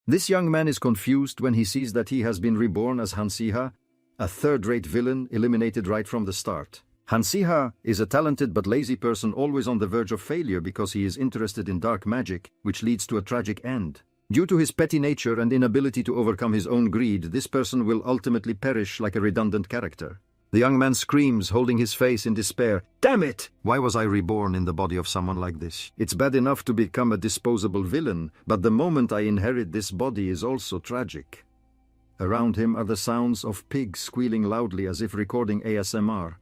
This young man is confused when he sees that he has been reborn as Hansiha, a third-rate villain eliminated right from the start. Hansiha is a talented but lazy person always on the verge of failure because he is interested in dark magic, which leads to a tragic end. Due to his petty nature and inability to overcome his own greed, this person will ultimately perish like a redundant character. The young man screams, holding his face in despair. Damn it! Why was I reborn in the body of someone like this? It's bad enough to become a disposable villain, but the moment I inherit this body is also tragic. Around him are the sounds of pigs squealing loudly as if recording ASMR,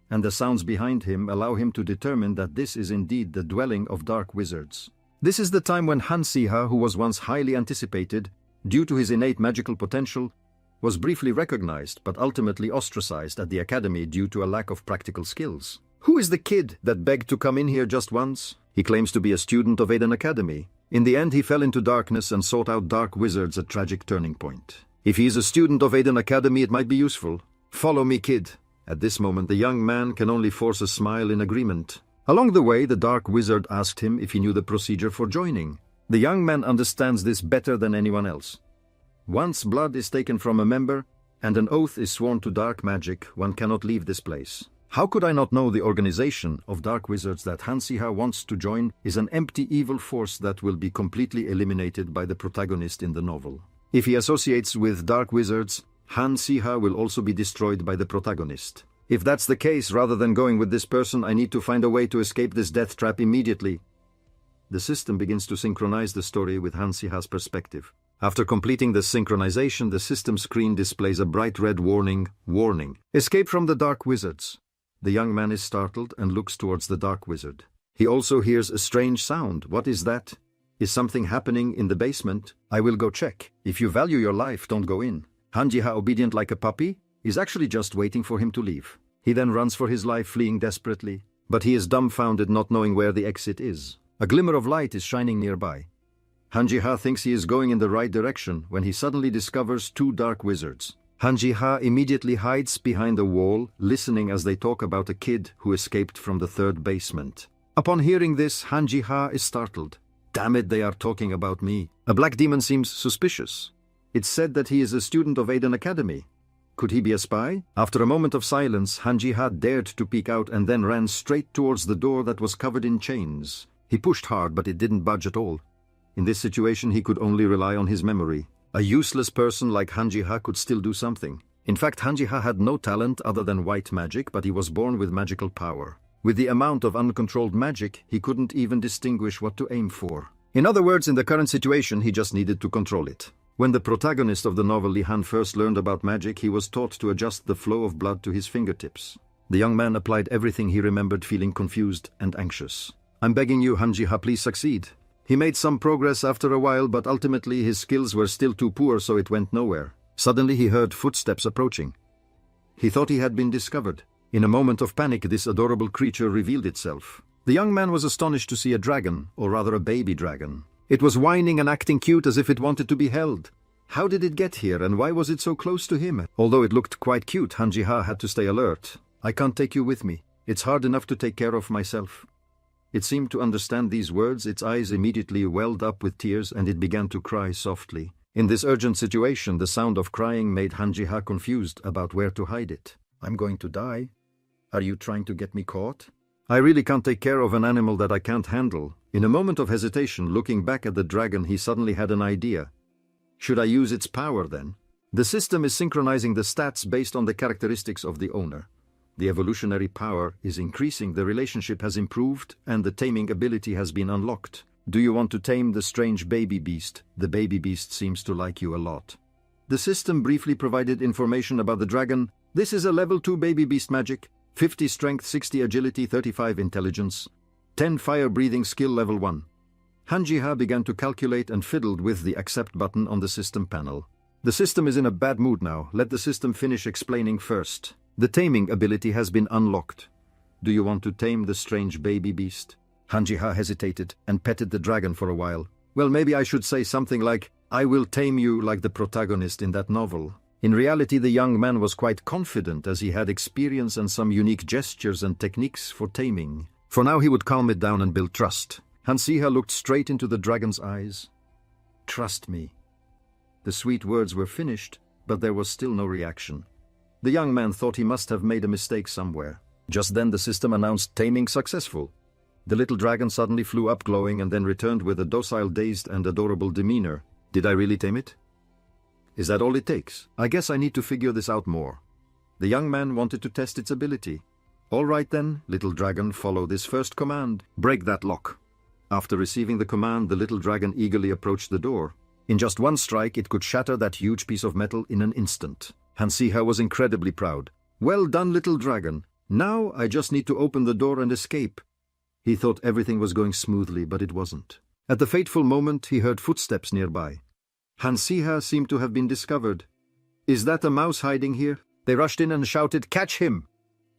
and the sounds behind him allow him to determine that this is indeed the dwelling of dark wizards. This is the time when Hansiha, who was once highly anticipated, due to his innate magical potential, was briefly recognized but ultimately ostracized at the academy due to a lack of practical skills. Who is the kid that begged to come in here just once? He claims to be a student of Aiden Academy. In the end, he fell into darkness and sought out dark wizards, a tragic turning point. If he is a student of Aiden Academy, it might be useful. Follow me, kid. At this moment, the young man can only force a smile in agreement. Along the way, the dark wizard asked him if he knew the procedure for joining. The young man understands this better than anyone else. Once blood is taken from a member, and an oath is sworn to dark magic, one cannot leave this place. How could I not know the organization of dark wizards that Hansiha wants to join is an empty evil force that will be completely eliminated by the protagonist in the novel. If he associates with dark wizards, Hansiha will also be destroyed by the protagonist. If that's the case, rather than going with this person, I need to find a way to escape this death trap immediately. The system begins to synchronize the story with Hansiha's perspective. After completing the synchronization, the system screen displays a bright red warning, "Warning! Escape from the dark wizards." The young man is startled and looks towards the dark wizard. He also hears a strange sound. What is that? Is something happening in the basement? I will go check. If you value your life, don't go in. Hanjiha, obedient like a puppy, is actually just waiting for him to leave. He then runs for his life, fleeing desperately. But he is dumbfounded, not knowing where the exit is. A glimmer of light is shining nearby. Hanjiha thinks he is going in the right direction when he suddenly discovers two dark wizards. Hanjiha immediately hides behind a wall, listening as they talk about a kid who escaped from the third basement. Upon hearing this, Hanjiha is startled. Damn it, they are talking about me. A black demon seems suspicious. It's said that he is a student of Aiden Academy. Could he be a spy? After a moment of silence, Hanjiha dared to peek out and then ran straight towards the door that was covered in chains. He pushed hard, but it didn't budge at all. In this situation, he could only rely on his memory. A useless person like Hanjiha could still do something. In fact, Hanjiha had no talent other than white magic, but he was born with magical power. With the amount of uncontrolled magic, he couldn't even distinguish what to aim for. In other words, in the current situation, he just needed to control it. When the protagonist of the novel Lihan first learned about magic, he was taught to adjust the flow of blood to his fingertips. The young man applied everything he remembered, feeling confused and anxious. I'm begging you, Hanjiha, please succeed. He made some progress after a while, but ultimately his skills were still too poor, so it went nowhere. Suddenly he heard footsteps approaching. He thought he had been discovered. In a moment of panic, this adorable creature revealed itself. The young man was astonished to see a dragon, or rather a baby dragon. It was whining and acting cute as if it wanted to be held. How did it get here, and why was it so close to him? Although it looked quite cute, Hanjiha had to stay alert. I can't take you with me. It's hard enough to take care of myself. It seemed to understand these words. Its eyes immediately welled up with tears, and it began to cry softly. In this urgent situation, the sound of crying made Hanjiha confused about where to hide it. I'm going to die. Are you trying to get me caught? I really can't take care of an animal that I can't handle. In a moment of hesitation, looking back at the dragon, he suddenly had an idea. Should I use its power then? The system is synchronizing the stats based on the characteristics of the owner. The evolutionary power is increasing, the relationship has improved, and the taming ability has been unlocked. Do you want to tame the strange baby beast? The baby beast seems to like you a lot. The system briefly provided information about the dragon. This is a level 2 baby beast magic, 50 strength, 60 agility, 35 intelligence, 10 fire breathing skill level 1. Hanjiha began to calculate and fiddled with the accept button on the system panel. The system is in a bad mood now. Let the system finish explaining first. The taming ability has been unlocked. Do you want to tame the strange baby beast? Hanjiha hesitated and petted the dragon for a while. Well, maybe I should say something like, I will tame you like the protagonist in that novel. In reality, the young man was quite confident as he had experience and some unique gestures and techniques for taming. For now, he would calm it down and build trust. Hanjiha looked straight into the dragon's eyes. Trust me. The sweet words were finished, but there was still no reaction. The young man thought he must have made a mistake somewhere. Just then the system announced taming successful. The little dragon suddenly flew up glowing and then returned with a docile, dazed and adorable demeanor. Did I really tame it? Is that all it takes? I guess I need to figure this out more. The young man wanted to test its ability. All right then, little dragon, follow this first command. Break that lock. After receiving the command, the little dragon eagerly approached the door. In just one strike, it could shatter that huge piece of metal in an instant. Hansiha was incredibly proud. Well done, little dragon. Now I just need to open the door and escape. He thought everything was going smoothly, but it wasn't. At the fateful moment, he heard footsteps nearby. Hansiha seemed to have been discovered. Is that a mouse hiding here? They rushed in and shouted, "Catch him!"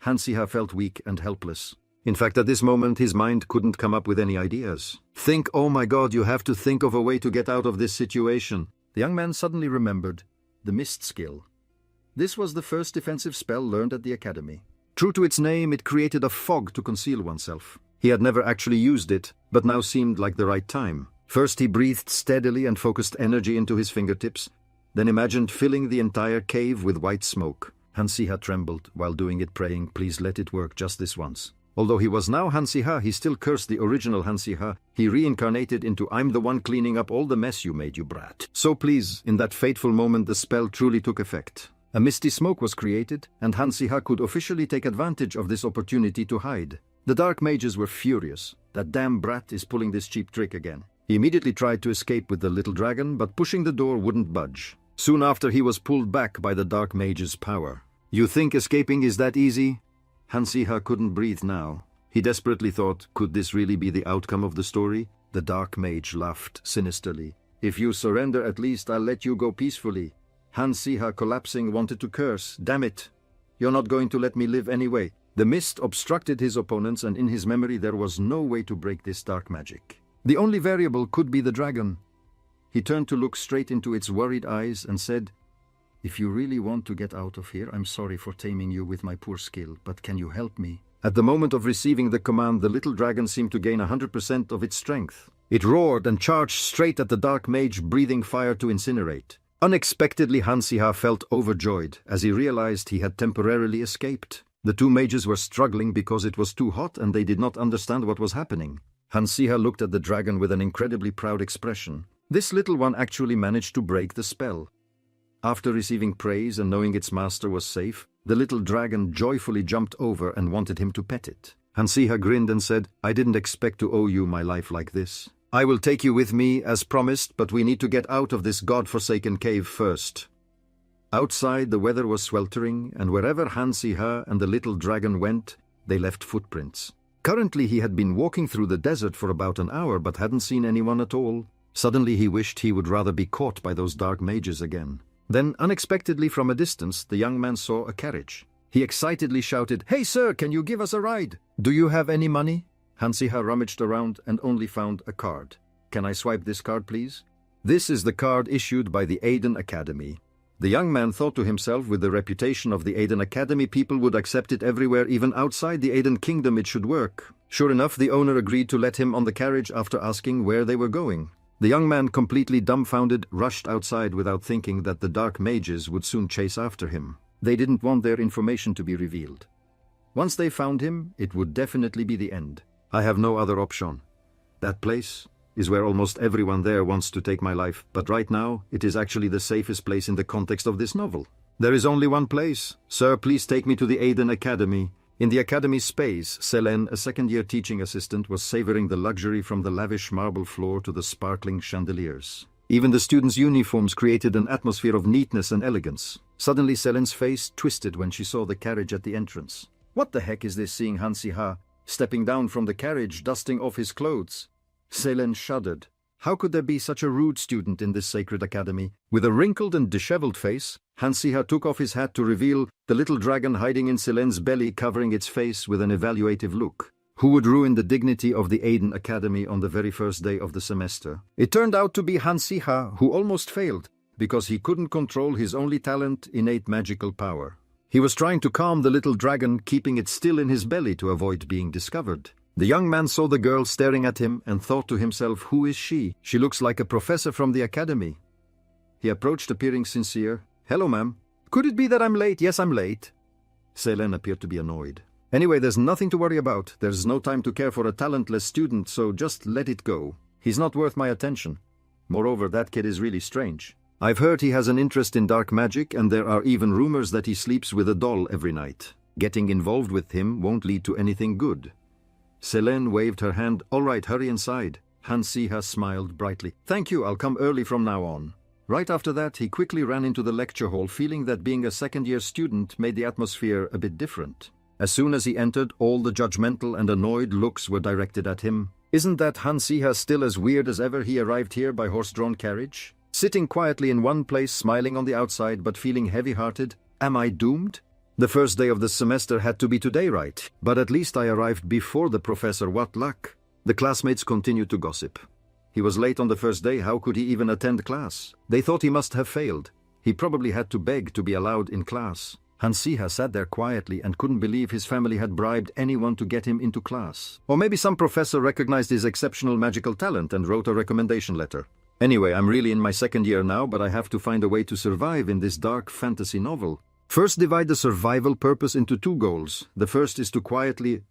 Hansiha felt weak and helpless. In fact, at this moment, his mind couldn't come up with any ideas. Think, oh my God, you have to think of a way to get out of this situation. The young man suddenly remembered the mist skill. This was the first defensive spell learned at the academy. True to its name, it created a fog to conceal oneself. He had never actually used it, but now seemed like the right time. First he breathed steadily and focused energy into his fingertips, then imagined filling the entire cave with white smoke. Hansiha trembled while doing it, praying, please let it work just this once. Although he was now Hansiha, he still cursed the original Hansiha. He reincarnated into I'm the one cleaning up all the mess you made, you brat. So please, in that fateful moment the spell truly took effect. A misty smoke was created, and Hansiha could officially take advantage of this opportunity to hide. The dark mages were furious. That damn brat is pulling this cheap trick again. He immediately tried to escape with the little dragon, but pushing the door wouldn't budge. Soon after, he was pulled back by the dark mage's power. You think escaping is that easy? Hansiha couldn't breathe now. He desperately thought, could this really be the outcome of the story? The dark mage laughed sinisterly. If you surrender, at least I'll let you go peacefully. Hansiha, collapsing, wanted to curse. Damn it! You're not going to let me live anyway. The mist obstructed his opponents, and in his memory there was no way to break this dark magic. The only variable could be the dragon. He turned to look straight into its worried eyes and said, if you really want to get out of here, I'm sorry for taming you with my poor skill, but can you help me? At the moment of receiving the command, the little dragon seemed to gain 100% of its strength. It roared and charged straight at the dark mage, breathing fire to incinerate. Unexpectedly, Hansiha felt overjoyed as he realized he had temporarily escaped. The two mages were struggling because it was too hot and they did not understand what was happening. Hansiha looked at the dragon with an incredibly proud expression. This little one actually managed to break the spell. After receiving praise and knowing its master was safe, the little dragon joyfully jumped over and wanted him to pet it. Hansiha grinned and said, I didn't expect to owe you my life like this. I will take you with me as promised, but we need to get out of this god-forsaken cave first. Outside, the weather was sweltering, and wherever Hansiha and the little dragon went, they left footprints. Currently, he had been walking through the desert for about an hour but hadn't seen anyone at all. Suddenly, he wished he would rather be caught by those dark mages again. Then, unexpectedly from a distance, the young man saw a carriage. He excitedly shouted, Hey sir, can you give us a ride? Do you have any money? Hansiha rummaged around and only found a card. Can I swipe this card, please? This is the card issued by the Aiden Academy. The young man thought to himself, with the reputation of the Aiden Academy, people would accept it everywhere, even outside the Aiden Kingdom it should work. Sure enough, the owner agreed to let him on the carriage after asking where they were going. The young man, completely dumbfounded, rushed outside without thinking that the dark mages would soon chase after him. They didn't want their information to be revealed. Once they found him, it would definitely be the end. I have no other option. That place is where almost everyone there wants to take my life, but right now, it is actually the safest place in the context of this novel. There is only one place. Sir, please take me to the Aiden Academy. In the academy's space, Selene, a second-year teaching assistant, was savoring the luxury from the lavish marble floor to the sparkling chandeliers. Even the students' uniforms created an atmosphere of neatness and elegance. Suddenly, Selene's face twisted when she saw the carriage at the entrance. What the heck is this, seeing Hansiha stepping down from the carriage, dusting off his clothes? Selene shuddered. How could there be such a rude student in this sacred academy? With a wrinkled and disheveled face, Hansiha took off his hat to reveal the little dragon hiding in Selene's belly, covering its face with an evaluative look. Who would ruin the dignity of the Aiden Academy on the very first day of the semester? It turned out to be Hansiha, who almost failed, because he couldn't control his only talent, innate magical power. He was trying to calm the little dragon, keeping it still in his belly to avoid being discovered. The young man saw the girl staring at him and thought to himself, who is she? She looks like a professor from the academy. He approached appearing sincere. "Hello, ma'am. Could it be that I'm late?" "Yes, I'm late." Selen appeared to be annoyed. "Anyway, there's nothing to worry about. There's no time to care for a talentless student, so just let it go. He's not worth my attention. Moreover, that kid is really strange. I've heard he has an interest in dark magic, and there are even rumors that he sleeps with a doll every night. Getting involved with him won't lead to anything good." Selene waved her hand. "All right, hurry inside." Hansiha smiled brightly. "Thank you, I'll come early from now on." Right after that, he quickly ran into the lecture hall, feeling that being a second-year student made the atmosphere a bit different. As soon as he entered, all the judgmental and annoyed looks were directed at him. Isn't that Hansiha still as weird as ever? He arrived here by horse-drawn carriage? Sitting quietly in one place, smiling on the outside but feeling heavy-hearted? Am I doomed? The first day of the semester had to be today, right? But at least I arrived before the professor. What luck! The classmates continued to gossip. He was late on the first day. How could he even attend class? They thought he must have failed. He probably had to beg to be allowed in class. Hansiha sat there quietly and couldn't believe his family had bribed anyone to get him into class. Or maybe some professor recognized his exceptional magical talent and wrote a recommendation letter. Anyway, I'm really in my second year now, but I have to find a way to survive in this dark fantasy novel. First, divide the survival purpose into two goals. The first is to quietly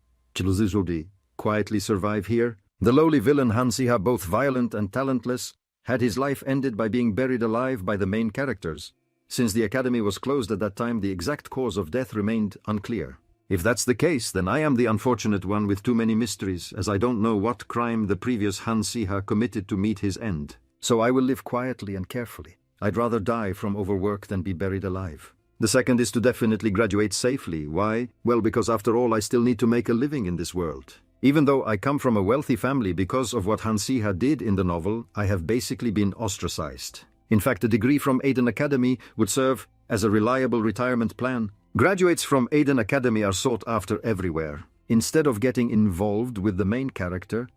survive here. The lowly villain Hansiha, both violent and talentless, had his life ended by being buried alive by the main characters. Since the academy was closed at that time, the exact cause of death remained unclear. If that's the case, then I am the unfortunate one with too many mysteries, as I don't know what crime the previous Hansiha committed to meet his end. So I will live quietly and carefully. I'd rather die from overwork than be buried alive. The second is to definitely graduate safely. Why? Well, because after all, I still need to make a living in this world. Even though I come from a wealthy family, because of what Hansiha did in the novel, I have basically been ostracized. In fact, a degree from Aiden Academy would serve as a reliable retirement plan. Graduates from Aiden Academy are sought after everywhere. Instead of getting involved with the main character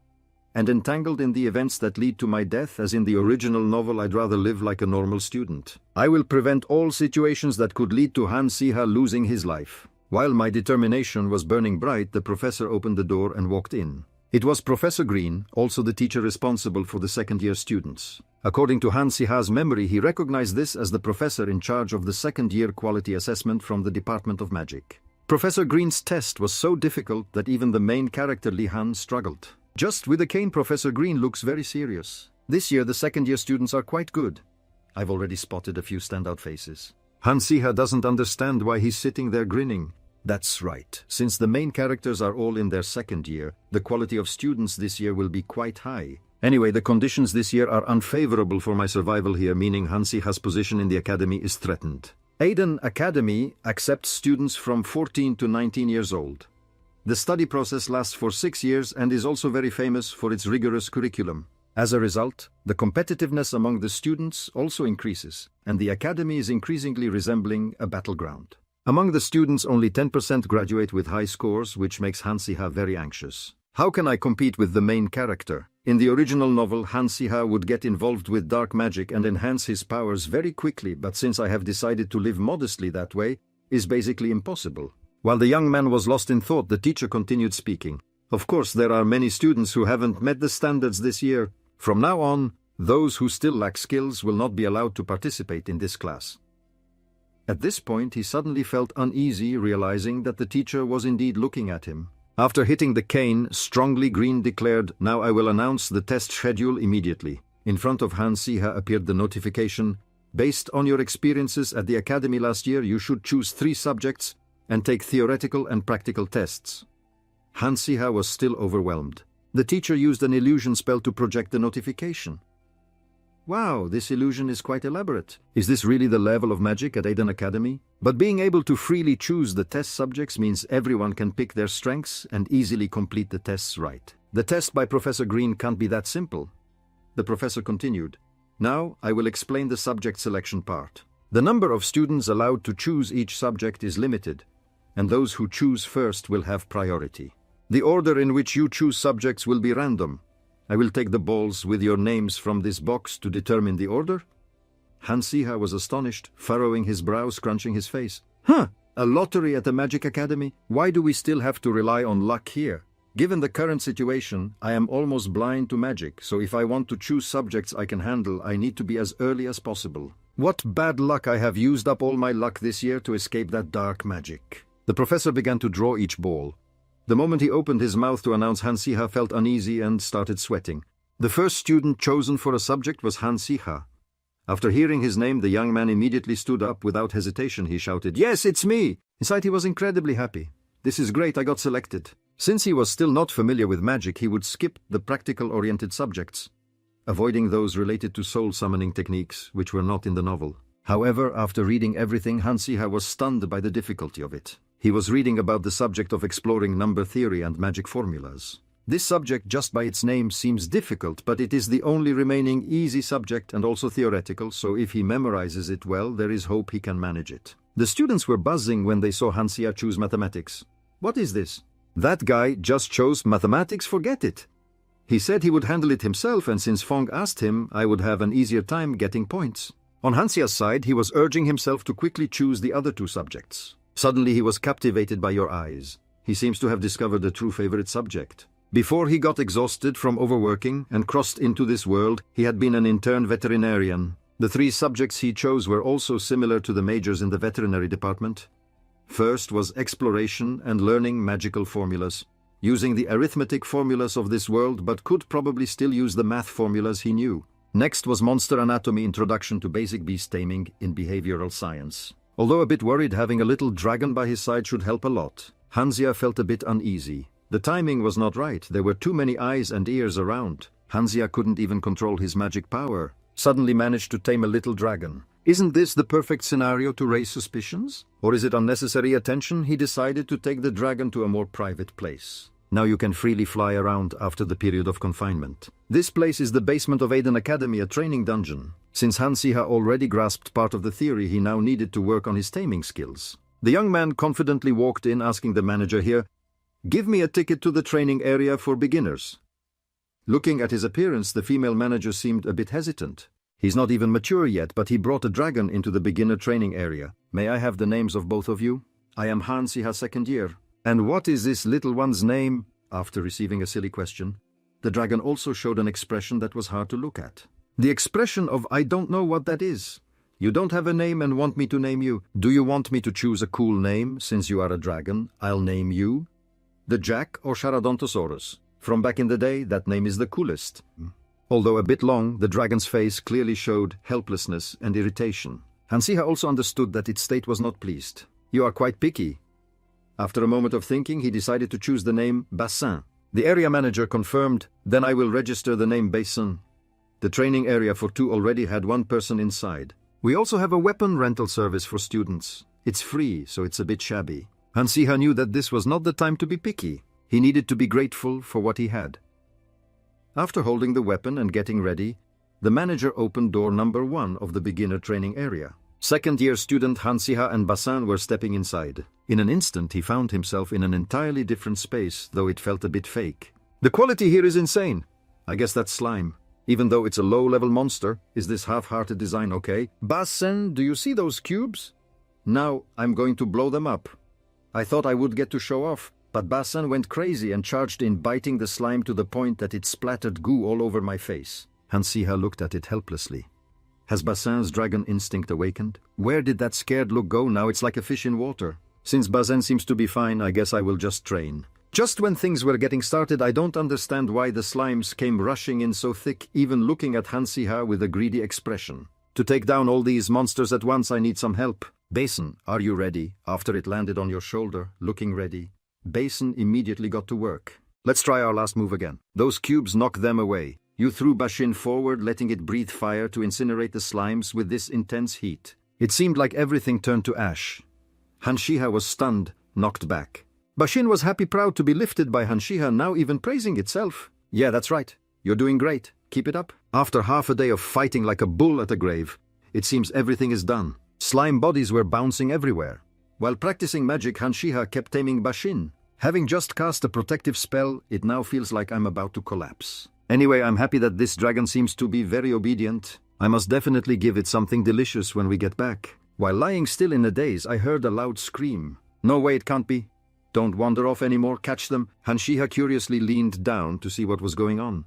and entangled in the events that lead to my death, as in the original novel, I'd rather live like a normal student. I will prevent all situations that could lead to Hansiha losing his life. While my determination was burning bright, the professor opened the door and walked in. It was Professor Green, also the teacher responsible for the second-year students. According to Hansiha's memory, he recognized this as the professor in charge of the second-year quality assessment from the Department of Magic. Professor Green's test was so difficult that even the main character Li Han struggled. Just with a cane, Professor Green looks very serious. This year, the second-year students are quite good. I've already spotted a few standout faces. Hansiha doesn't understand why he's sitting there grinning. That's right. Since the main characters are all in their second year, the quality of students this year will be quite high. Anyway, the conditions this year are unfavorable for my survival here, meaning Hansiha's position in the academy is threatened. Aiden Academy accepts students from 14 to 19 years old. The study process lasts for 6 years and is also very famous for its rigorous curriculum. As a result, the competitiveness among the students also increases, and the academy is increasingly resembling a battleground. Among the students, only 10% graduate with high scores, which makes Hansiha very anxious. How can I compete with the main character? In the original novel, Hansiha would get involved with dark magic and enhance his powers very quickly, but since I have decided to live modestly that way, is basically impossible. While the young man was lost in thought, the teacher continued speaking. Of course, there are many students who haven't met the standards this year. From now on, those who still lack skills will not be allowed to participate in this class. At this point, he suddenly felt uneasy, realizing that the teacher was indeed looking at him. After hitting the cane, strongly Green declared, "Now I will announce the test schedule immediately." In front of Hansiha appeared the notification. Based on your experiences at the academy last year, you should choose 3 subjects and take theoretical and practical tests. Hansiha was still overwhelmed. The teacher used an illusion spell to project the notification. Wow, this illusion is quite elaborate. Is this really the level of magic at Aiden Academy? But being able to freely choose the test subjects means everyone can pick their strengths and easily complete the tests right. The test by Professor Green can't be that simple. The professor continued. Now I will explain the subject selection part. The number of students allowed to choose each subject is limited, and those who choose first will have priority. The order in which you choose subjects will be random. I will take the balls with your names from this box to determine the order. Hansiha was astonished, furrowing his brow, scrunching his face. A lottery at the Magic Academy? Why do we still have to rely on luck here? Given the current situation, I am almost blind to magic, so if I want to choose subjects I can handle, I need to be as early as possible. What bad luck, I have used up all my luck this year to escape that dark magic. The professor began to draw each ball. The moment he opened his mouth to announce Han-Si-ha felt uneasy and started sweating. The first student chosen for a subject was Han-Si-ha. After hearing his name, the young man immediately stood up. Without hesitation, he shouted, "Yes, it's me!" Inside he was incredibly happy. "This is great, I got selected." Since he was still not familiar with magic, he would skip the practical-oriented subjects, avoiding those related to soul-summoning techniques, which were not in the novel. However, after reading everything, Han-Si-ha was stunned by the difficulty of it. He was reading about the subject of exploring number theory and magic formulas. This subject, just by its name, seems difficult, but it is the only remaining easy subject and also theoretical, so if he memorizes it well, there is hope he can manage it. The students were buzzing when they saw Han-Si-ha choose mathematics. "What is this? That guy just chose mathematics, forget it. He said he would handle it himself, and since Fong asked him, I would have an easier time getting points." On Han-Si-ha's side, he was urging himself to quickly choose the other two subjects. Suddenly he was captivated by your eyes. He seems to have discovered a true favorite subject. Before he got exhausted from overworking and crossed into this world, he had been an intern veterinarian. The three subjects he chose were also similar to the majors in the veterinary department. First was exploration and learning magical formulas, using the arithmetic formulas of this world, but could probably still use the math formulas he knew. Next was monster anatomy, introduction to basic beast taming in behavioral science. Although a bit worried, having a little dragon by his side should help a lot. Han-Si-ha felt a bit uneasy. The timing was not right. There were too many eyes and ears around. Han-Si-ha couldn't even control his magic power. Suddenly managed to tame a little dragon. Isn't this the perfect scenario to raise suspicions? Or is it unnecessary attention? He decided to take the dragon to a more private place. Now you can freely fly around after the period of confinement. This place is the basement of Aiden Academy, a training dungeon. Since Han-Si-ha already grasped part of the theory, he now needed to work on his taming skills. The young man confidently walked in, asking the manager here, "Give me a ticket to the training area for beginners." Looking at his appearance, the female manager seemed a bit hesitant. He's not even mature yet, but he brought a dragon into the beginner training area. "May I have the names of both of you? I am Han-Si-ha, second year." "And what is this little one's name?" After receiving a silly question, the dragon also showed an expression that was hard to look at. The expression of "I don't know what that is." "You don't have a name and want me to name you. Do you want me to choose a cool name? Since you are a dragon, I'll name you the Jack or Charadontosaurus. From back in the day, that name is the coolest." Although a bit long, the dragon's face clearly showed helplessness and irritation. Han-Si-ha also understood that its state was not pleased. "You are quite picky." After a moment of thinking, he decided to choose the name Bassin. The area manager confirmed, "Then I will register the name Bassin." The training area for two already had one person inside. "We also have a weapon rental service for students. It's free, so it's a bit shabby." Han-Si-ha knew that this was not the time to be picky. He needed to be grateful for what he had. After holding the weapon and getting ready, the manager opened door number 1 of the beginner training area. Second-year student Han-Si-ha and Bassin were stepping inside. In an instant, he found himself in an entirely different space, though it felt a bit fake. "The quality here is insane. I guess that's slime. Even though it's a low-level monster, is this half-hearted design okay? Bassin, do you see those cubes? Now I'm going to blow them up." I thought I would get to show off, but Bassin went crazy and charged in, biting the slime to the point that it splattered goo all over my face. Han-Si-ha looked at it helplessly. Has Bassin's dragon instinct awakened? Where did that scared look go? Now it's like a fish in water. Since Bassin seems to be fine, I guess I will just train. Just when things were getting started, I don't understand why the slimes came rushing in so thick, even looking at Han-Si-ha with a greedy expression. "To take down all these monsters at once, I need some help. Bassin, are you ready?" After it landed on your shoulder, looking ready, Bassin immediately got to work. "Let's try our last move again. Those cubes knock them away." You threw Bashin forward, letting it breathe fire to incinerate the slimes with this intense heat. It seemed like everything turned to ash. Han-Si-ha was stunned, knocked back. Bashin was happy, proud to be lifted by Han-Si-ha, now even praising itself. "Yeah, that's right. You're doing great. Keep it up." After half a day of fighting like a bull at a grave, it seems everything is done. Slime bodies were bouncing everywhere. While practicing magic, Han-Si-ha kept taming Bashin. Having just cast a protective spell, it now feels like I'm about to collapse. Anyway, I'm happy that this dragon seems to be very obedient. I must definitely give it something delicious when we get back. While lying still in a daze, I heard a loud scream. "No way, it can't be. Don't wander off anymore, catch them." Han-Si-ha curiously leaned down to see what was going on.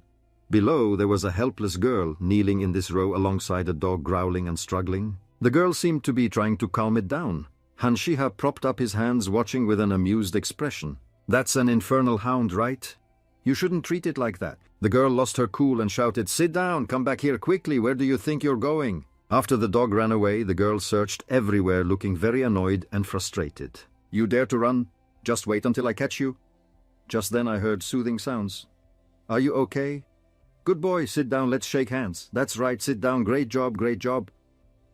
Below, there was a helpless girl kneeling in this row alongside a dog growling and struggling. The girl seemed to be trying to calm it down. Hanshiha propped up his hands, watching with an amused expression. "That's an infernal hound, right? You shouldn't treat it like that." The girl lost her cool and shouted, "Sit down, come back here quickly, where do you think you're going?" After the dog ran away, the girl searched everywhere, looking very annoyed and frustrated. "You dare to run? Just wait until I catch you." Just then I heard soothing sounds. "Are you okay? Good boy, sit down, let's shake hands. That's right, sit down, great job, great job."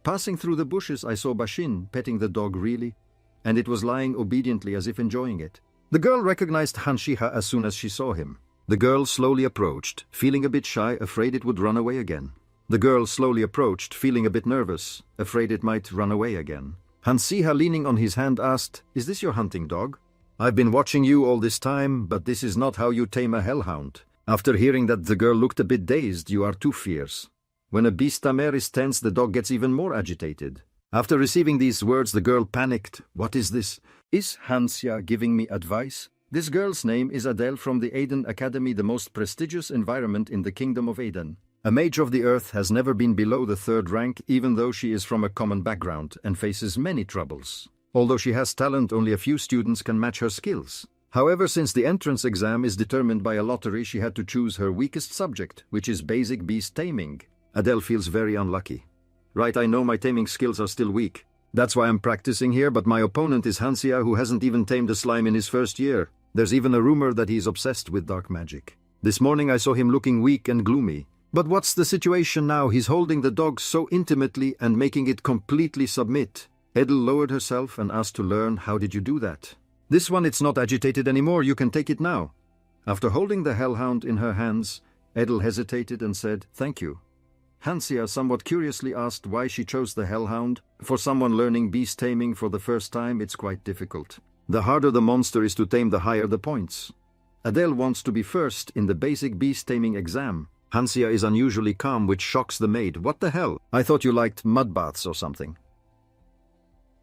Passing through the bushes, I saw Bashin petting the dog really, and it was lying obediently as if enjoying it. The girl recognized Hanshiha as soon as she saw him. The girl slowly approached, feeling a bit shy, afraid it would run away again. The girl slowly approached, feeling a bit nervous, afraid it might run away again. Hanshiha, leaning on his hand, asked, "Is this your hunting dog? I've been watching you all this time, but this is not how you tame a hellhound." After hearing that, the girl looked a bit dazed. "You are too fierce." When a beast Tamer is tense, the dog gets even more agitated. After receiving these words, the girl panicked. "What is this? Is Hanshiha giving me advice?" This girl's name is Adele from the Aden Academy, the most prestigious environment in the Kingdom of Aden. A mage of the earth has never been below the 3rd rank, even though she is from a common background and faces many troubles. Although she has talent, only a few students can match her skills. However, since the entrance exam is determined by a lottery, she had to choose her weakest subject, which is basic beast taming. Adele feels very unlucky. "Right, I know my taming skills are still weak. That's why I'm practicing here, but my opponent is Hanshiha, who hasn't even tamed a slime in his first year. There's even a rumor that he's obsessed with dark magic. This morning I saw him looking weak and gloomy. But what's the situation now? He's holding the dog so intimately and making it completely submit." Edel lowered herself and asked to learn, "How did you do that?" "This one, it's not agitated anymore, you can take it now." After holding the hellhound in her hands, Edel hesitated and said, "Thank you." Hanshiha somewhat curiously asked why she chose the hellhound. For someone learning beast taming for the first time, it's quite difficult. The harder the monster is to tame, the higher the points. Adele wants to be first in the basic beast taming exam. Hanshiha is unusually calm, which shocks the maid. "What the hell? I thought you liked mud baths or something."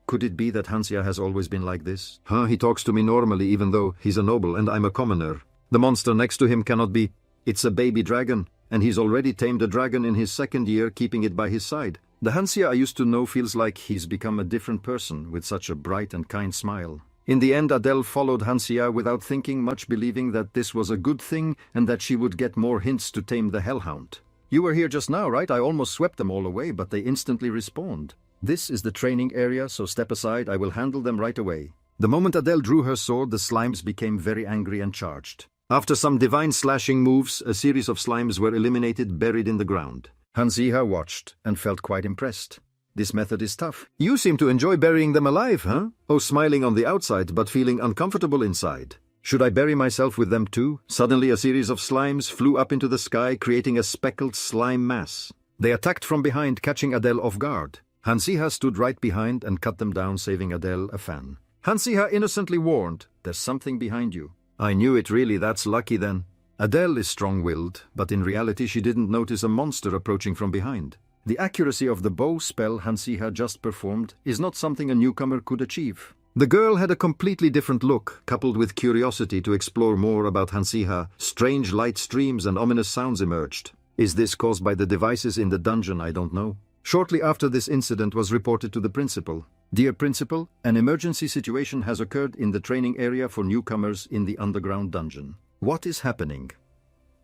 Could it be that Hanshiha has always been like this? He talks to me normally even though he's a noble and I'm a commoner. The monster next to him cannot be. It's a baby dragon, and he's already tamed a dragon in his 2nd year, keeping it by his side. The Hanshiha I used to know feels like he's become a different person with such a bright and kind smile. In the end, Adele followed Hanshiha without thinking much, believing that this was a good thing and that she would get more hints to tame the hellhound. "You were here just now, right? I almost swept them all away, but they instantly respawned. This is the training area, so step aside, I will handle them right away." The moment Adele drew her sword, the slimes became very angry and charged. After some divine slashing moves, a series of slimes were eliminated, buried in the ground. Hanshiha watched and felt quite impressed. "This method is tough. You seem to enjoy burying them alive, huh? Oh, smiling on the outside but feeling uncomfortable inside. Should I bury myself with them too?" Suddenly a series of slimes flew up into the sky, creating a speckled slime mass. They attacked from behind, catching Adele off guard. Hanshiha stood right behind and cut them down, saving Adele a fan. Hanshiha innocently warned, "There's something behind you." "I knew it really, that's lucky then." Adele is strong-willed, but in reality she didn't notice a monster approaching from behind. The accuracy of the bow spell Hanshiha just performed is not something a newcomer could achieve. The girl had a completely different look, coupled with curiosity to explore more about Hanshiha. Strange light streams and ominous sounds emerged. Is this caused by the devices in the dungeon? I don't know. Shortly after this incident was reported to the principal. "Dear principal, an emergency situation has occurred in the training area for newcomers in the underground dungeon." "What is happening?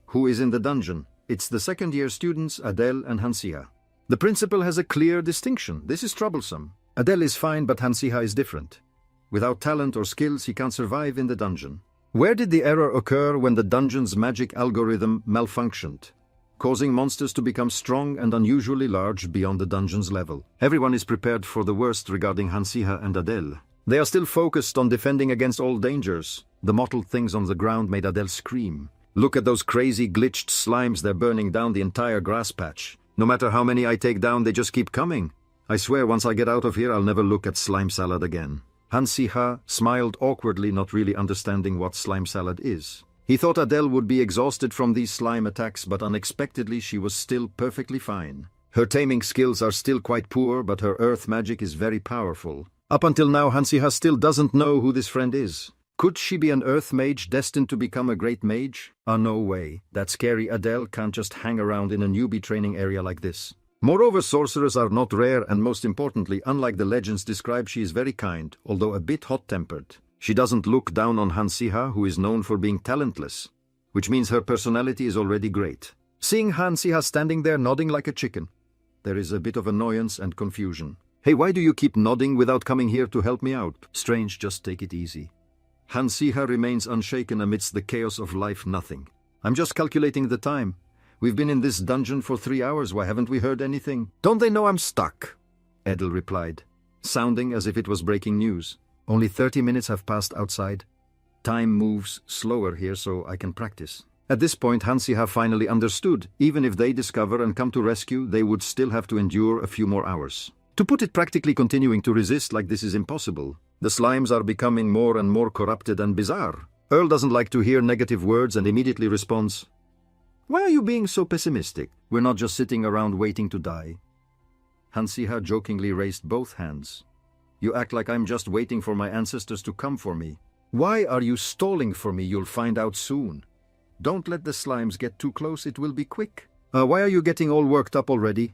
Who is in the dungeon?" "It's the 2nd-year students, Adele and Hanshiha." The principal has a clear distinction. This is troublesome. Adele is fine, but Hanshiha is different. Without talent or skills, he can't survive in the dungeon. Where did the error occur when the dungeon's magic algorithm malfunctioned, causing monsters to become strong and unusually large beyond the dungeon's level? Everyone is prepared for the worst regarding Hanshiha and Adele. They are still focused on defending against all dangers. The mottled things on the ground made Adele scream. "Look at those crazy glitched slimes, they're burning down the entire grass patch. No matter how many I take down, they just keep coming. I swear once I get out of here, I'll never look at slime salad again." Hanshiha smiled awkwardly, not really understanding what slime salad is. He thought Adele would be exhausted from these slime attacks, but unexpectedly she was still perfectly fine. Her taming skills are still quite poor, but her earth magic is very powerful. Up until now, Hanshiha still doesn't know who this friend is. Could she be an earth mage destined to become a great mage? No way. That scary Adele can't just hang around in a newbie training area like this. Moreover, sorcerers are not rare and most importantly, unlike the legends describe, she is very kind, although a bit hot-tempered. She doesn't look down on Hansiha, who is known for being talentless, which means her personality is already great. Seeing Hansiha standing there nodding like a chicken, there is a bit of annoyance and confusion. Hey, why do you keep nodding without coming here to help me out? Strange, just take it easy. Hansiha remains unshaken amidst the chaos of life. Nothing. I'm just calculating the time. We've been in this dungeon for 3 hours, why haven't we heard anything? Don't they know I'm stuck? Edel replied, sounding as if it was breaking news. Only 30 minutes have passed outside. Time moves slower here, so I can practice. At this point, Hansiha finally understood. Even if they discover and come to rescue, they would still have to endure a few more hours. To put it practically, continuing to resist like this is impossible. The slimes are becoming more and more corrupted and bizarre. Earl doesn't like to hear negative words and immediately responds, "Why are you being so pessimistic? We're not just sitting around waiting to die." Hansiha jokingly raised both hands. "You act like I'm just waiting for my ancestors to come for me. Why are you stalling for me? You'll find out soon. Don't let the slimes get too close, it will be quick." Why are you getting all worked up already?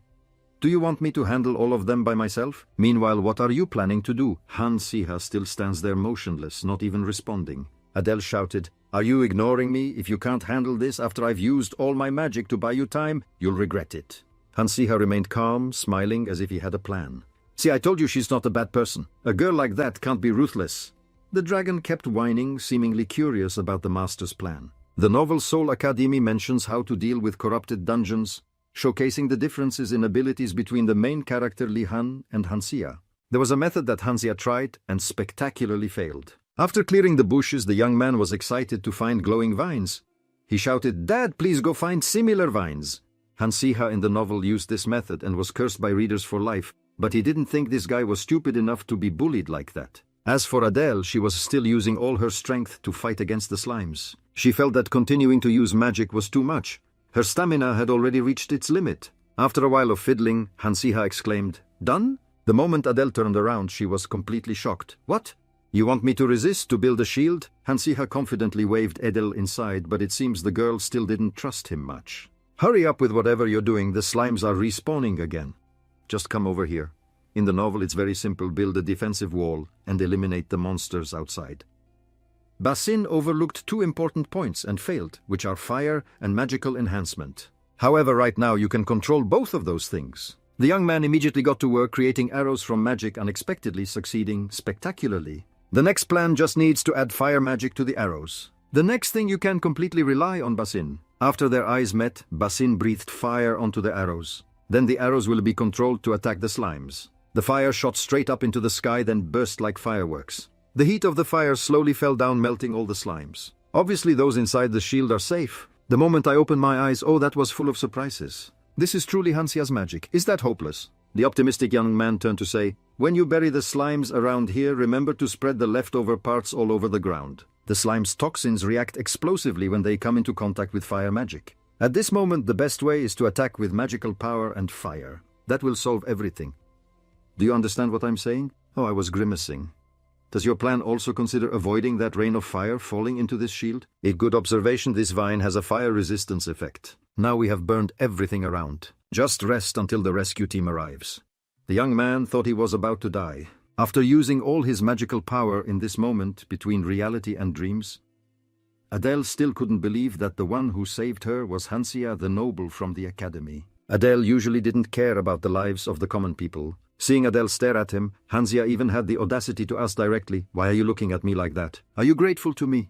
Do you want me to handle all of them by myself? Meanwhile, what are you planning to do? Hansiha still stands there motionless, not even responding. Adele shouted, "Are you ignoring me? If you can't handle this after I've used all my magic to buy you time, you'll regret it." Hansiha remained calm, smiling as if he had a plan. "See, I told you she's not a bad person. A girl like that can't be ruthless." The dragon kept whining, seemingly curious about the master's plan. The novel Soul Academy mentions how to deal with corrupted dungeons, showcasing the differences in abilities between the main character Li Han and Hansiha. There was a method that Hansiha tried and spectacularly failed. After clearing the bushes, the young man was excited to find glowing vines. He shouted, "Dad, please go find similar vines." Hansiha in the novel used this method and was cursed by readers for life, but he didn't think this guy was stupid enough to be bullied like that. As for Adele, she was still using all her strength to fight against the slimes. She felt that continuing to use magic was too much. Her stamina had already reached its limit. After a while of fiddling, Hansiha exclaimed, "Done?" The moment Adele turned around, she was completely shocked. "What? You want me to resist, to build a shield?" Hansiha confidently waved Edel inside, but it seems the girl still didn't trust him much. "Hurry up with whatever you're doing, the slimes are respawning again. Just come over here." In the novel, it's very simple: build a defensive wall and eliminate the monsters outside. Basin overlooked 2 important points and failed, which are fire and magical enhancement. However, right now you can control both of those things. The young man immediately got to work creating arrows from magic, unexpectedly succeeding spectacularly. The next plan just needs to add fire magic to the arrows. The next thing, you can completely rely on Basin. After their eyes met, Basin breathed fire onto the arrows. Then the arrows will be controlled to attack the slimes. The fire shot straight up into the sky, then burst like fireworks. The heat of the fire slowly fell down, melting all the slimes. Obviously those inside the shield are safe. The moment I opened my eyes, oh, that was full of surprises. This is truly Hansiha's magic. Is that hopeless? The optimistic young man turned to say, "When you bury the slimes around here, remember to spread the leftover parts all over the ground. The slime's toxins react explosively when they come into contact with fire magic. At this moment, the best way is to attack with magical power and fire. That will solve everything." Do you understand what I'm saying? Oh, I was grimacing. Does your plan also consider avoiding that rain of fire falling into this shield? A good observation, this vine has a fire resistance effect. Now we have burned everything around. Just rest until the rescue team arrives. The young man thought he was about to die. After using all his magical power in this moment between reality and dreams, Adele still couldn't believe that the one who saved her was Hansiha the noble from the academy. Adele usually didn't care about the lives of the common people. Seeing Adele stare at him, Hansiha even had the audacity to ask directly, "Why are you looking at me like that? Are you grateful to me?"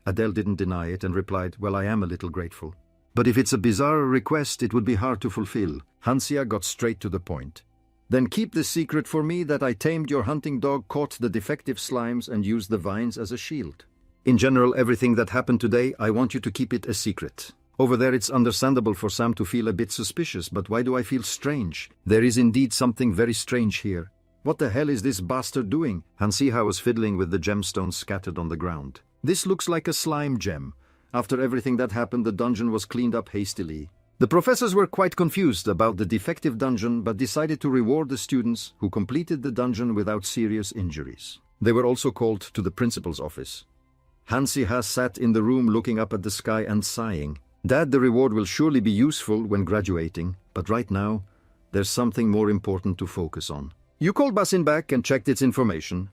Adele didn't deny it and replied, "Well, I am a little grateful. But if it's a bizarre request, it would be hard to fulfill." Hansiha got straight to the point. "Then keep the secret for me that I tamed your hunting dog, caught the defective slimes, and used the vines as a shield. In general, everything that happened today, I want you to keep it a secret. Over there, it's understandable for Sam to feel a bit suspicious, but why do I feel strange? There is indeed something very strange here. What the hell is this bastard doing?" Hansiha was fiddling with the gemstones scattered on the ground. "This looks like a slime gem. After everything that happened, the dungeon was cleaned up hastily." The professors were quite confused about the defective dungeon, but decided to reward the students who completed the dungeon without serious injuries. They were also called to the principal's office. Hansiha sat in the room looking up at the sky and sighing. "Dad, the reward will surely be useful when graduating, but right now, there's something more important to focus on. You called Basin back and checked its information.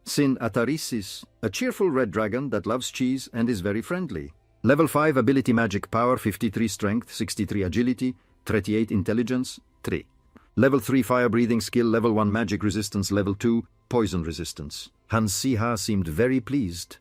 Sin Atarisis, a cheerful red dragon that loves cheese and is very friendly. Level 5 ability magic power, 53 strength, 63 agility, 38 intelligence, 3. Level 3 fire breathing skill, level 1 magic resistance, level 2 poison resistance. Hansiha seemed very pleased.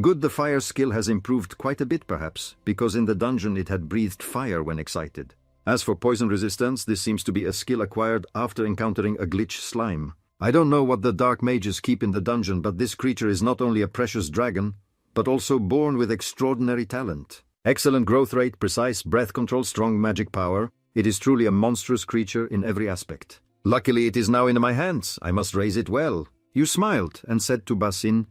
Good, the fire skill has improved quite a bit perhaps, because in the dungeon it had breathed fire when excited. As for poison resistance, this seems to be a skill acquired after encountering a glitch slime. I don't know what the dark mages keep in the dungeon, but this creature is not only a precious dragon, but also born with extraordinary talent. Excellent growth rate, precise breath control, strong magic power. It is truly a monstrous creature in every aspect. Luckily it is now in my hands. I must raise it well. You smiled and said to Basin,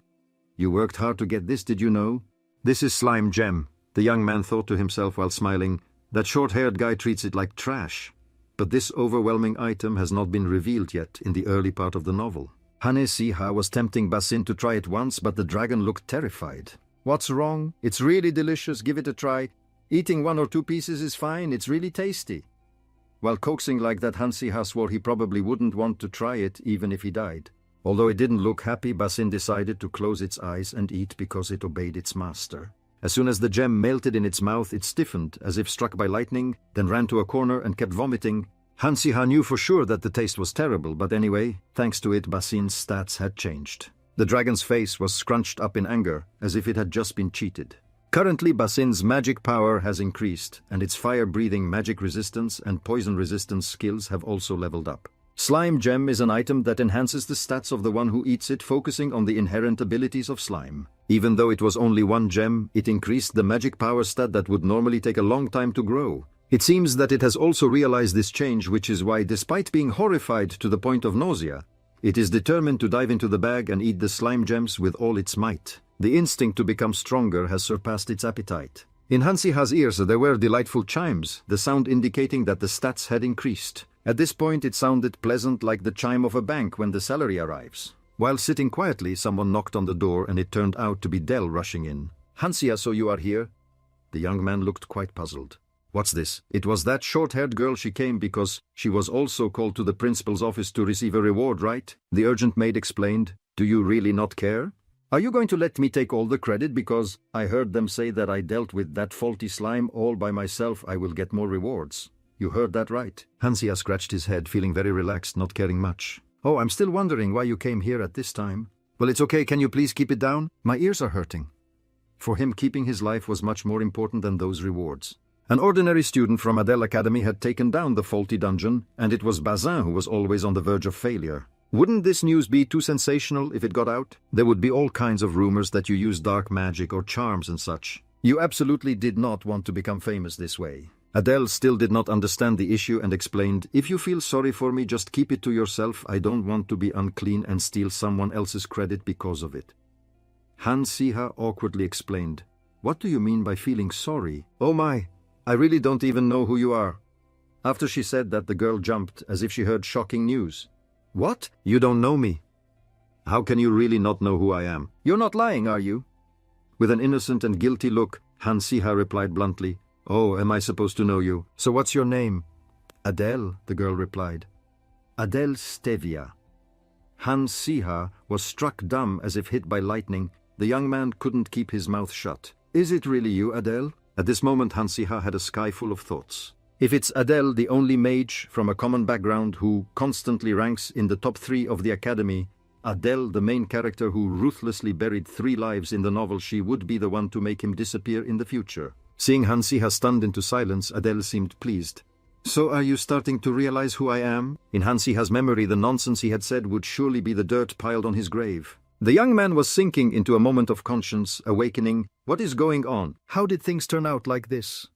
"You worked hard to get this, did you know?" "This is slime gem," the young man thought to himself while smiling. That short-haired guy treats it like trash. But this overwhelming item has not been revealed yet in the early part of the novel. Hanesiha was tempting Basin to try it once, but the dragon looked terrified. "What's wrong? It's really delicious, give it a try. Eating 1 or 2 pieces is fine, it's really tasty." While coaxing like that, Hansiha swore he probably wouldn't want to try it even if he died. Although it didn't look happy, Basin decided to close its eyes and eat because it obeyed its master. As soon as the gem melted in its mouth, it stiffened as if struck by lightning, then ran to a corner and kept vomiting. Hansiha knew for sure that the taste was terrible, but anyway, thanks to it, Basin's stats had changed. The dragon's face was scrunched up in anger, as if it had just been cheated. Currently, Basin's magic power has increased, and its fire-breathing magic resistance and poison resistance skills have also leveled up. Slime gem is an item that enhances the stats of the one who eats it, focusing on the inherent abilities of slime. Even though it was only 1 gem, it increased the magic power stat that would normally take a long time to grow. It seems that it has also realized this change, which is why, despite being horrified to the point of nausea, it is determined to dive into the bag and eat the slime gems with all its might. The instinct to become stronger has surpassed its appetite. In Hansiha's ears there were delightful chimes, the sound indicating that the stats had increased. At this point it sounded pleasant, like the chime of a bank when the salary arrives. While sitting quietly, someone knocked on the door and it turned out to be Dell rushing in. "Hansiha, so you are here?" The young man looked quite puzzled. "What's this?" "It was that short-haired girl. She came because she was also called to the principal's office to receive a reward, right?" The urgent maid explained. "Do you really not care? Are you going to let me take all the credit because I heard them say that I dealt with that faulty slime all by myself? I will get more rewards." "You heard that right." Hansiha scratched his head, feeling very relaxed, not caring much. "Oh, I'm still wondering why you came here at this time." "Well, it's okay. Can you please keep it down? My ears are hurting." For him, keeping his life was much more important than those rewards. An ordinary student from Adele Academy had taken down the faulty dungeon, and it was Bazin who was always on the verge of failure. Wouldn't this news be too sensational if it got out? There would be all kinds of rumors that you use dark magic or charms and such. You absolutely did not want to become famous this way. Adele still did not understand the issue and explained, "If you feel sorry for me, just keep it to yourself. I don't want to be unclean and steal someone else's credit because of it." Hansiha awkwardly explained, "What do you mean by feeling sorry? Oh my, I really don't even know who you are." After she said that, the girl jumped as if she heard shocking news. "What? You don't know me? How can you really not know who I am? You're not lying, are you?" With an innocent and guilty look, Hansiha replied bluntly, "Oh, am I supposed to know you? So what's your name?" "Adele," the girl replied. "Adele Stevia." Hansiha was struck dumb as if hit by lightning. The young man couldn't keep his mouth shut. "Is it really you, Adele?" At this moment, Hansiha had a sky full of thoughts. If it's Adele, the only mage from a common background who constantly ranks in the top 3 of the academy, Adele, the main character who ruthlessly buried 3 lives in the novel, she would be the one to make him disappear in the future. Seeing Hansiha stunned into silence, Adele seemed pleased. "So are you starting to realize who I am?" In Hansiha's memory, the nonsense he had said would surely be the dirt piled on his grave. The young man was sinking into a moment of conscience, awakening. What is going on? How did things turn out like this?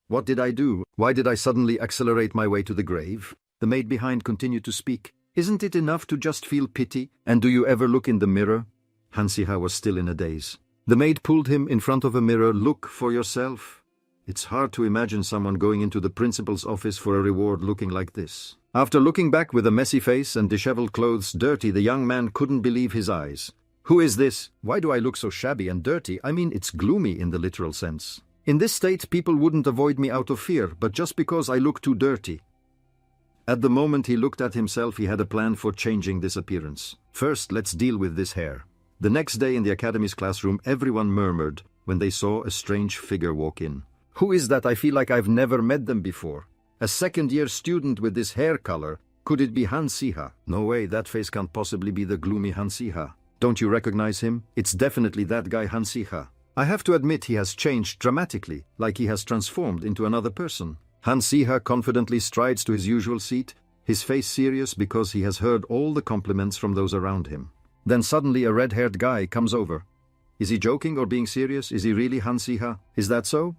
What did I do? Why did I suddenly accelerate my way to the grave? The maid behind continued to speak. "Isn't it enough to just feel pity? And do you ever look in the mirror?" Hansiha was still in a daze. The maid pulled him in front of a mirror. "Look for yourself." It's hard to imagine someone going into the principal's office for a reward looking like this. After looking back with a messy face and disheveled clothes dirty, the young man couldn't believe his eyes. "Who is this? Why do I look so shabby and dirty? I mean, it's gloomy in the literal sense. In this state, people wouldn't avoid me out of fear, but just because I look too dirty." At the moment he looked at himself, he had a plan for changing this appearance. First, let's deal with this hair. The next day in the academy's classroom, everyone murmured when they saw a strange figure walk in. Who is that? I feel like I've never met them before. A second-year student with this hair color. Could it be Han-si-ha? No way, that face can't possibly be the gloomy Han-si-ha. Don't you recognize him? It's definitely that guy Han-si-ha. I have to admit he has changed dramatically, like he has transformed into another person. Han-si-ha confidently strides to his usual seat, his face serious because he has heard all the compliments from those around him. Then suddenly a red-haired guy comes over. Is he joking or being serious? Is he really Han-si-ha? Is that so?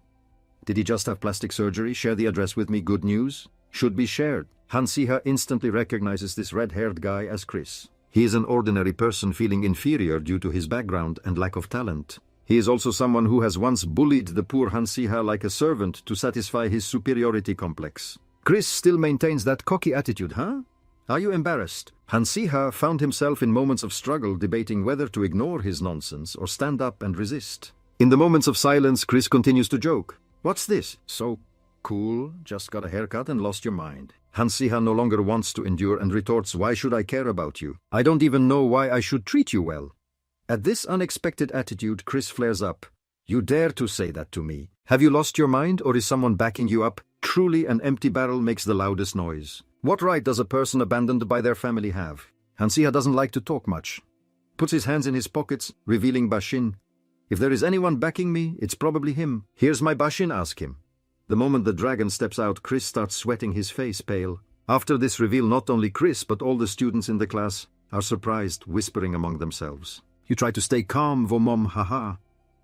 Did he just have plastic surgery? Share the address with me. Good news? Should be shared. Han-si-ha instantly recognizes this red-haired guy as Chris. He is an ordinary person feeling inferior due to his background and lack of talent. He is also someone who has once bullied the poor Han-si-ha like a servant to satisfy his superiority complex. Chris still maintains that cocky attitude, huh? Are you embarrassed? Han-si-ha found himself in moments of struggle debating whether to ignore his nonsense or stand up and resist. In the moments of silence, Chris continues to joke. What's this? So cool, just got a haircut and lost your mind. Han-si-ha no longer wants to endure and retorts, why should I care about you? I don't even know why I should treat you well. At this unexpected attitude, Chris flares up. You dare to say that to me? Have you lost your mind or is someone backing you up? Truly an empty barrel makes the loudest noise. What right does a person abandoned by their family have? Han-si-ha doesn't like to talk much. Puts his hands in his pockets, revealing Bashin. If there is anyone backing me, it's probably him. Here's my Bashin, ask him. The moment the dragon steps out, Chris starts sweating, his face pale. After this reveal, not only Chris but all the students in the class are surprised, whispering among themselves. You try to stay calm, Vomom, haha.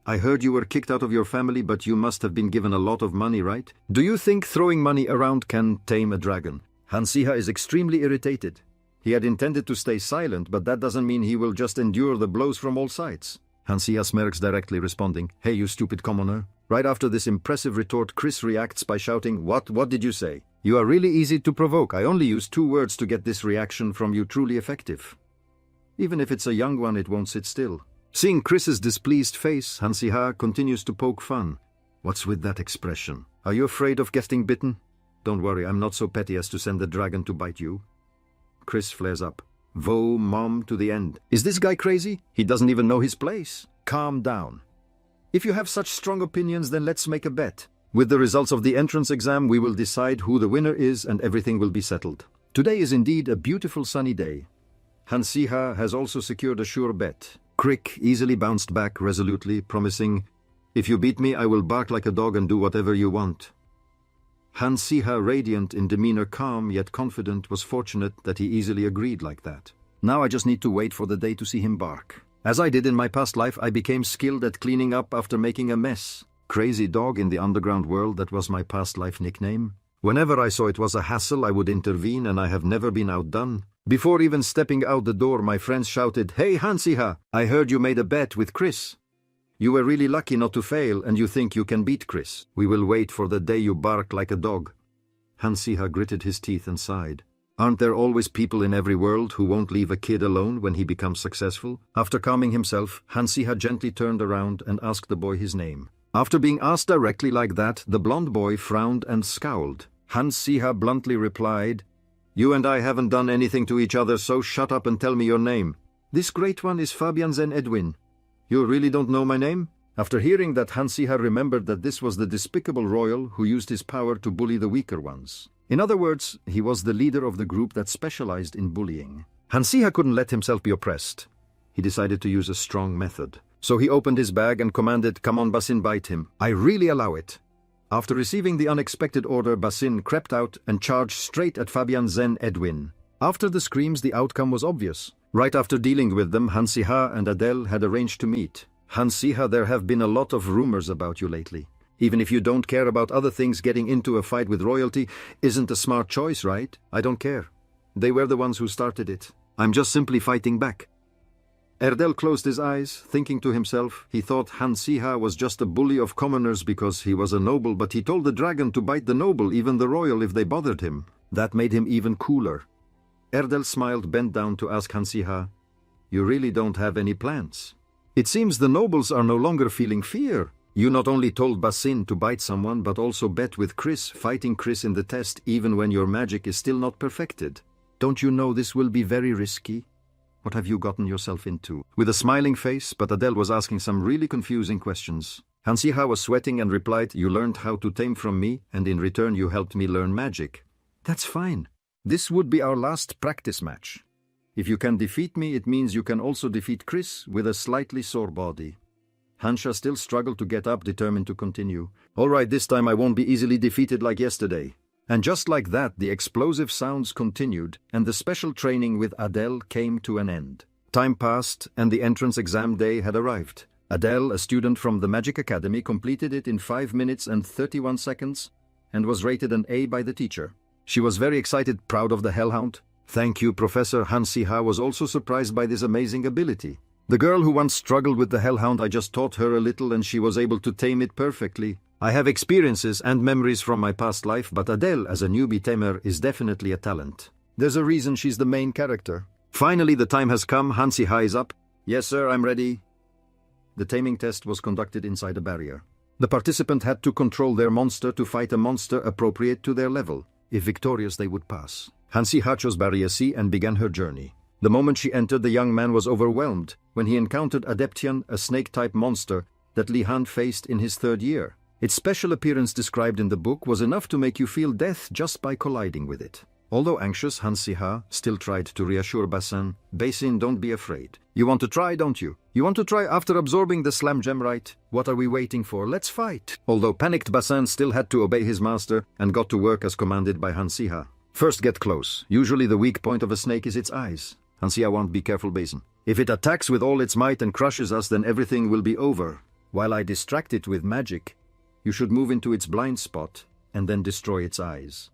I heard you were kicked out of your family, but you must have been given a lot of money, right? Do you think throwing money around can tame a dragon? Han-si-ha is extremely irritated. He had intended to stay silent, but that doesn't mean he will just endure the blows from all sides. Han-si-ha smirks directly, responding, Hey, you stupid commoner. Right after this impressive retort, Chris reacts by shouting, What did you say? You are really easy to provoke. I only used 2 words to get this reaction from you, truly effective. Even if it's a young one, it won't sit still. Seeing Chris's displeased face, Han-si-ha continues to poke fun. What's with that expression? Are you afraid of getting bitten? Don't worry, I'm not so petty as to send the dragon to bite you. Chris flares up. Vo, mom, to the end. Is this guy crazy? He doesn't even know his place. Calm down. If you have such strong opinions, then let's make a bet. With the results of the entrance exam, we will decide who the winner is and everything will be settled. Today is indeed a beautiful sunny day. Han-si-ha has also secured a sure bet. Crick easily bounced back resolutely, promising, If you beat me, I will bark like a dog and do whatever you want. Han-si-ha, radiant in demeanor, calm yet confident, was fortunate that he easily agreed like that. Now I just need to wait for the day to see him bark. As I did in my past life, I became skilled at cleaning up after making a mess. Crazy dog in the underground world, that was my past life nickname. Whenever I saw it was a hassle, I would intervene, and I have never been outdone. Before even stepping out the door, my friends shouted, Hey Han-si-ha, I heard you made a bet with Chris. You were really lucky not to fail, and you think you can beat Chris. We will wait for the day you bark like a dog. Han-si-ha gritted his teeth and sighed. Aren't there always people in every world who won't leave a kid alone when he becomes successful? After calming himself, Han-si-ha gently turned around and asked the boy his name. After being asked directly like that, the blond boy frowned and scowled. Han-si-ha bluntly replied, You and I haven't done anything to each other, so shut up and tell me your name. This great one is Fabian Zen Edwin. You really don't know my name? After hearing that, Han-si-ha remembered that this was the despicable royal who used his power to bully the weaker ones. In other words, he was the leader of the group that specialized in bullying. Han-si-ha couldn't let himself be oppressed. He decided to use a strong method. So he opened his bag and commanded, Come on, Basin, bite him. I really allow it. After receiving the unexpected order, Basin crept out and charged straight at Fabian Zen Edwin. After the screams, the outcome was obvious. Right after dealing with them, Han-si-ha and Adele had arranged to meet. Han-si-ha, there have been a lot of rumors about you lately. Even if you don't care about other things, getting into a fight with royalty isn't a smart choice, right? I don't care. They were the ones who started it. I'm just simply fighting back. Erdel closed his eyes, thinking to himself, he thought Han-si-ha was just a bully of commoners because he was a noble, but he told the dragon to bite the noble, even the royal, if they bothered him. That made him even cooler. Erdel smiled, bent down to ask Han-si-ha, You really don't have any plans? It seems the nobles are no longer feeling fear. You not only told Basin to bite someone but also bet with Chris, fighting Chris in the test even when your magic is still not perfected. Don't you know this will be very risky? What have you gotten yourself into? With a smiling face, but Adele was asking some really confusing questions. Hansiha was sweating and replied, "You learned how to tame from me, and in return you helped me learn magic." That's fine. This would be our last practice match. If you can defeat me, it means you can also defeat Chris with a slightly sore body. Hansha still struggled to get up, determined to continue. All right, this time I won't be easily defeated like yesterday. And just like that, the explosive sounds continued, and the special training with Adele came to an end. Time passed, and the entrance exam day had arrived. Adele, a student from the Magic Academy, completed it in 5 minutes and 31 seconds, and was rated an A by the teacher. She was very excited, proud of the Hellhound. Thank you, Professor. Hansiha was also surprised by this amazing ability. The girl who once struggled with the Hellhound, I just taught her a little and she was able to tame it perfectly. I have experiences and memories from my past life, but Adele, as a newbie tamer, is definitely a talent. There's a reason she's the main character. Finally, the time has come. Hansiha is up. Yes, sir, I'm ready. The taming test was conducted inside a barrier. The participant had to control their monster to fight a monster appropriate to their level. If victorious, they would pass. Hansiha chose Barrier C and began her journey. The moment she entered, the young man was overwhelmed when he encountered Adeptian, a snake-type monster that Li Han faced in his 3rd year. Its special appearance described in the book was enough to make you feel death just by colliding with it. Although anxious, Hansiha still tried to reassure Basin, don't be afraid. You want to try, don't you? You want to try after absorbing the slam gem, right? What are we waiting for? Let's fight. Although panicked, Basin still had to obey his master and got to work as commanded by Hansiha. First, get close. Usually the weak point of a snake is its eyes. Hansiha won't be careful, Basin. If it attacks with all its might and crushes us, then everything will be over. While I distract it with magic, you should move into its blind spot and then destroy its eyes.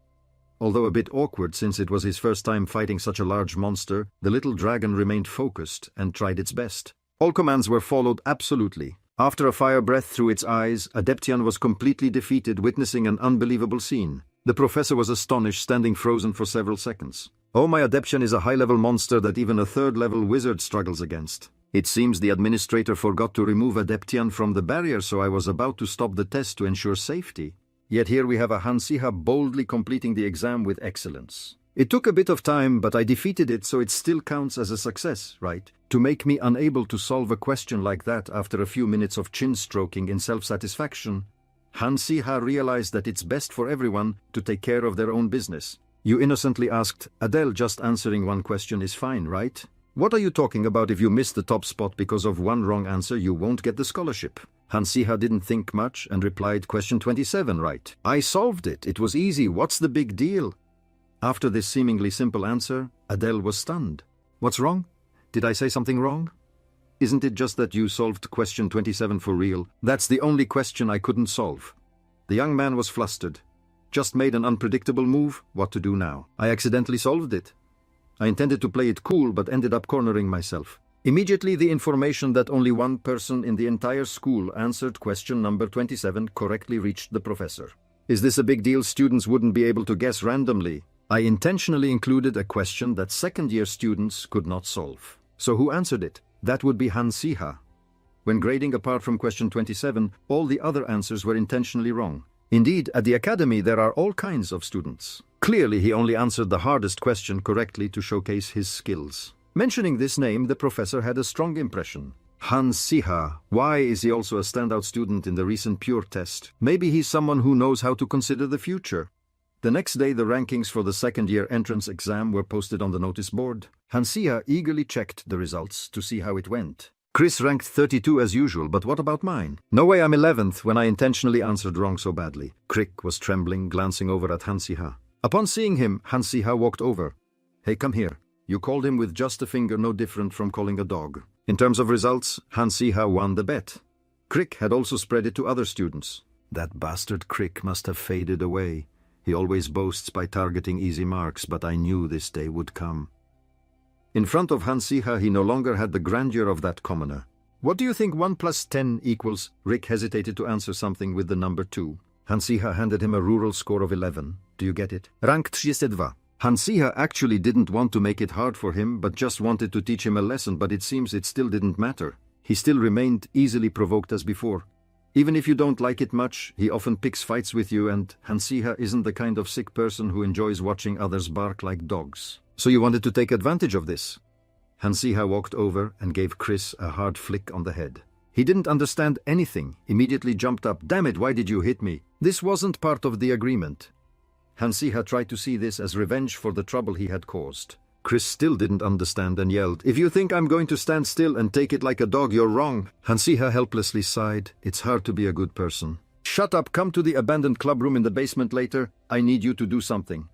Although a bit awkward since it was his first time fighting such a large monster, the little dragon remained focused and tried its best. All commands were followed absolutely. After a fire breath through its eyes, Adeptian was completely defeated, witnessing an unbelievable scene. The professor was astonished, standing frozen for several seconds. Oh, my Adeptian is a high-level monster that even a 3rd-level wizard struggles against. It seems the administrator forgot to remove Adeptian from the barrier, so I was about to stop the test to ensure safety. Yet here we have a Hansiha boldly completing the exam with excellence. It took a bit of time, but I defeated it, so it still counts as a success, right? To make me unable to solve a question like that after a few minutes of chin-stroking in self-satisfaction, Hansiha realized that it's best for everyone to take care of their own business. You innocently asked, Adele, just answering one question is fine, right? What are you talking about? If you miss the top spot because of one wrong answer, you won't get the scholarship. Hansiha didn't think much and replied, question 27, right? I solved it. It was easy. What's the big deal? After this seemingly simple answer, Adele was stunned. What's wrong? Did I say something wrong? Isn't it just that you solved question 27 for real? That's the only question I couldn't solve. The young man was flustered. Just made an unpredictable move. What to do now? I accidentally solved it. I intended to play it cool, but ended up cornering myself. Immediately, the information that only one person in the entire school answered question number 27 correctly reached the professor. Is this a big deal? Students wouldn't be able to guess randomly. I intentionally included a question that 2nd-year students could not solve. So who answered it? That would be Hansiha. When grading apart from question 27, all the other answers were intentionally wrong. Indeed, at the academy there are all kinds of students. Clearly, he only answered the hardest question correctly to showcase his skills. Mentioning this name, the professor had a strong impression. Hansiha. Why is he also a standout student in the recent Pure test? Maybe he's someone who knows how to consider the future. The next day, the rankings for the 2nd-year entrance exam were posted on the notice board. Hansiha eagerly checked the results to see how it went. Chris ranked 32 as usual, but what about mine? No way I'm 11th when I intentionally answered wrong so badly. Crick was trembling, glancing over at Hansiha. Upon seeing him, Hansiha walked over. Hey, come here. You called him with just a finger, no different from calling a dog. In terms of results, Hansiha won the bet. Crick had also spread it to other students. That bastard Crick must have faded away. He always boasts by targeting easy marks, but I knew this day would come. In front of Hansiha, he no longer had the grandeur of that commoner. What do you think 1 + 10 equals? Rick hesitated to answer something with the number 2. Hansiha handed him a rural score of 11. Do you get it? Rank 32. Hansiha actually didn't want to make it hard for him, but just wanted to teach him a lesson, but it seems it still didn't matter. He still remained easily provoked as before. Even if you don't like it much, he often picks fights with you, and Hansiha isn't the kind of sick person who enjoys watching others bark like dogs. So you wanted to take advantage of this? Hansiha walked over and gave Chris a hard flick on the head. He didn't understand anything, immediately jumped up. "Damn it, why did you hit me? This wasn't part of the agreement." Hansiha tried to see this as revenge for the trouble he had caused. Chris still didn't understand and yelled, "If you think I'm going to stand still and take it like a dog, you're wrong." Hansiha helplessly sighed. "It's hard to be a good person." "Shut up, come to the abandoned clubroom in the basement later. I need you to do something."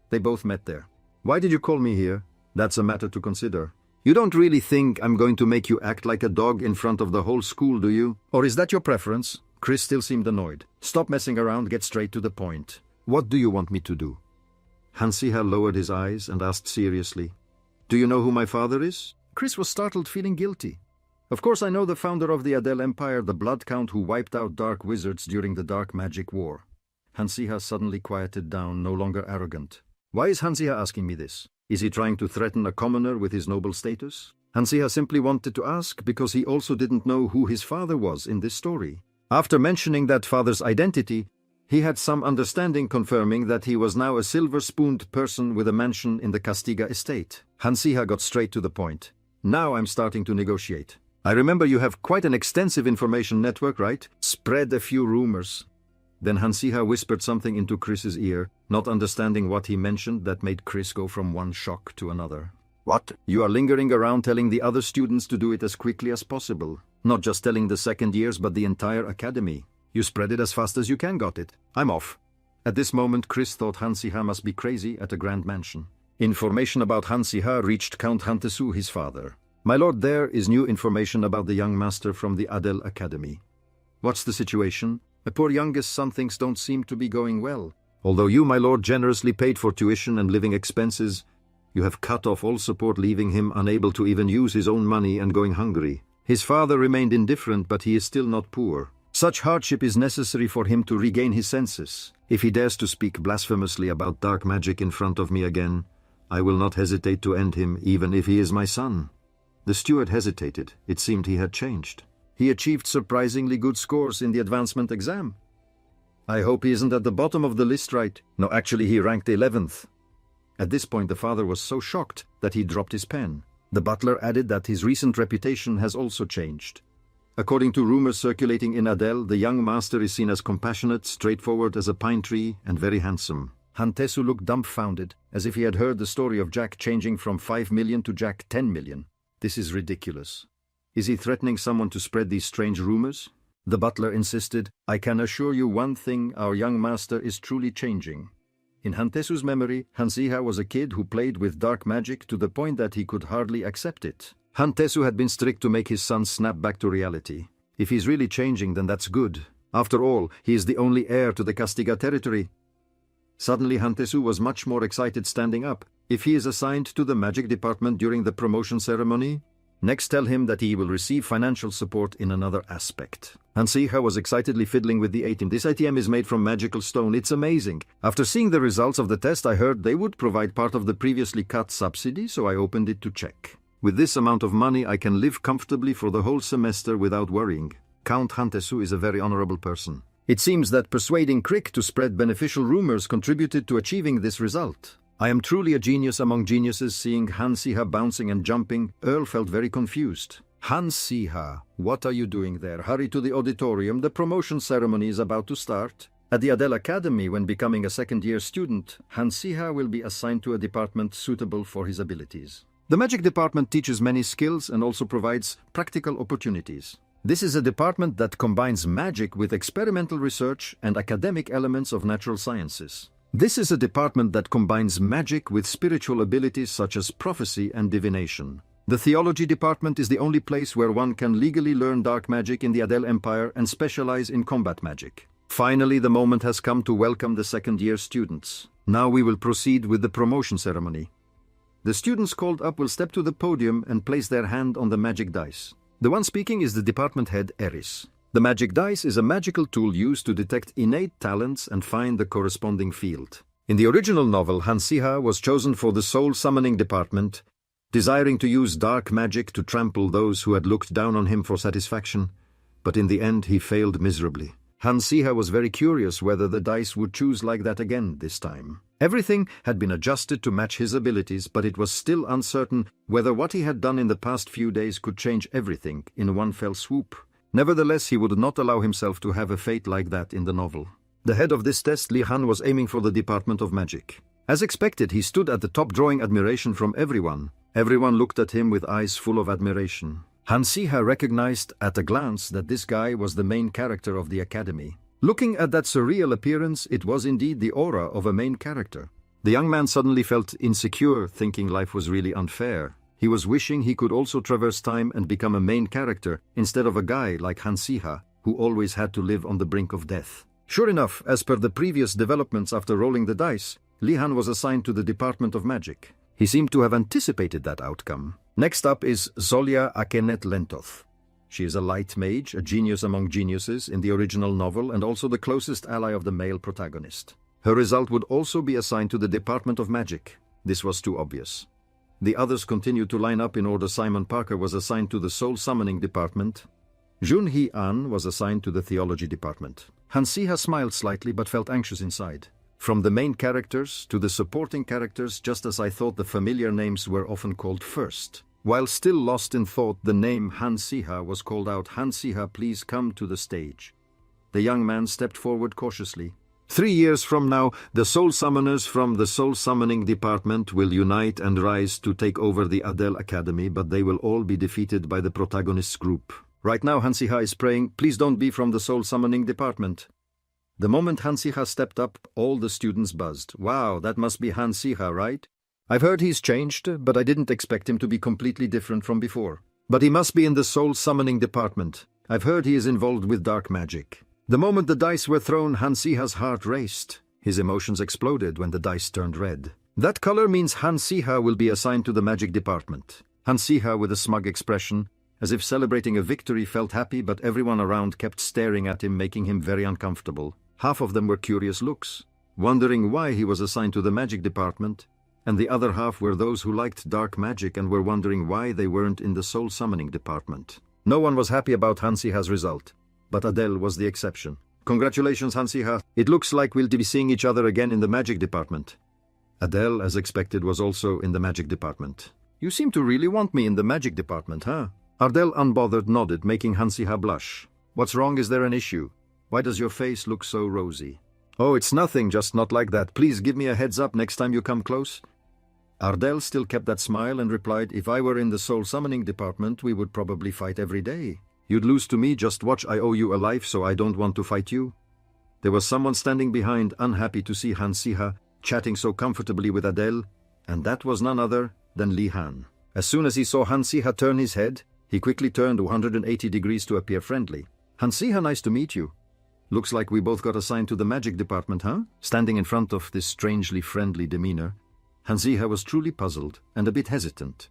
They both met there. "Why did you call me here?" "That's a matter to consider." "You don't really think I'm going to make you act like a dog in front of the whole school, do you? Or is that your preference?" Chris still seemed annoyed. "Stop messing around, get straight to the point. What do you want me to do?" Hansiha lowered his eyes and asked seriously, "Do you know who my father is?" Chris was startled, feeling guilty. "Of course I know the founder of the Adel Empire, the Blood Count who wiped out dark wizards during the Dark Magic War." Hansiha suddenly quieted down, no longer arrogant. Why is Hansiha asking me this? Is he trying to threaten a commoner with his noble status? Hansiha simply wanted to ask because he also didn't know who his father was in this story. After mentioning that father's identity, he had some understanding, confirming that he was now a silver-spooned person with a mansion in the Castiga estate. Hansiha got straight to the point. "Now I'm starting to negotiate. I remember you have quite an extensive information network, right? Spread a few rumors." Then Hansiha whispered something into Chris's ear, not understanding what he mentioned. That made Chris go from one shock to another. "What? You are lingering around telling the other students to do it as quickly as possible. Not just telling the second years, but the entire academy. You spread it as fast as you can, got it? I'm off." At this moment, Chris thought Hansiha must be crazy at a grand mansion. Information about Hansiha reached Count Hantesu, his father. "My lord, there is new information about the young master from the Adel Academy." "What's the situation?" "My poor youngest son, things don't seem to be going well. Although you, my lord, generously paid for tuition and living expenses, you have cut off all support, leaving him unable to even use his own money and going hungry. His father remained indifferent, but he is still not poor. Such hardship is necessary for him to regain his senses. If he dares to speak blasphemously about dark magic in front of me again, I will not hesitate to end him, even if he is my son." The steward hesitated. It seemed he had changed. "He achieved surprisingly good scores in the advancement exam. I hope he isn't at the bottom of the list, right?" "No, actually he ranked 11th. At this point the father was so shocked that he dropped his pen. The butler added that his recent reputation has also changed. According to rumors circulating in Adel, the young master is seen as compassionate, straightforward as a pine tree, and very handsome. Hantesu looked dumbfounded, as if he had heard the story of Jack changing from 5 million to Jack 10 million. This is ridiculous. Is he threatening someone to spread these strange rumors? The butler insisted, "I can assure you one thing, our young master is truly changing." In Hantesu's memory, Hansiha was a kid who played with dark magic to the point that he could hardly accept it. Hantesu had been strict to make his son snap back to reality. If he's really changing, then that's good. After all, he is the only heir to the Castiga territory. Suddenly Hantesu was much more excited, standing up. "If he is assigned to the magic department during the promotion ceremony, next tell him that he will receive financial support in another aspect." Hansiha was excitedly fiddling with the ATM. "This ATM is made from magical stone. It's amazing. After seeing the results of the test, I heard they would provide part of the previously cut subsidy, so I opened it to check. With this amount of money, I can live comfortably for the whole semester without worrying." Count Hantesu is a very honorable person. It seems that persuading Crick to spread beneficial rumors contributed to achieving this result. I am truly a genius among geniuses. Seeing Hansiha bouncing and jumping, Earl felt very confused. "Hansiha, what are you doing there? Hurry to the auditorium. The promotion ceremony is about to start." At the Adel Academy, when becoming a second-year student, Hansiha will be assigned to a department suitable for his abilities. The magic department teaches many skills and also provides practical opportunities. This is a department that combines magic with experimental research and academic elements of natural sciences. This is a department that combines magic with spiritual abilities such as prophecy and divination. The theology department is the only place where one can legally learn dark magic in the Adel Empire and specialize in combat magic. Finally, the moment has come to welcome the second-year students. Now we will proceed with the promotion ceremony. The students called up will step to the podium and place their hand on the magic dice. The one speaking is the department head, Eris. The magic dice is a magical tool used to detect innate talents and find the corresponding field. In the original novel, Hansiha was chosen for the soul summoning department, desiring to use dark magic to trample those who had looked down on him for satisfaction. but in the end he failed miserably. Hansiha was very curious whether the dice would choose like that again this time. Everything had been adjusted to match his abilities, but it was still uncertain whether what he had done in the past few days could change everything in one fell swoop. Nevertheless, he would not allow himself to have a fate like that in the novel. The head of this test, Li Han, was aiming for the Department of Magic. As expected, he stood at the top, drawing admiration from everyone. Everyone looked at him with eyes full of admiration. Hansiha recognized at a glance that this guy was the main character of the academy. Looking at that surreal appearance, it was indeed the aura of a main character. The young man suddenly felt insecure, thinking life was really unfair. He was wishing he could also traverse time and become a main character instead of a guy like Hansiha, who always had to live on the brink of death. Sure enough, as per the previous developments after rolling the dice, Li Han was assigned to the Department of Magic. He seemed to have anticipated that outcome. Next up is Zolya Akenet Lentoth. She is a light mage, a genius among geniuses in the original novel and also the closest ally of the male protagonist. Her result would also be assigned to the Department of Magic. This was too obvious. The others continued to line up in order. Simon Parker was assigned to the Soul Summoning Department. Jun Hee An was assigned to the Theology Department. Hansiha smiled slightly but felt anxious inside. From the main characters to the supporting characters, just as I thought, the familiar names were often called first. While still lost in thought, the name Hansiha was called out. Hansiha, please come to the stage. The young man stepped forward cautiously. 3 years from now, the Soul Summoners from the Soul Summoning Department will unite and rise to take over the Adel Academy, but they will all be defeated by the protagonist's group. Right now, Hansiha is praying, please don't be from the Soul Summoning Department. The moment Hansiha stepped up, all the students buzzed. Wow, that must be Hansiha, right? I've heard he's changed, but I didn't expect him to be completely different from before. But he must be in the Soul Summoning Department. I've heard he is involved with dark magic. The moment the dice were thrown, Hansiha's heart raced. His emotions exploded when the dice turned red. That color means Hansiha will be assigned to the Magic Department. Hansiha, with a smug expression, as if celebrating a victory, felt happy, but everyone around kept staring at him, making him very uncomfortable. Half of them were curious looks, wondering why he was assigned to the Magic Department, and the other half were those who liked dark magic and were wondering why they weren't in the Soul Summoning Department. No one was happy about Hansiha's result, but Adele was the exception. Congratulations, Hansiha. It looks like we'll be seeing each other again in the Magic Department. Adele, as expected, was also in the Magic Department. You seem to really want me in the Magic Department, huh? Adele, unbothered, nodded, making Hansiha blush. What's wrong? Is there an issue? Why does your face look so rosy? Oh, it's nothing, just not like that. Please give me a heads up next time you come close. Ardell still kept that smile and replied, if I were in the Soul Summoning Department, we would probably fight every day. You'd lose to me, just watch, I owe you a life, so I don't want to fight you. There was someone standing behind, unhappy to see Hansiha chatting so comfortably with Adele, and that was none other than Li Han. As soon as he saw Hansiha turn his head, he quickly turned 180 degrees to appear friendly. Hansiha, nice to meet you. Looks like we both got assigned to the Magic Department, huh? Standing in front of this strangely friendly demeanor, Hansiha was truly puzzled and a bit hesitant,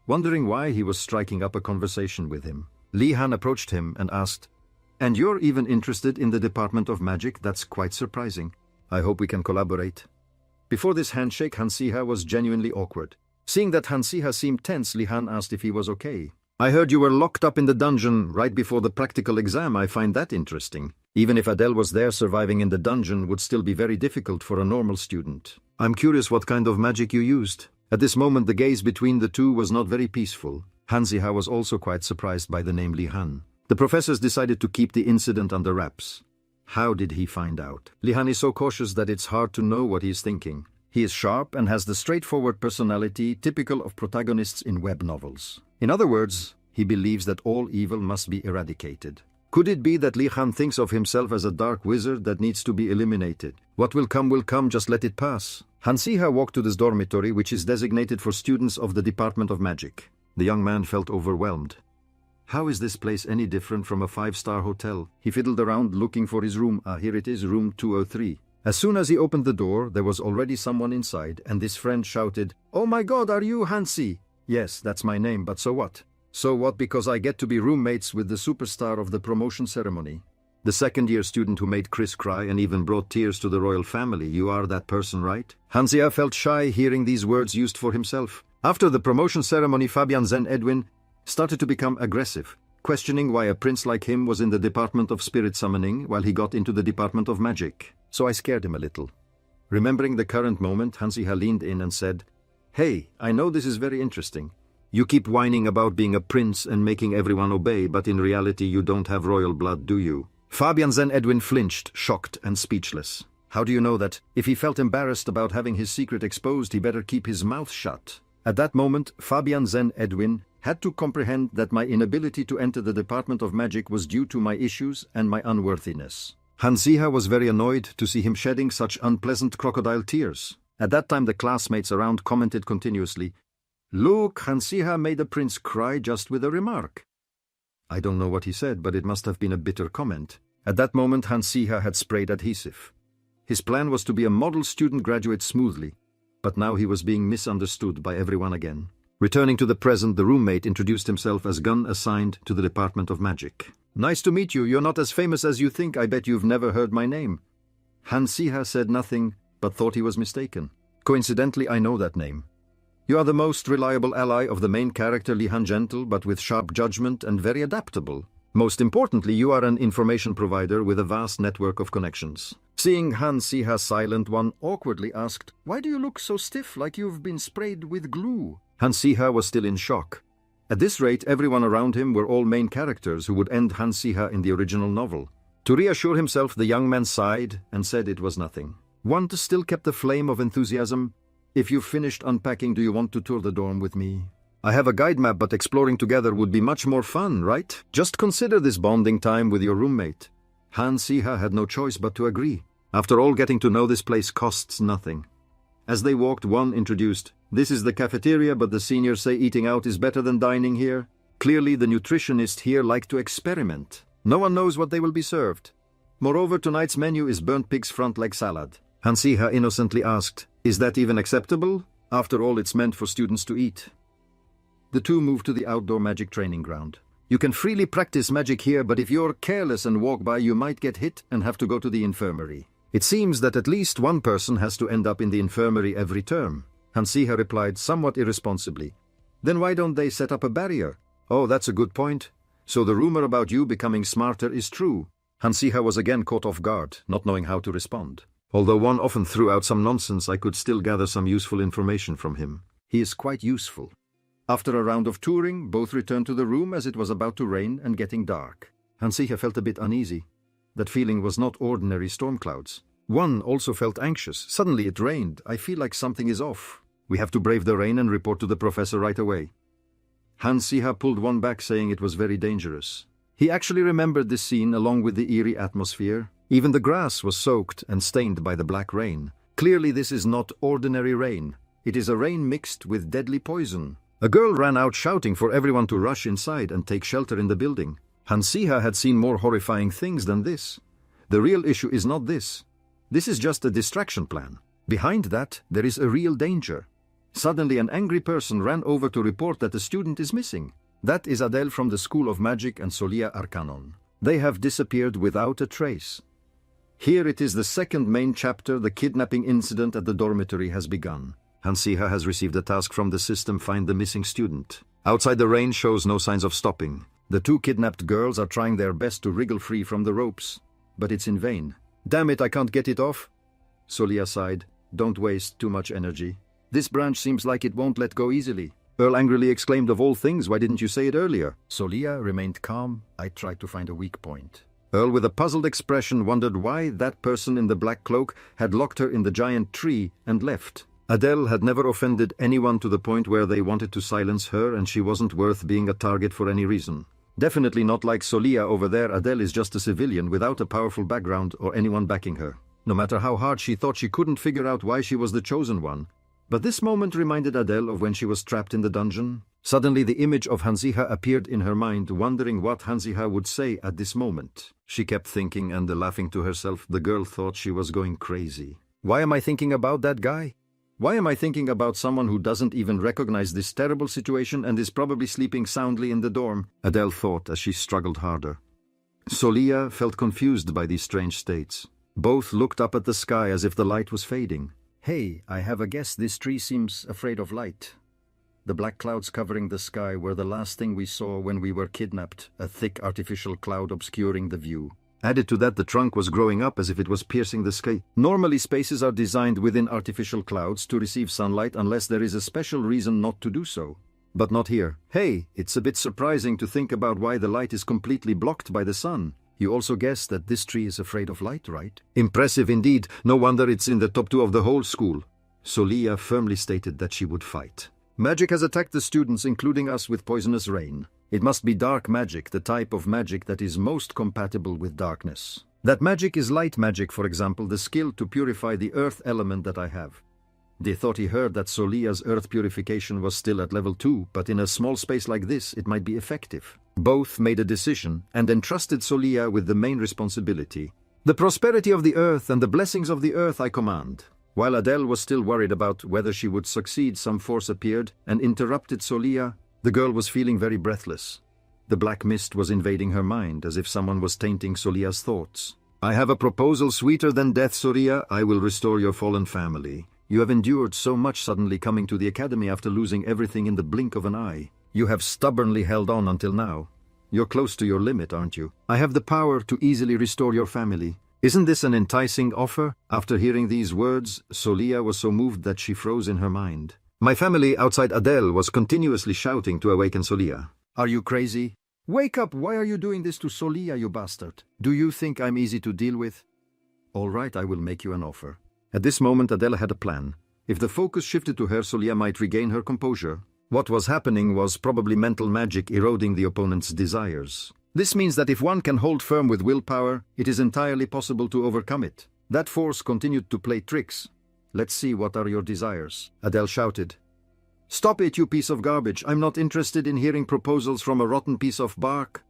wondering why he was striking up a conversation with him. Li Han approached him and asked, and you're even interested in the Department of Magic? That's quite surprising. I hope we can collaborate. Before this handshake, Hansiha was genuinely awkward. Seeing that Hansiha seemed tense, Li Han asked if he was okay. I heard you were locked up in the dungeon right before the practical exam. I find that interesting. Even if Adele was there, surviving in the dungeon would still be very difficult for a normal student. I'm curious what kind of magic you used. At this moment, the gaze between the two was not very peaceful. Hansiha was also quite surprised by the name Li Han. The professors decided to keep the incident under wraps. How did he find out? Li Han is so cautious that it's hard to know what he is thinking. He is sharp and has the straightforward personality typical of protagonists in web novels. In other words, he believes that all evil must be eradicated. Could it be that Li Han thinks of himself as a dark wizard that needs to be eliminated? What will come, just let it pass. Hansiha walked to this dormitory, which is designated for students of the Department of Magic. The young man felt overwhelmed. How is this place any different from a 5-star hotel? He fiddled around looking for his room. Here it is, room 203. As soon as he opened the door, there was already someone inside, and this friend shouted, "Oh my God, are you Hansi?" "Yes, that's my name, but so what?" "So what, because I get to be roommates with the superstar of the promotion ceremony. The second-year student who made Chris cry and even brought tears to the royal family. You are that person, right?" Hansiha felt shy hearing these words used for himself. After the promotion ceremony, Fabian Zen Edwin started to become aggressive. questioning why a prince like him was in the department of spirit summoning while he got into the department of magic. So I scared him a little. Remembering the current moment, Hansiha leaned in and said, "Hey, I know this is very interesting. You keep whining about being a prince and making everyone obey, but in reality you don't have royal blood, do you?" Fabian then Edwin flinched, shocked and speechless. How do you know that? If he felt embarrassed about having his secret exposed, he better keep his mouth shut. At that moment, Fabian then Edwin had to comprehend that my inability to enter the Department of Magic was due to my issues and my unworthiness. Hansiha was very annoyed to see him shedding such unpleasant crocodile tears. At that time the classmates around commented continuously, "Look, Hansiha made a prince cry just with a remark." I don't know what he said, but it must have been a bitter comment. At that moment Hansiha had sprayed adhesive. His plan was to be a model student graduate smoothly, but now he was being misunderstood by everyone again. Returning to the present, the roommate introduced himself as Gun assigned to the Department of Magic. "Nice to meet you. You're not as famous as you think. I bet you've never heard my name." Hansiha said nothing, but thought he was mistaken. "Coincidentally, I know that name. You are the most reliable ally of the main character Li Han, gentle but with sharp judgment and very adaptable. Most importantly, you are an information provider with a vast network of connections." Seeing Hansiha silent, one awkwardly asked, "Why do you look so stiff, like you've been sprayed with glue?" Hansiha was still in shock. At this rate, everyone around him were all main characters who would end Hansiha in the original novel. To reassure himself, the young man sighed and said it was nothing. One still kept the flame of enthusiasm. "If you've finished unpacking, do you want to tour the dorm with me? I have a guide map, but exploring together would be much more fun, right? Just consider this bonding time with your roommate." Hansiha had no choice but to agree. After all, getting to know this place costs nothing. As they walked, one introduced, "This is the cafeteria, but the seniors say eating out is better than dining here." Clearly the nutritionists here like to experiment. No one knows what they will be served. Moreover, tonight's menu is burnt pig's front leg salad. Hansiha innocently asked, "Is that even acceptable? After all, it's meant for students to eat." The two moved to the outdoor magic training ground. "You can freely practice magic here, but if you're careless and walk by, you might get hit and have to go to the infirmary. It seems that at least one person has to end up in the infirmary every term." Hansiha replied somewhat irresponsibly. "Then why don't they set up a barrier?" "Oh, that's a good point. So the rumor about you becoming smarter is true." Hansiha was again caught off guard, not knowing how to respond. Although one often threw out some nonsense, I could still gather some useful information from him. He is quite useful. After a round of touring, both returned to the room as it was about to rain and getting dark. Hansiha felt a bit uneasy. That feeling was not ordinary storm clouds. One also felt anxious. Suddenly it rained. "I feel like something is off. We have to brave the rain and report to the professor right away." Hansiha pulled one back, saying it was very dangerous. He actually remembered this scene along with the eerie atmosphere. Even the grass was soaked and stained by the black rain. Clearly this is not ordinary rain. It is a rain mixed with deadly poison. A girl ran out shouting for everyone to rush inside and take shelter in the building. Hansiha had seen more horrifying things than this. The real issue is not this. This is just a distraction plan. Behind that, there is a real danger. Suddenly an angry person ran over to report that a student is missing. That is Adele from the School of Magic and Solia Arcanon. They have disappeared without a trace. Here it is the second main chapter. The kidnapping incident at the dormitory has begun. Hansiha has received a task from the system: find the missing student. Outside, the rain shows no signs of stopping. The two kidnapped girls are trying their best to wriggle free from the ropes, but it's in vain. "Damn it, I can't get it off." Solia sighed. "Don't waste too much energy. This branch seems like it won't let go easily." Earl angrily exclaimed, "Of all things, why didn't you say it earlier?" Solia remained calm. I tried to find a weak point. Earl, with a puzzled expression, wondered why that person in the black cloak had locked her in the giant tree and left. Adele had never offended anyone to the point where they wanted to silence her, and she wasn't worth being a target for any reason. Definitely not like Solia over there. Adele is just a civilian without a powerful background or anyone backing her. No matter how hard she thought, she couldn't figure out why she was the chosen one. But this moment reminded Adele of when she was trapped in the dungeon. Suddenly the image of Hansiha appeared in her mind, wondering what Hansiha would say at this moment. She kept thinking and laughing to herself. The girl thought she was going crazy. Why am I thinking about that guy? Why am I thinking about someone who doesn't even recognize this terrible situation and is probably sleeping soundly in the dorm? Adele thought as she struggled harder. Solia felt confused by these strange states. Both looked up at the sky as if the light was fading. "Hey, I have a guess. This tree seems afraid of light." The black clouds covering the sky were the last thing we saw when we were kidnapped, a thick artificial cloud obscuring the view. Added to that, the trunk was growing up as if it was piercing the sky. Normally, spaces are designed within artificial clouds to receive sunlight unless there is a special reason not to do so. But not here. Hey, it's a bit surprising to think about why the light is completely blocked by the sun. You also guess that this tree is afraid of light, right? Impressive indeed. No wonder it's in the top 2 of the whole school. Solia firmly stated that she would fight. Magic has attacked the students, including us, with poisonous rain. It must be dark magic, the type of magic that is most compatible with darkness. That magic is light magic, for example, the skill to purify the earth element that I have. They thought he heard that Solia's earth purification was still at level 2, but in a small space like this, it might be effective. Both made a decision and entrusted Solia with the main responsibility. The prosperity of the earth and the blessings of the earth I command. While Adele was still worried about whether she would succeed, some force appeared and interrupted Solia. The girl was feeling very breathless. The black mist was invading her mind, as if someone was tainting Solia's thoughts. I have a proposal sweeter than death, Solia. I will restore your fallen family. You have endured so much suddenly coming to the academy after losing everything in the blink of an eye. You have stubbornly held on until now. You're close to your limit, aren't you? I have the power to easily restore your family. Isn't this an enticing offer? After hearing these words, Solia was so moved that she froze in her mind. My family outside Adele was continuously shouting to awaken Solia. Are you crazy? Wake up! Why are you doing this to Solia, you bastard? Do you think I'm easy to deal with? All right, I will make you an offer. At this moment, Adele had a plan. If the focus shifted to her, Solia might regain her composure. What was happening was probably mental magic eroding the opponent's desires. This means that if one can hold firm with willpower, it is entirely possible to overcome it. That force continued to play tricks. Let's see, what are your desires? Adele shouted. Stop it, you piece of garbage. I'm not interested in hearing proposals from a rotten piece of bark.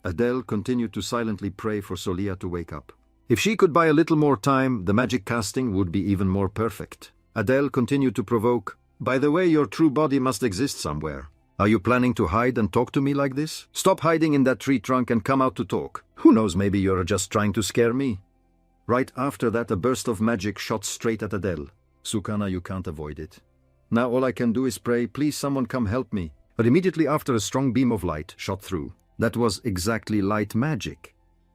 Adele continued to silently pray for Solia to wake up. If she could buy a little more time, the magic casting would be even more perfect. Adele continued to provoke. By the way, your true body must exist somewhere. Are you planning to hide and talk to me like this? Stop hiding in that tree trunk and come out to talk. Who knows, maybe you're just trying to scare me. Right after that, a burst of magic shot straight at Adele. Sukana, you can't avoid it. Now all I can do is pray, please someone come help me. But immediately after, a strong beam of light shot through. That was exactly light magic.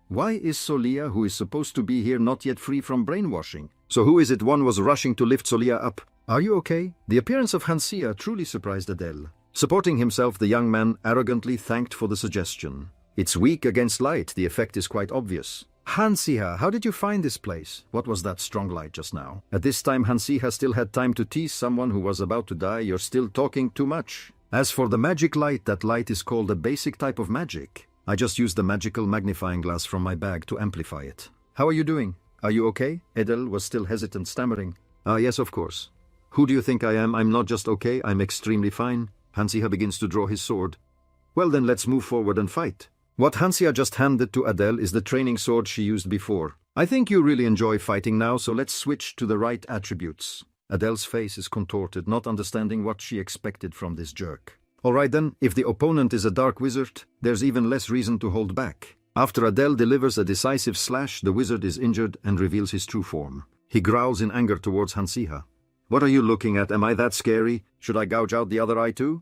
Why is Solia, who is supposed to be here, not yet free from brainwashing? So who is it? One was rushing to lift Solia up. Are you okay? The appearance of Hansia truly surprised Adele. Supporting himself, the young man arrogantly thanked for the suggestion. It's weak against light, the effect is quite obvious. Hansiha, how did you find this place? What was that strong light just now? At this time, Hansiha still had time to tease someone who was about to die. You're still talking too much. As for the magic light, that light is called a basic type of magic. I just used the magical magnifying glass from my bag to amplify it. How are you doing? Are you okay? Adele was still hesitant, stammering. Yes, of course. Who do you think I am? I'm not just okay, I'm extremely fine. Hansiha begins to draw his sword. Well then, let's move forward and fight. What Hansiha just handed to Adele is the training sword she used before. I think you really enjoy fighting now, so let's switch to the right attributes. Adele's face is contorted, not understanding what she expected from this jerk. Alright then, if the opponent is a dark wizard, there's even less reason to hold back. After Adele delivers a decisive slash, the wizard is injured and reveals his true form. He growls in anger towards Hansiha. What are you looking at? Am I that scary? Should I gouge out the other eye too?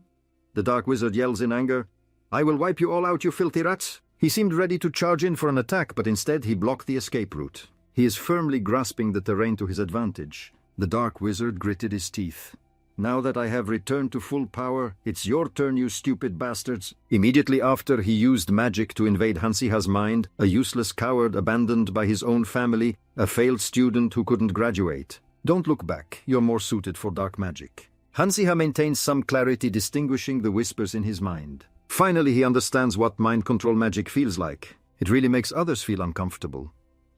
The dark wizard yells in anger. I will wipe you all out, you filthy rats! He seemed ready to charge in for an attack, but instead he blocked the escape route. He is firmly grasping the terrain to his advantage. The dark wizard gritted his teeth. Now that I have returned to full power, it's your turn, you stupid bastards. Immediately after, he used magic to invade Hansiha's mind, a useless coward abandoned by his own family, a failed student who couldn't graduate. Don't look back, you're more suited for dark magic. Hansiha maintains some clarity, distinguishing the whispers in his mind. Finally, he understands what mind control magic feels like. It really makes others feel uncomfortable.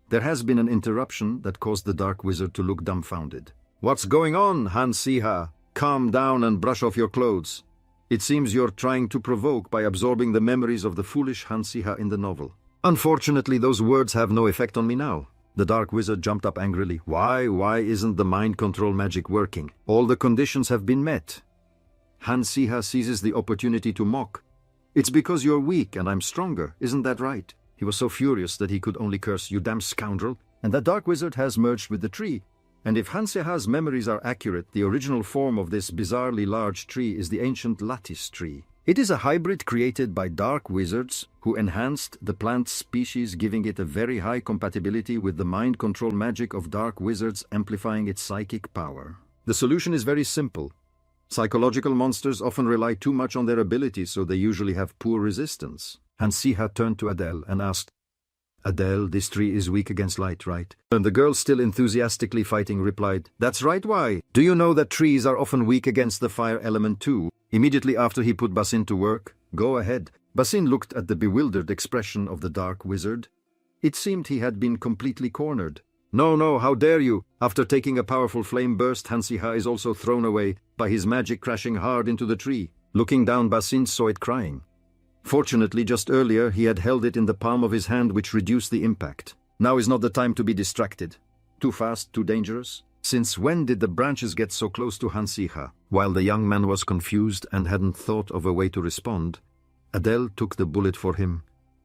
There has been an interruption that caused the dark wizard to look dumbfounded. What's going on, Hansiha? Calm down and brush off your clothes. It seems you're trying to provoke by absorbing the memories of the foolish Hansiha in the novel. Unfortunately, those words have no effect on me now. The dark wizard jumped up angrily. Why isn't the mind control magic working? All the conditions have been met. Hansiha seizes the opportunity to mock. It's because you're weak and I'm stronger, isn't that right? He was so furious that he could only curse, you damn scoundrel. And the dark wizard has merged with the tree. And if Hanseha's memories are accurate, the original form of this bizarrely large tree is the ancient lattice tree. It is a hybrid created by dark wizards who enhanced the plant species, giving it a very high compatibility with the mind control magic of dark wizards, amplifying its psychic power. The solution is very simple. Psychological monsters often rely too much on their abilities, so they usually have poor resistance. Hansiha turned to Adele and asked, "Adele, this tree is weak against light, right?" And the girl, still enthusiastically fighting, replied, "That's right, why? Do you know that trees are often weak against the fire element too?" Immediately after he put Basin to work. "Go ahead." Basin looked at the bewildered expression of the dark wizard. It seemed he had been completely cornered. No, how dare you! After taking a powerful flame burst, Hansiha is also thrown away by his magic, crashing hard into the tree. Looking down, Basin saw it crying. Fortunately, just earlier he had held it in the palm of his hand, which reduced the impact. Now is not the time to be distracted. Too fast, too dangerous? Since when did the branches get so close to Hansiha? While the young man was confused and hadn't thought of a way to respond, Adele took the bullet for him.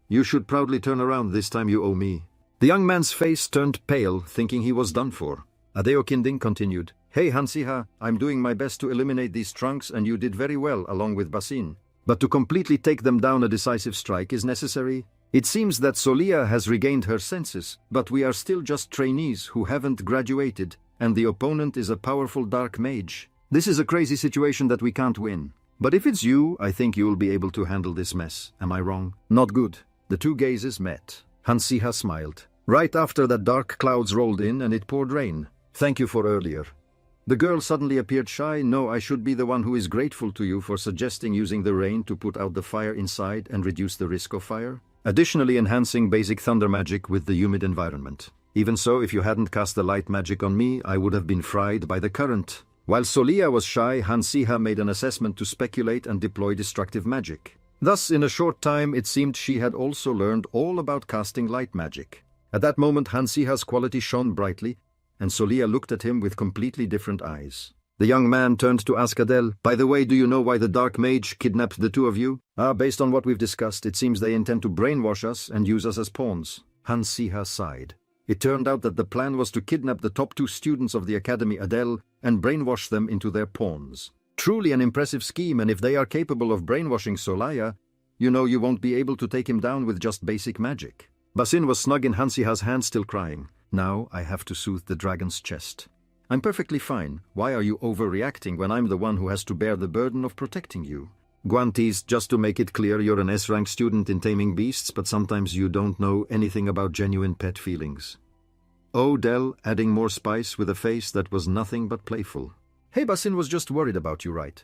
"You should proudly turn around, this time you owe me." The young man's face turned pale, thinking he was done for. Adeo Kinding continued, "Hey Hansiha, I'm doing my best to eliminate these trunks, and you did very well along with Basin. But to completely take them down, a decisive strike is necessary. It seems that Solia has regained her senses, but we are still just trainees who haven't graduated, and the opponent is a powerful dark mage. This is a crazy situation that we can't win. But if it's you, I think you'll be able to handle this mess. Am I wrong?" "Not good." The two gazes met. Hansiha smiled. "Right after that, dark clouds rolled in and it poured rain. Thank you for earlier." The girl suddenly appeared shy. "No, I should be the one who is grateful to you for suggesting using the rain to put out the fire inside and reduce the risk of fire. Additionally, enhancing basic thunder magic with the humid environment. Even so, if you hadn't cast the light magic on me, I would have been fried by the current." While Solia was shy, Hansiha made an assessment to speculate and deploy destructive magic. Thus, in a short time, it seemed she had also learned all about casting light magic. At that moment, Hansiha's quality shone brightly, and Solia looked at him with completely different eyes. The young man turned to ask Adele, "By the way, do you know why the dark mage kidnapped the two of you?" Based on what we've discussed, it seems they intend to brainwash us and use us as pawns." Hansiha sighed. It turned out that the plan was to kidnap the top two students of the academy, Adele, and brainwash them into their pawns. Truly an impressive scheme, and if they are capable of brainwashing Solaya, you won't be able to take him down with just basic magic. Basin was snug in Hansiha's hand, still crying. "Now I have to soothe the dragon's chest." "I'm perfectly fine. Why are you overreacting when I'm the one who has to bear the burden of protecting you?" Guan teased. "Just to make it clear, you're an S-rank student in taming beasts, but sometimes you don't know anything about genuine pet feelings." Oh, Del, adding more spice with a face that was nothing but playful. "Hey, Basin was just worried about you, right?"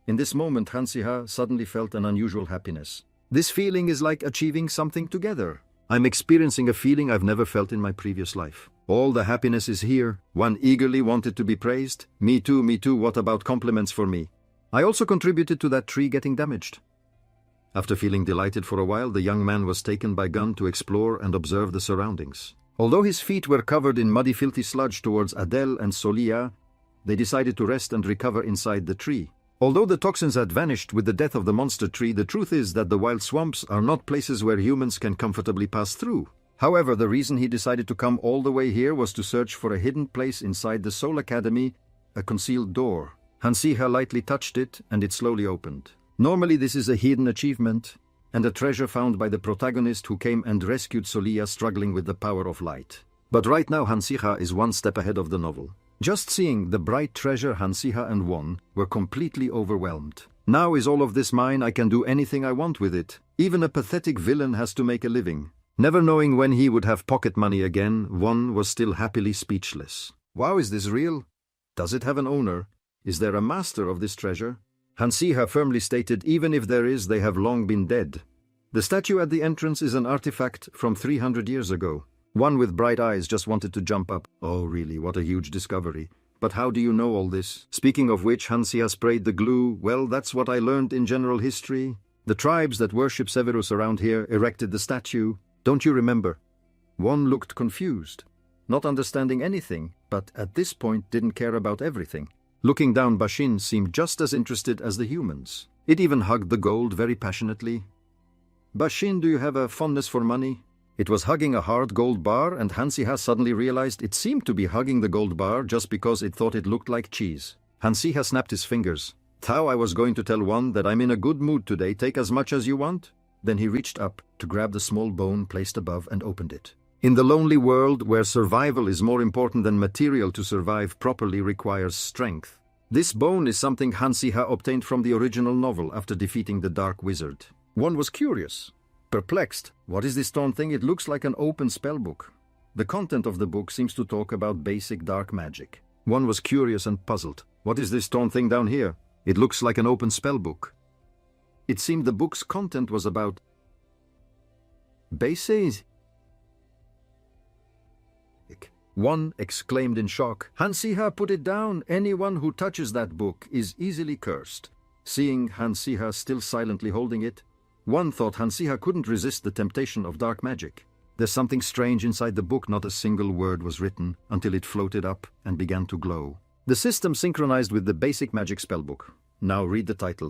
In this moment, Hansiha suddenly felt an unusual happiness. This feeling is like achieving something together. I'm experiencing a feeling I've never felt in my previous life. All the happiness is here. One eagerly wanted to be praised. Me too, what about compliments for me? I also contributed to that tree getting damaged." After feeling delighted for a while, the young man was taken by Gun to explore and observe the surroundings. Although his feet were covered in muddy, filthy sludge towards Adele and Solia, they decided to rest and recover inside the tree. Although the toxins had vanished with the death of the monster tree, the truth is that the wild swamps are not places where humans can comfortably pass through. However, the reason he decided to come all the way here was to search for a hidden place inside the Soul Academy, a concealed door. Hansiha lightly touched it, and it slowly opened. Normally this is a hidden achievement, and a treasure found by the protagonist who came and rescued Solia struggling with the power of light. But right now Hansiha is one step ahead of the novel. Just seeing the bright treasure, Hansiha and Won were completely overwhelmed. "Now is all of this mine, I can do anything I want with it. Even a pathetic villain has to make a living." Never knowing when he would have pocket money again, Won was still happily speechless. "Wow, is this real? Does it have an owner? Is there a master of this treasure?" Hansiha firmly stated, "Even if there is, they have long been dead. The statue at the entrance is an artifact from 300 years ago. One with bright eyes just wanted to jump up. Oh really, what a huge discovery. But how do you know all this? Speaking of which, Hansiha sprayed the glue. Well, that's what I learned in general history. The tribes that worship Severus around here erected the statue. Don't you remember?" Won looked confused, not understanding anything, but at this point didn't care about everything. Looking down, Bashin seemed just as interested as the humans. It even hugged the gold very passionately. "Bashin, do you have a fondness for money?" It was hugging a hard gold bar, and Hansiha suddenly realized it seemed to be hugging the gold bar just because it thought it looked like cheese. Hansiha snapped his fingers. "Thou, I was going to tell one that I'm in a good mood today, take as much as you want." Then he reached up to grab the small bone placed above and opened it. In the lonely world where survival is more important than material, to survive properly requires strength. This bone is something Hansiha obtained from the original novel after defeating the Dark Wizard. One was curious, perplexed. What is this torn thing? It looks like an open spellbook. The content of the book seems to talk about basic dark magic. One was curious and puzzled. What is this torn thing down here? It looks like an open spellbook. It seemed the book's content was about basic. One exclaimed in shock. "Hansiha, put it down. Anyone who touches that book is easily cursed." Seeing Hansiha still silently holding it, one thought Hansiha couldn't resist the temptation of dark magic. There's something strange inside the book. Not a single word was written until it floated up and began to glow. The system synchronized with the basic magic spellbook. Now read the title.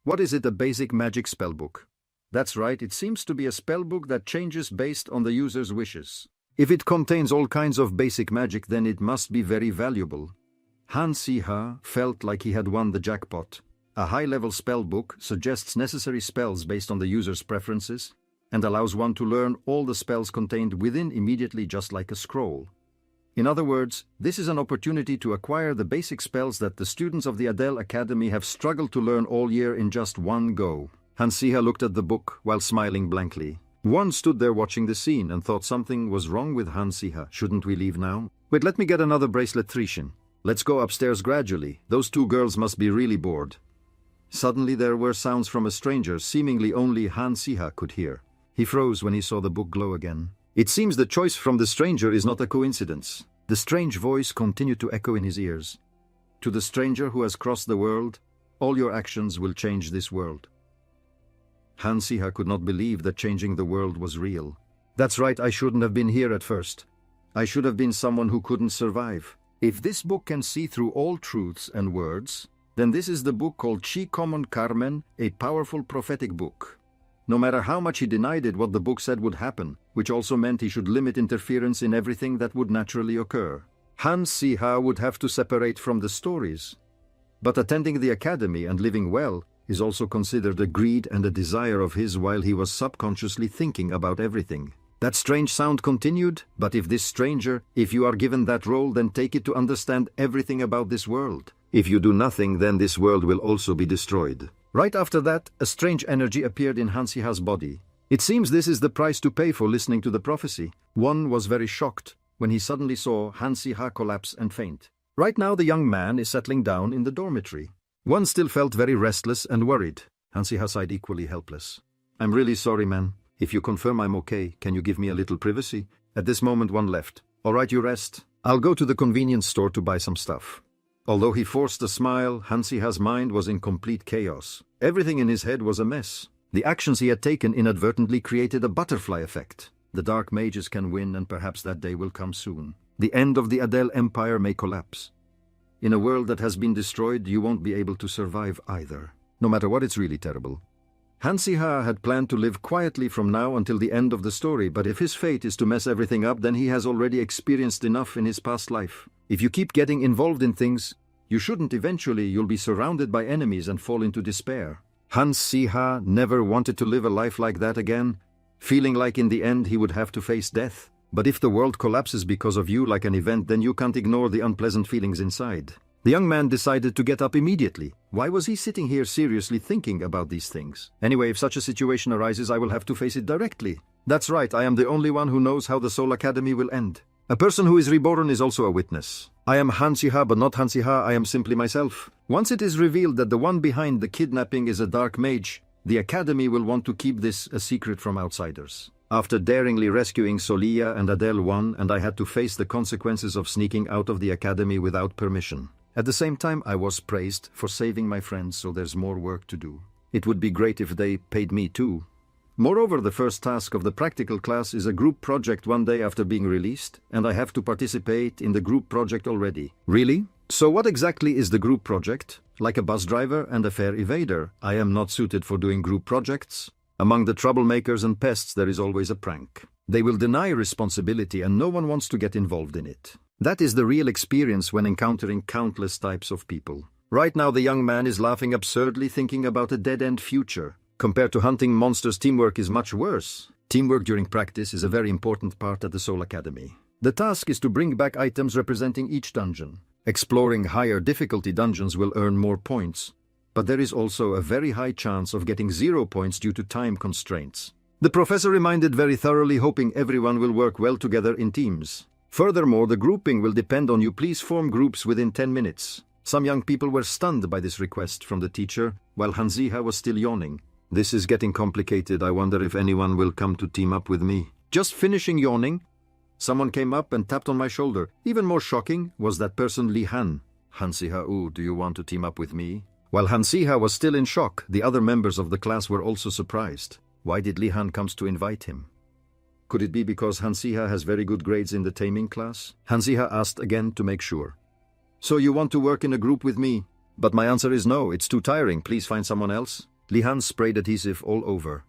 What is it? A basic magic spellbook. That's right, it seems to be a spellbook that changes based on the user's wishes. If it contains all kinds of basic magic, then it must be very valuable. Hansiha felt like he had won the jackpot. A high-level spellbook suggests necessary spells based on the user's preferences and allows one to learn all the spells contained within immediately, just like a scroll. In other words, this is an opportunity to acquire the basic spells that the students of the Adele Academy have struggled to learn all year in just one go. Hansiha looked at the book while smiling blankly. One stood there watching the scene and thought something was wrong with Hansiha. Shouldn't we leave now? Wait, let me get another bracelet, Trishin. Let's go upstairs gradually. Those two girls must be really bored. Suddenly there were sounds from a stranger, seemingly only Hansiha could hear. He froze when he saw the book glow again. It seems the choice from the stranger is not a coincidence. The strange voice continued to echo in his ears. To the stranger who has crossed the world, all your actions will change this world. Hansiha could not believe that changing the world was real. That's right, I shouldn't have been here at first. I should have been someone who couldn't survive. If this book can see through all truths and words, then this is the book called Chi Common Carmen, a powerful prophetic book. No matter how much he denied it, what the book said would happen, which also meant he should limit interference in everything that would naturally occur. Hansiha would have to separate from the stories. But attending the academy and living well is also considered a greed and a desire of his, while he was subconsciously thinking about everything. That strange sound continued. But if this stranger, if you are given that role, then take it to understand everything about this world. If you do nothing, then this world will also be destroyed. Right after that, a strange energy appeared in Hansiha's body. It seems this is the price to pay for listening to the prophecy. One was very shocked when he suddenly saw Hansiha collapse and faint. Right now the young man is settling down in the dormitory. One still felt very restless and worried. Hansiha sighed, equally helpless. "I'm really sorry, man. If you confirm I'm okay, can you give me a little privacy?" At this moment one left. "All right, you rest. I'll go to the convenience store to buy some stuff." Although he forced a smile, Hansiha's mind was in complete chaos. Everything in his head was a mess. The actions he had taken inadvertently created a butterfly effect. The dark mages can win, and perhaps that day will come soon. The end of the Adele Empire may collapse. In a world that has been destroyed, you won't be able to survive either. No matter what, it's really terrible. Hansiha had planned to live quietly from now until the end of the story, but if his fate is to mess everything up, then he has already experienced enough in his past life. If you keep getting involved in things you shouldn't, eventually you'll be surrounded by enemies and fall into despair. Hansiha never wanted to live a life like that again, feeling like in the end he would have to face death. But if the world collapses because of you like an event, then you can't ignore the unpleasant feelings inside. The young man decided to get up immediately. Why was he sitting here seriously thinking about these things? Anyway, if such a situation arises, I will have to face it directly. That's right, I am the only one who knows how the Soul Academy will end. A person who is reborn is also a witness. I am Hansiha, but not Hansiha, I am simply myself. Once it is revealed that the one behind the kidnapping is a dark mage, the Academy will want to keep this a secret from outsiders. After daringly rescuing Solia and Adele won, and I had to face the consequences of sneaking out of the Academy without permission. At the same time, I was praised for saving my friends, so there's more work to do. It would be great if they paid me too. Moreover, the first task of the practical class is a group project one day after being released, and I have to participate in the group project already. Really? So what exactly is the group project? Like a bus driver and a fare evader, I am not suited for doing group projects. Among the troublemakers and pests there is always a prank. They will deny responsibility and no one wants to get involved in it. That is the real experience when encountering countless types of people. Right now the young man is laughing absurdly, thinking about a dead-end future. Compared to hunting monsters, teamwork is much worse. Teamwork during practice is a very important part at the Soul Academy. The task is to bring back items representing each dungeon. Exploring higher difficulty dungeons will earn more points, but there is also a very high chance of getting 0 points due to time constraints. The professor reminded very thoroughly, hoping everyone will work well together in teams. Furthermore, the grouping will depend on you. Please form groups within 10 minutes. Some young people were stunned by this request from the teacher, while Hanziha was still yawning. This is getting complicated. I wonder if anyone will come to team up with me. Just finishing yawning, someone came up and tapped on my shoulder. Even more shocking was that person Li Han. Hanziha, ooh, do you want to team up with me? While Hanziha was still in shock, the other members of the class were also surprised. Why did Li Han comes to invite him? Could it be because Hanziha has very good grades in the taming class? Hanziha asked again to make sure. So you want to work in a group with me? But my answer is no, it's too tiring. Please find someone else. Li Han sprayed adhesive all over.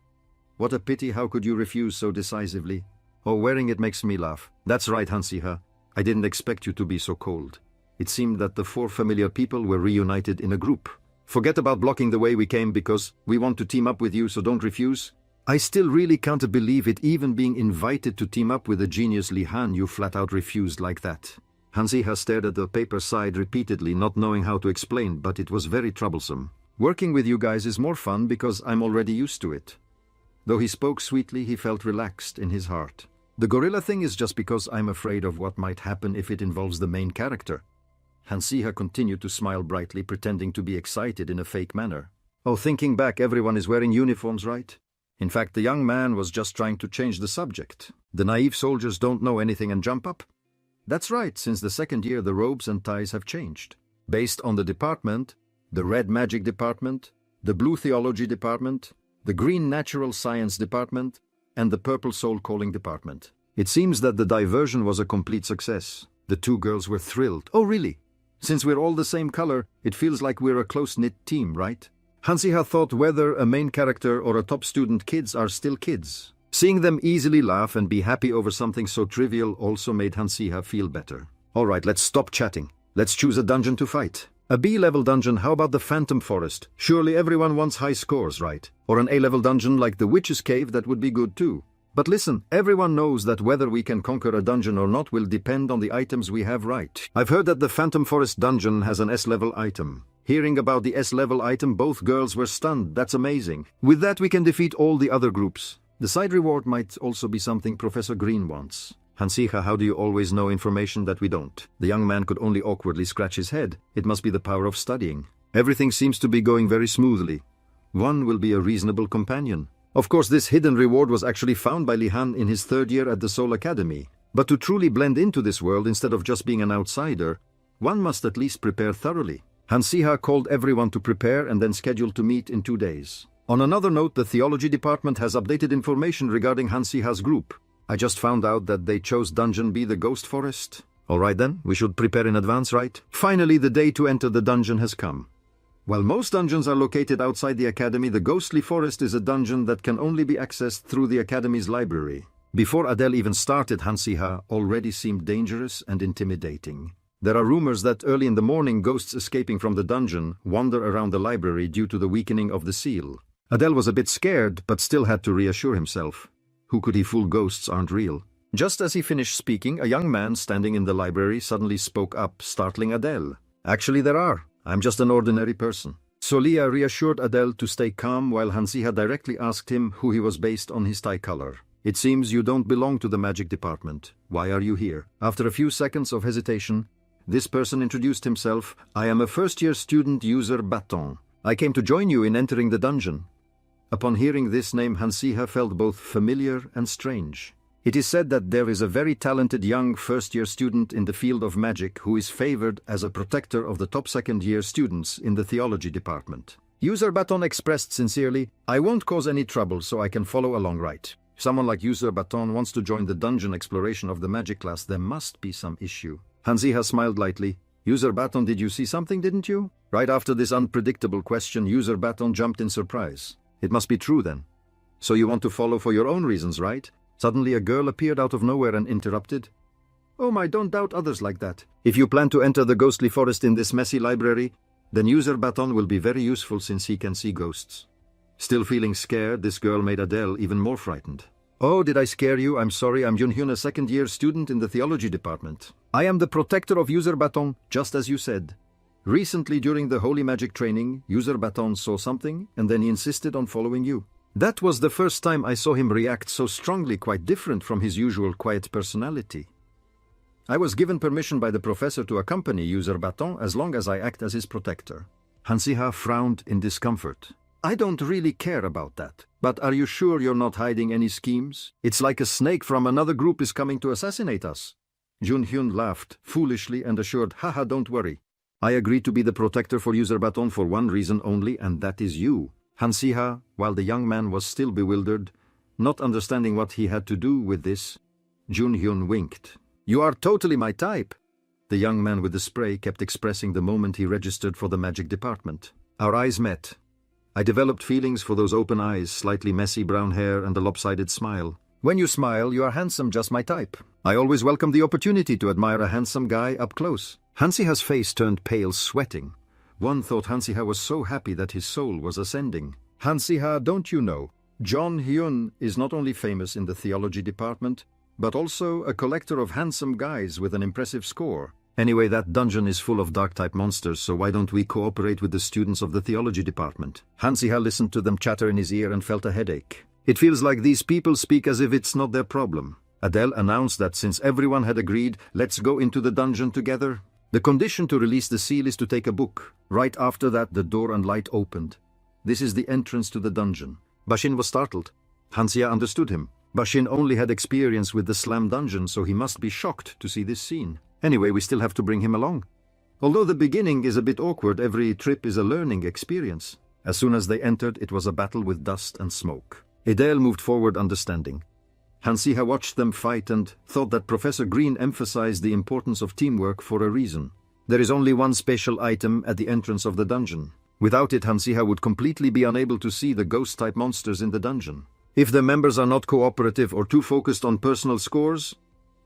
What a pity, how could you refuse so decisively? Oh, wearing it makes me laugh. That's right, Hanziha. I didn't expect you to be so cold. It seemed that the 4 familiar people were reunited in a group. Forget about blocking the way we came because we want to team up with you, so don't refuse. I still really can't believe it, even being invited to team up with a genius Li Han, you flat out refused like that. Hanziha stared at the paper side repeatedly, not knowing how to explain, but it was very troublesome. Working with you guys is more fun because I'm already used to it. Though he spoke sweetly, he felt relaxed in his heart. The gorilla thing is just because I'm afraid of what might happen if it involves the main character. Hanziha continued to smile brightly, pretending to be excited in a fake manner. Oh, thinking back, everyone is wearing uniforms, right? In fact, the young man was just trying to change the subject. The naive soldiers don't know anything and jump up. That's right, since the second year the robes and ties have changed. Based on the department, the red magic department, the blue theology department, the green natural science department, and the purple soul calling department. It seems that the diversion was a complete success. The 2 girls were thrilled. Oh really? Since we're all the same color, it feels like we're a close-knit team, right? Hanziha thought whether a main character or a top student, kids are still kids. Seeing them easily laugh and be happy over something so trivial also made Hanziha feel better. Alright, let's stop chatting. Let's choose a dungeon to fight. A B-level dungeon, how about the Phantom Forest? Surely everyone wants high scores, right? Or an A-level dungeon like the Witch's Cave, that would be good too. But listen, everyone knows that whether we can conquer a dungeon or not will depend on the items we have, right? I've heard that the Phantom Forest dungeon has an S-level item. Hearing about the S-level item, both girls were stunned. That's amazing. With that we can defeat all the other groups. The side reward might also be something Professor Green wants. Hanziha, how do you always know information that we don't? The young man could only awkwardly scratch his head. It must be the power of studying. Everything seems to be going very smoothly. One will be a reasonable companion. Of course, this hidden reward was actually found by Li Han in his 3rd year at the Soul Academy. But to truly blend into this world instead of just being an outsider, one must at least prepare thoroughly. Hanziha called everyone to prepare and then scheduled to meet in 2 days. On another note, the theology department has updated information regarding Hanziha's group. I just found out that they chose Dungeon B, the Ghost Forest. Alright then, we should prepare in advance, right? Finally, the day to enter the dungeon has come. While most dungeons are located outside the academy, the Ghostly Forest is a dungeon that can only be accessed through the academy's library. Before Adele even started, Hanziha already seemed dangerous and intimidating. There are rumors that early in the morning, ghosts escaping from the dungeon wander around the library due to the weakening of the seal. Adele was a bit scared, but still had to reassure himself. Who could he fool? Ghosts aren't real. Just as he finished speaking, a young man standing in the library suddenly spoke up, startling Adele. Actually, there are. I'm just an ordinary person. Solia reassured Adele to stay calm while Hanziha directly asked him who he was based on his tie color. It seems you don't belong to the magic department. Why are you here? After a few seconds of hesitation, this person introduced himself. I am a first-year student, user Baton. I came to join you in entering the dungeon. Upon hearing this name, Hanziha felt both familiar and strange. It is said that there is a very talented young first-year student in the field of magic who is favored as a protector of the top second-year students in the theology department. User Baton expressed sincerely, I won't cause any trouble so I can follow along, right? If someone like User Baton wants to join the dungeon exploration of the magic class, there must be some issue. Hanziha smiled lightly. User Baton, did you see something, didn't you? Right after this unpredictable question, User Baton jumped in surprise. It must be true then. So you want to follow for your own reasons, right? Suddenly a girl appeared out of nowhere and interrupted. Oh my, don't doubt others like that. If you plan to enter the ghostly forest in this messy library, then user baton will be very useful since he can see ghosts. Still feeling scared, this girl made Adele even more frightened. Oh, did I scare you? I'm sorry, I'm Junhyun, a second-year student in the theology department. I am the protector of user baton, just as you said. Recently, during the holy magic training, user baton saw something, and then he insisted on following you. That was the first time I saw him react so strongly, quite different from his usual quiet personality. I was given permission by the professor to accompany user baton as long as I act as his protector. Hansiha frowned in discomfort. I don't really care about that. But are you sure you're not hiding any schemes? It's like a snake from another group is coming to assassinate us. Junhyun laughed foolishly and assured, haha, don't worry. I agreed to be the protector for user baton for one reason only, and that is you. Hansiha, while the young man was still bewildered, not understanding what he had to do with this, Junhyun winked. You are totally my type. The young man with the spray kept expressing the moment he registered for the magic department. Our eyes met. I developed feelings for those open eyes, slightly messy brown hair, and a lopsided smile. When you smile, you are handsome, just my type. I always welcome the opportunity to admire a handsome guy up close. Hansiha's face turned pale, sweating. One thought Hansiha was so happy that his soul was ascending. Hansiha, don't you know? John Hyun is not only famous in the theology department, but also a collector of handsome guys with an impressive score. Anyway, that dungeon is full of dark-type monsters, so why don't we cooperate with the students of the theology department? Hansiha listened to them chatter in his ear and felt a headache. It feels like these people speak as if it's not their problem. Adele announced that since everyone had agreed, let's go into the dungeon together. The condition to release the seal is to take a book. Right after that, the door and light opened. This is the entrance to the dungeon. Bashin was startled. Hansiha understood him. Bashin only had experience with the slam dungeon, so he must be shocked to see this scene. Anyway, we still have to bring him along. Although the beginning is a bit awkward, every trip is a learning experience. As soon as they entered, it was a battle with dust and smoke. Adele moved forward understanding. Hansiha watched them fight and thought that Professor Green emphasized the importance of teamwork for a reason. There is only one special item at the entrance of the dungeon. Without it, Hansiha would completely be unable to see the ghost-type monsters in the dungeon. If the members are not cooperative or too focused on personal scores,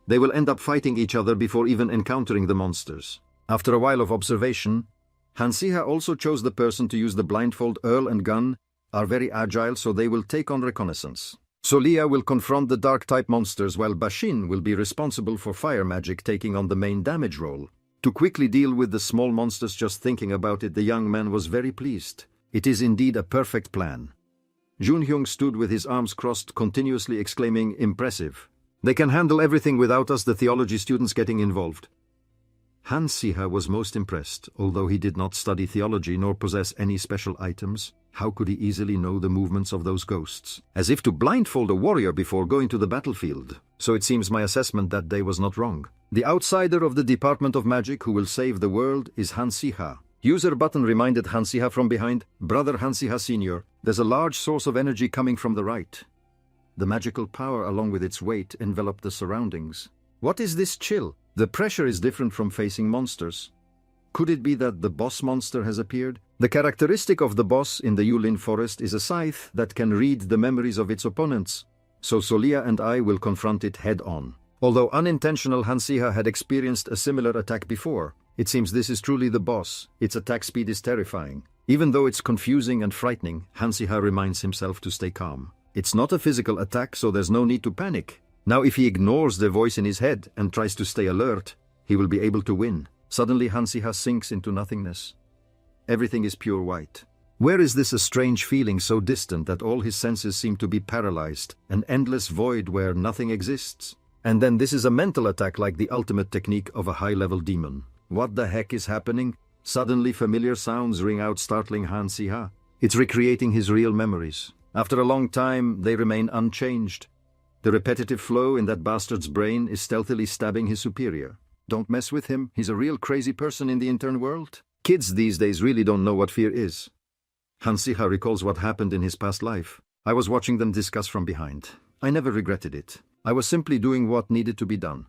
they will end up fighting each other before even encountering the monsters. After a while of observation, Hansiha also chose the person to use the blindfold. Earl and Gun are very agile, so they will take on reconnaissance. Solia will confront the dark-type monsters, while Bashin will be responsible for fire magic, taking on the main damage role. To quickly deal with the small monsters, just thinking about it, the young man was very pleased. It is indeed a perfect plan. Junhyun stood with his arms crossed, continuously exclaiming, impressive. They can handle everything without us, the theology students, getting involved. Hansiha was most impressed. Although he did not study theology nor possess any special items, how could he easily know the movements of those ghosts? As if to blindfold a warrior before going to the battlefield. So it seems my assessment that day was not wrong. The outsider of the Department of Magic who will save the world is Hansiha. User button reminded Hansiha from behind, Brother Hansiha Sr., there's a large source of energy coming from the right. The magical power along with its weight enveloped the surroundings. What is this chill? The pressure is different from facing monsters. Could it be that the boss monster has appeared? The characteristic of the boss in the Yulin forest is a scythe that can read the memories of its opponents. So Solia and I will confront it head-on. Although unintentional, Hansiha had experienced a similar attack before. It seems this is truly the boss. Its attack speed is terrifying. Even though it's confusing and frightening, Hansiha reminds himself to stay calm. It's not a physical attack, so there's no need to panic. Now if he ignores the voice in his head and tries to stay alert, he will be able to win. Suddenly Hansiha sinks into nothingness. Everything is pure white. Where is this a strange feeling so distant that all his senses seem to be paralyzed, an endless void where nothing exists? And then this is a mental attack like the ultimate technique of a high-level demon. What the heck is happening? Suddenly familiar sounds ring out, startling Hansiha. It's recreating his real memories. After a long time, they remain unchanged. The repetitive flow in that bastard's brain is stealthily stabbing his superior. Don't mess with him, he's a real crazy person in the intern world. Kids these days really don't know what fear is. Hansiha recalls what happened in his past life. I was watching them discuss from behind. I never regretted it. I was simply doing what needed to be done.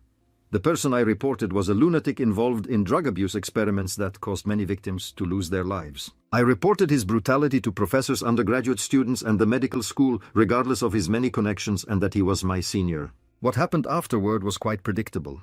The person I reported was a lunatic involved in drug abuse experiments that caused many victims to lose their lives. I reported his brutality to professors, undergraduate students, and the medical school, regardless of his many connections, and that he was my senior. What happened afterward was quite predictable.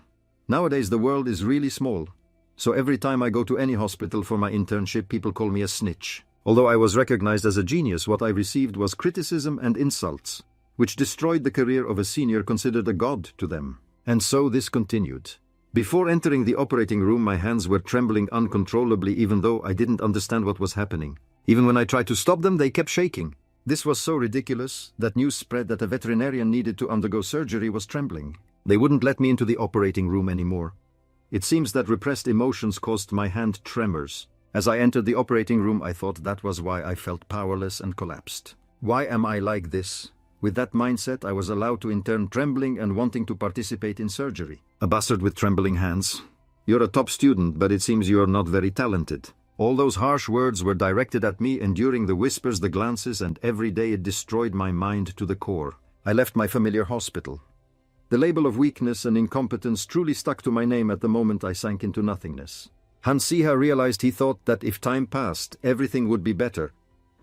Nowadays the world is really small, so every time I go to any hospital for my internship, people call me a snitch. Although I was recognized as a genius, what I received was criticism and insults, which destroyed the career of a senior considered a god to them. And so this continued. Before entering the operating room, my hands were trembling uncontrollably, even though I didn't understand what was happening. Even when I tried to stop them, they kept shaking. This was so ridiculous that news spread that a veterinarian needed to undergo surgery was trembling. They wouldn't let me into the operating room anymore. It seems that repressed emotions caused my hand tremors. As I entered the operating room, I thought that was why I felt powerless and collapsed. Why am I like this? With that mindset, I was allowed to intern, trembling and wanting to participate in surgery. A bastard with trembling hands. You're a top student, but it seems you're not very talented. All those harsh words were directed at me, enduring the whispers, the glances, and every day it destroyed my mind to the core. I left my familiar hospital. The label of weakness and incompetence truly stuck to my name at the moment I sank into nothingness. Hansiha realized he thought that if time passed, everything would be better.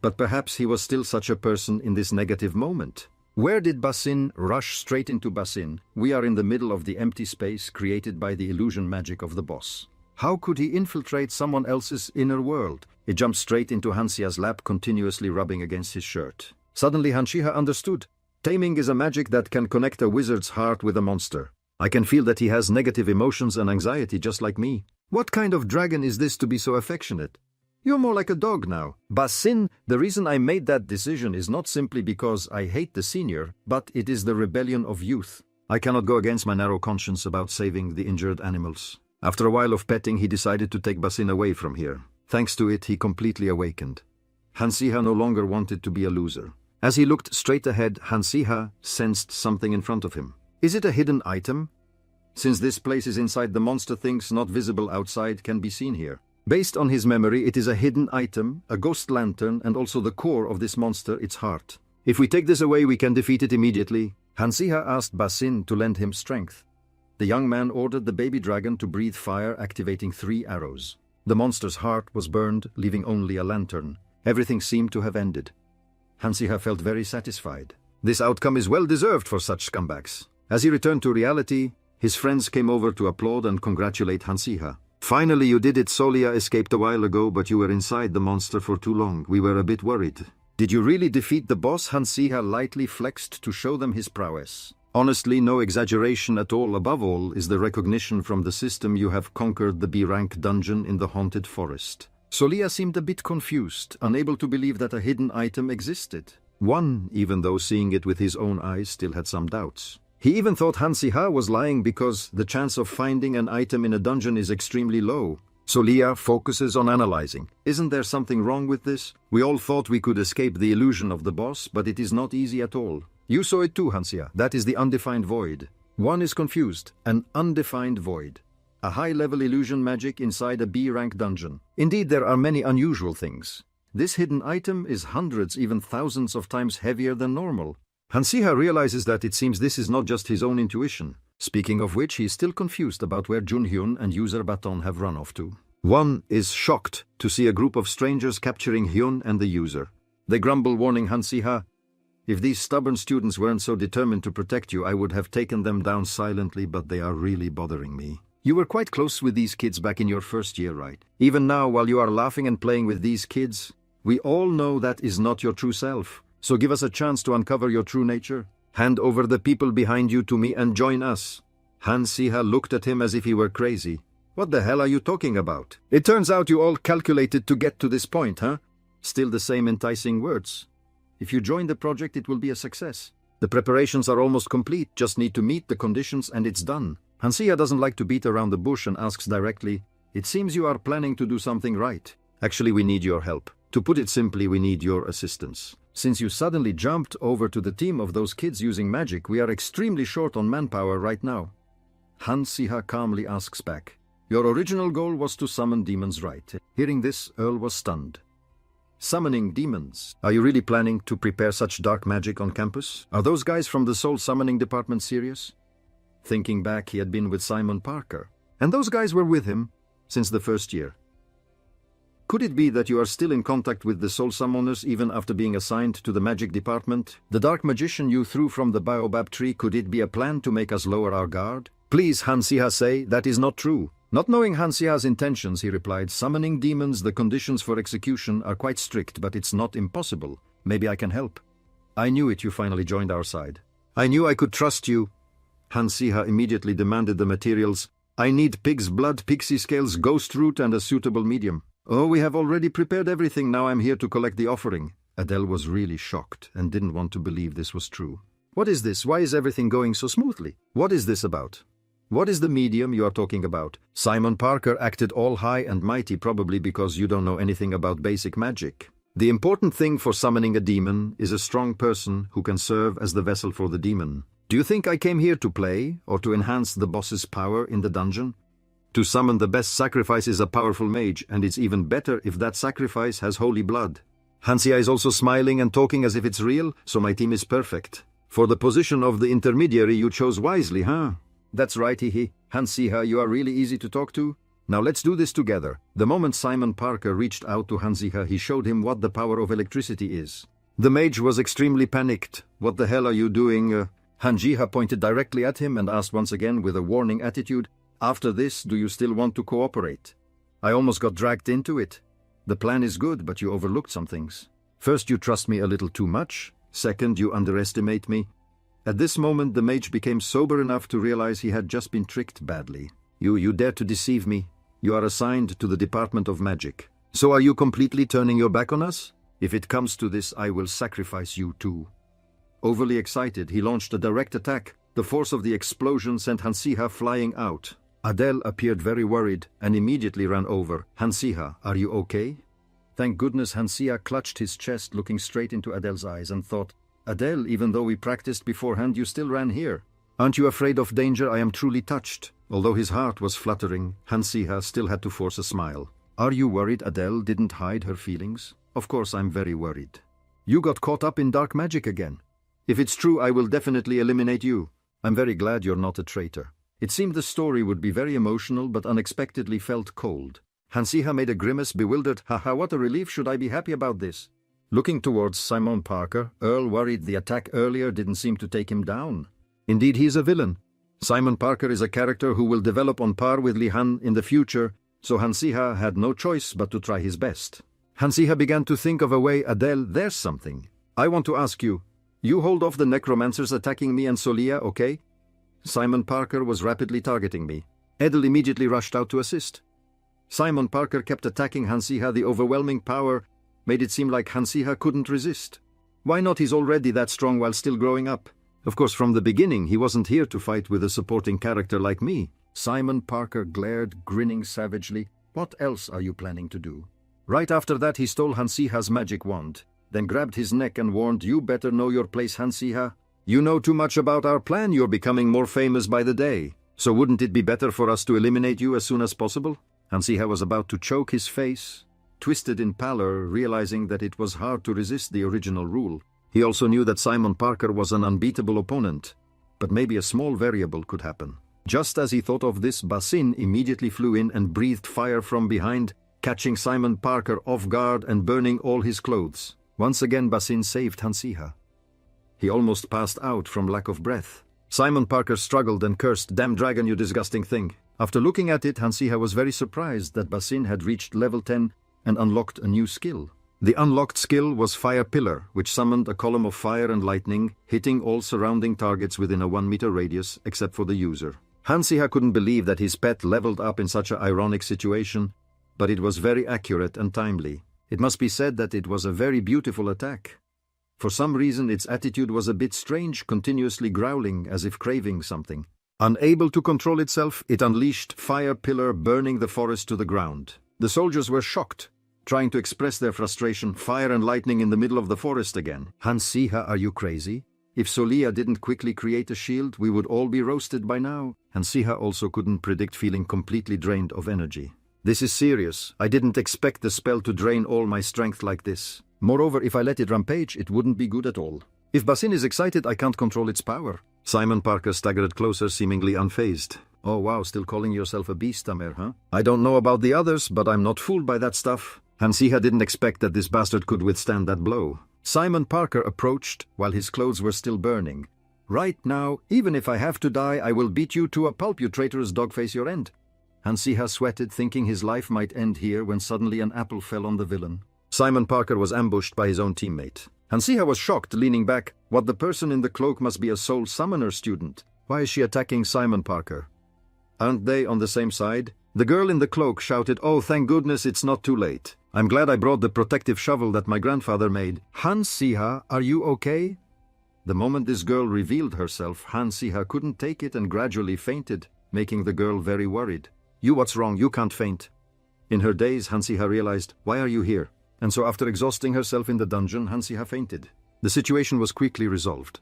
But perhaps he was still such a person in this negative moment. Where did Basin rush straight into Basin? We are in the middle of the empty space created by the illusion magic of the boss. How could he infiltrate someone else's inner world? It jumped straight into Hansiha's lap, continuously rubbing against his shirt. Suddenly Hansiha understood. Taming is a magic that can connect a wizard's heart with a monster. I can feel that he has negative emotions and anxiety just like me. What kind of dragon is this to be so affectionate? You're more like a dog now. Basin, the reason I made that decision is not simply because I hate the senior, but it is the rebellion of youth. I cannot go against my narrow conscience about saving the injured animals. After a while of petting, he decided to take Basin away from here. Thanks to it, he completely awakened. Hansiha no longer wanted to be a loser. As he looked straight ahead, Hansiha sensed something in front of him. Is it a hidden item? Since this place is inside the monster, things not visible outside can be seen here. Based on his memory, it is a hidden item, a ghost lantern, and also the core of this monster, its heart. If we take this away, we can defeat it immediately. Hansiha asked Basin to lend him strength. The young man ordered the baby dragon to breathe fire, activating 3 arrows. The monster's heart was burned, leaving only a lantern. Everything seemed to have ended. Hansiha felt very satisfied. This outcome is well deserved for such scumbags. As he returned to reality, his friends came over to applaud and congratulate Hansiha. Finally, you did it. Solia escaped a while ago, but you were inside the monster for too long. We were a bit worried. Did you really defeat the boss? Hansiha lightly flexed to show them his prowess. Honestly, no exaggeration at all. Above all is the recognition from the system you have conquered the B-rank dungeon in the haunted forest. Solia seemed a bit confused, unable to believe that a hidden item existed. Even though seeing it with his own eyes, still had some doubts. He even thought Hansiha was lying because the chance of finding an item in a dungeon is extremely low. Solia focuses on analyzing. Isn't there something wrong with this? We all thought we could escape the illusion of the boss, but it is not easy at all. You saw it too, Hansiha. That is the undefined void. One is confused. An undefined void. A high-level illusion magic inside a B-rank dungeon. Indeed, there are many unusual things. This hidden item is hundreds, even thousands of times heavier than normal. Hansiha realizes that it seems this is not just his own intuition. Speaking of which, he is still confused about where Junhyun and user Baton have run off to. One is shocked to see a group of strangers capturing Hyun and the user. They grumble, warning Hansiha, "If these stubborn students weren't so determined to protect you, I would have taken them down silently, but they are really bothering me." You were quite close with these kids back in your first year, right? Even now, while you are laughing and playing with these kids, we all know that is not your true self. So give us a chance to uncover your true nature. Hand over the people behind you to me and join us. Hansiha looked at him as if he were crazy. What the hell are you talking about? It turns out you all calculated to get to this point, huh? Still the same enticing words. If you join the project, it will be a success. The preparations are almost complete, just need to meet the conditions and it's done. Hansiha doesn't like to beat around the bush and asks directly, "It seems you are planning to do something right. Actually, we need your help. To put it simply, we need your assistance. Since you suddenly jumped over to the team of those kids using magic, we are extremely short on manpower right now." Hansiha calmly asks back, "Your original goal was to summon demons, right?" Hearing this, Earl was stunned. Summoning demons? Are you really planning to prepare such dark magic on campus? Are those guys from the Soul Summoning Department serious? Thinking back, he had been with Simon Parker. And those guys were with him since the first year. Could it be that you are still in contact with the soul summoners even after being assigned to the magic department? The dark magician you threw from the baobab tree, could it be a plan to make us lower our guard? Please, Hansiha, say that is not true. Not knowing Hansiha's intentions, he replied, summoning demons, the conditions for execution are quite strict, but it's not impossible. Maybe I can help. I knew it, you finally joined our side. I knew I could trust you. Hansiha immediately demanded the materials. I need pig's blood, pixie scales, ghost root, and a suitable medium. Oh, we have already prepared everything, now I'm here to collect the offering. Adele was really shocked and didn't want to believe this was true. What is this? Why is everything going so smoothly? What is this about? What is the medium you are talking about? Simon Parker acted all high and mighty, probably because you don't know anything about basic magic. The important thing for summoning a demon is a strong person who can serve as the vessel for the demon. Do you think I came here to play or to enhance the boss's power in the dungeon? To summon the best sacrifice is a powerful mage, and it's even better if that sacrifice has holy blood. Hansiha is also smiling and talking as if it's real, so my team is perfect. For the position of the intermediary you chose wisely, huh? That's right, hehe. Hansiha, you are really easy to talk to. Now let's do this together. The moment Simon Parker reached out to Hansiha, he showed him what the power of electricity is. The mage was extremely panicked. What the hell are you doing? Hansiha pointed directly at him and asked once again with a warning attitude, after this, do you still want to cooperate? I almost got dragged into it. The plan is good, but you overlooked some things. First, you trust me a little too much. Second, you underestimate me. At this moment, the mage became sober enough to realize he had just been tricked badly. You dare to deceive me. You are assigned to the Department of Magic. So are you completely turning your back on us? If it comes to this, I will sacrifice you too. Overly excited, he launched a direct attack. The force of the explosion sent Hansiha flying out. Adele appeared very worried and immediately ran over. Hansiha, are you okay? Thank goodness. Hansiha clutched his chest, looking straight into Adele's eyes, and thought, Adele, even though we practiced beforehand, you still ran here. Aren't you afraid of danger? I am truly touched. Although his heart was fluttering, Hansiha still had to force a smile. Are you worried? Adele didn't hide her feelings. Of course I'm very worried. You got caught up in dark magic again. If it's true, I will definitely eliminate you. I'm very glad you're not a traitor. It seemed the story would be very emotional, but unexpectedly felt cold. Hansiha made a grimace, bewildered. Haha, what a relief. Should I be happy about this? Looking towards Simon Parker, Earl worried the attack earlier didn't seem to take him down. Indeed, he is a villain. Simon Parker is a character who will develop on par with Li Han in the future, so Hansiha had no choice but to try his best. Hansiha began to think of a way. Adele, there's something. I want to ask you. You hold off the necromancers attacking me and Solia, okay? Simon Parker was rapidly targeting me. Adele immediately rushed out to assist. Simon Parker kept attacking Hansiha. The overwhelming power made it seem like Hansiha couldn't resist. Why not? He's already that strong while still growing up. Of course, from the beginning, he wasn't here to fight with a supporting character like me. Simon Parker glared, grinning savagely. What else are you planning to do? Right after that, he stole Hansiha's magic wand, then grabbed his neck and warned, you better know your place, Hansiha. You know too much about our plan. You're becoming more famous by the day. So wouldn't it be better for us to eliminate you as soon as possible? Hansiha was about to choke, his face twisted in pallor, realizing that it was hard to resist the original rule. He also knew that Simon Parker was an unbeatable opponent, but maybe a small variable could happen. Just as he thought of this, Basin immediately flew in and breathed fire from behind, catching Simon Parker off guard and burning all his clothes. Once again, Basin saved Hansiha. He almost passed out from lack of breath. Simon Parker struggled and cursed, damn dragon, you disgusting thing. After looking at it, Hansiha was very surprised that Basin had reached level 10 and unlocked a new skill. The unlocked skill was Fire Pillar, which summoned a column of fire and lightning, hitting all surrounding targets within a 1-meter radius, except for the user. Hansiha couldn't believe that his pet leveled up in such an ironic situation, but it was very accurate and timely. It must be said that it was a very beautiful attack. For some reason, its attitude was a bit strange, continuously growling as if craving something. Unable to control itself, it unleashed Fire Pillar, burning the forest to the ground. The soldiers were shocked, trying to express their frustration. Fire and lightning in the middle of the forest again. Hansiha, are you crazy? If Solia didn't quickly create a shield, we would all be roasted by now. Hansiha also couldn't predict feeling completely drained of energy. This is serious. I didn't expect the spell to drain all my strength like this. Moreover, if I let it rampage, it wouldn't be good at all. If Basin is excited, I can't control its power. Simon Parker staggered closer, seemingly unfazed. Oh wow, still calling yourself a beast, Tamer, huh? I don't know about the others, but I'm not fooled by that stuff. Hansiha didn't expect that this bastard could withstand that blow. Simon Parker approached while his clothes were still burning. Right now, even if I have to die, I will beat you to a pulp, you traitorous dogface, your end. Hansiha sweated, thinking his life might end here when suddenly an apple fell on the villain. Simon Parker was ambushed by his own teammate. Hansiha was shocked, leaning back. What, the person in the cloak must be a soul summoner student. Why is she attacking Simon Parker? Aren't they on the same side? The girl in the cloak shouted, "Oh, thank goodness it's not too late. I'm glad I brought the protective shovel that my grandfather made." Hansiha, are you okay? The moment this girl revealed herself, Hansiha couldn't take it and gradually fainted, making the girl very worried. You, what's wrong? You can't faint. In her daze, Hansiha realized, why are you here? And so after exhausting herself in the dungeon, Hansiha fainted. The situation was quickly resolved.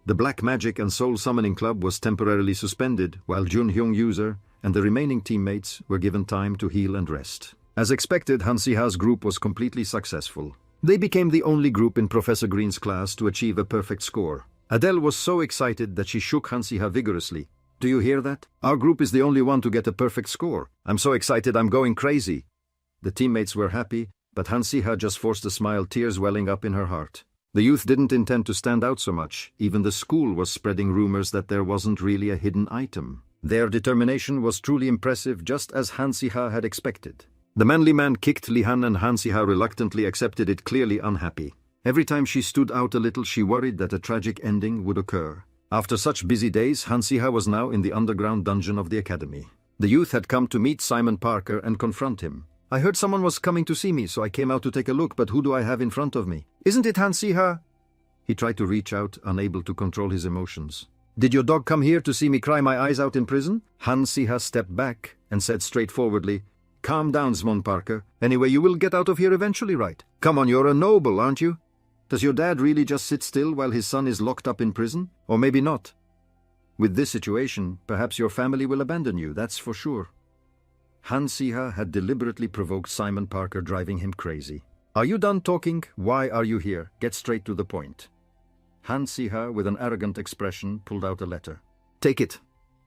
The Black Magic and Soul Summoning Club was temporarily suspended, while Junhyung user and the remaining teammates were given time to heal and rest. As expected, Hansiha's group was completely successful. They became the only group in Professor Green's class to achieve a perfect score. Adele was so excited that she shook Hansiha vigorously. Do you hear that? Our group is the only one to get a perfect score. I'm so excited I'm going crazy. The teammates were happy, but Hansiha just forced a smile, tears welling up in her heart. The youth didn't intend to stand out so much. Even the school was spreading rumors that there wasn't really a hidden item. Their determination was truly impressive, just as Hansiha had expected. The manly man kicked Lihan and Hansiha reluctantly accepted it, clearly unhappy. Every time she stood out a little, she worried that a tragic ending would occur. After such busy days, Hansiha was now in the underground dungeon of the academy. The youth had come to meet Simon Parker and confront him. I heard someone was coming to see me, so I came out to take a look, but who do I have in front of me? Isn't it Hansiha? He tried to reach out, unable to control his emotions. Did your dog come here to see me cry my eyes out in prison? Hansiha stepped back and said straightforwardly, Calm down, Simon Parker. Anyway, you will get out of here eventually, right? Come on, you're a noble, aren't you? Does your dad really just sit still while his son is locked up in prison? Or maybe not. With this situation, perhaps your family will abandon you, that's for sure. Hansiha had deliberately provoked Simon Parker, driving him crazy. Are you done talking? Why are you here? Get straight to the point. Hansiha, with an arrogant expression, pulled out a letter. Take it.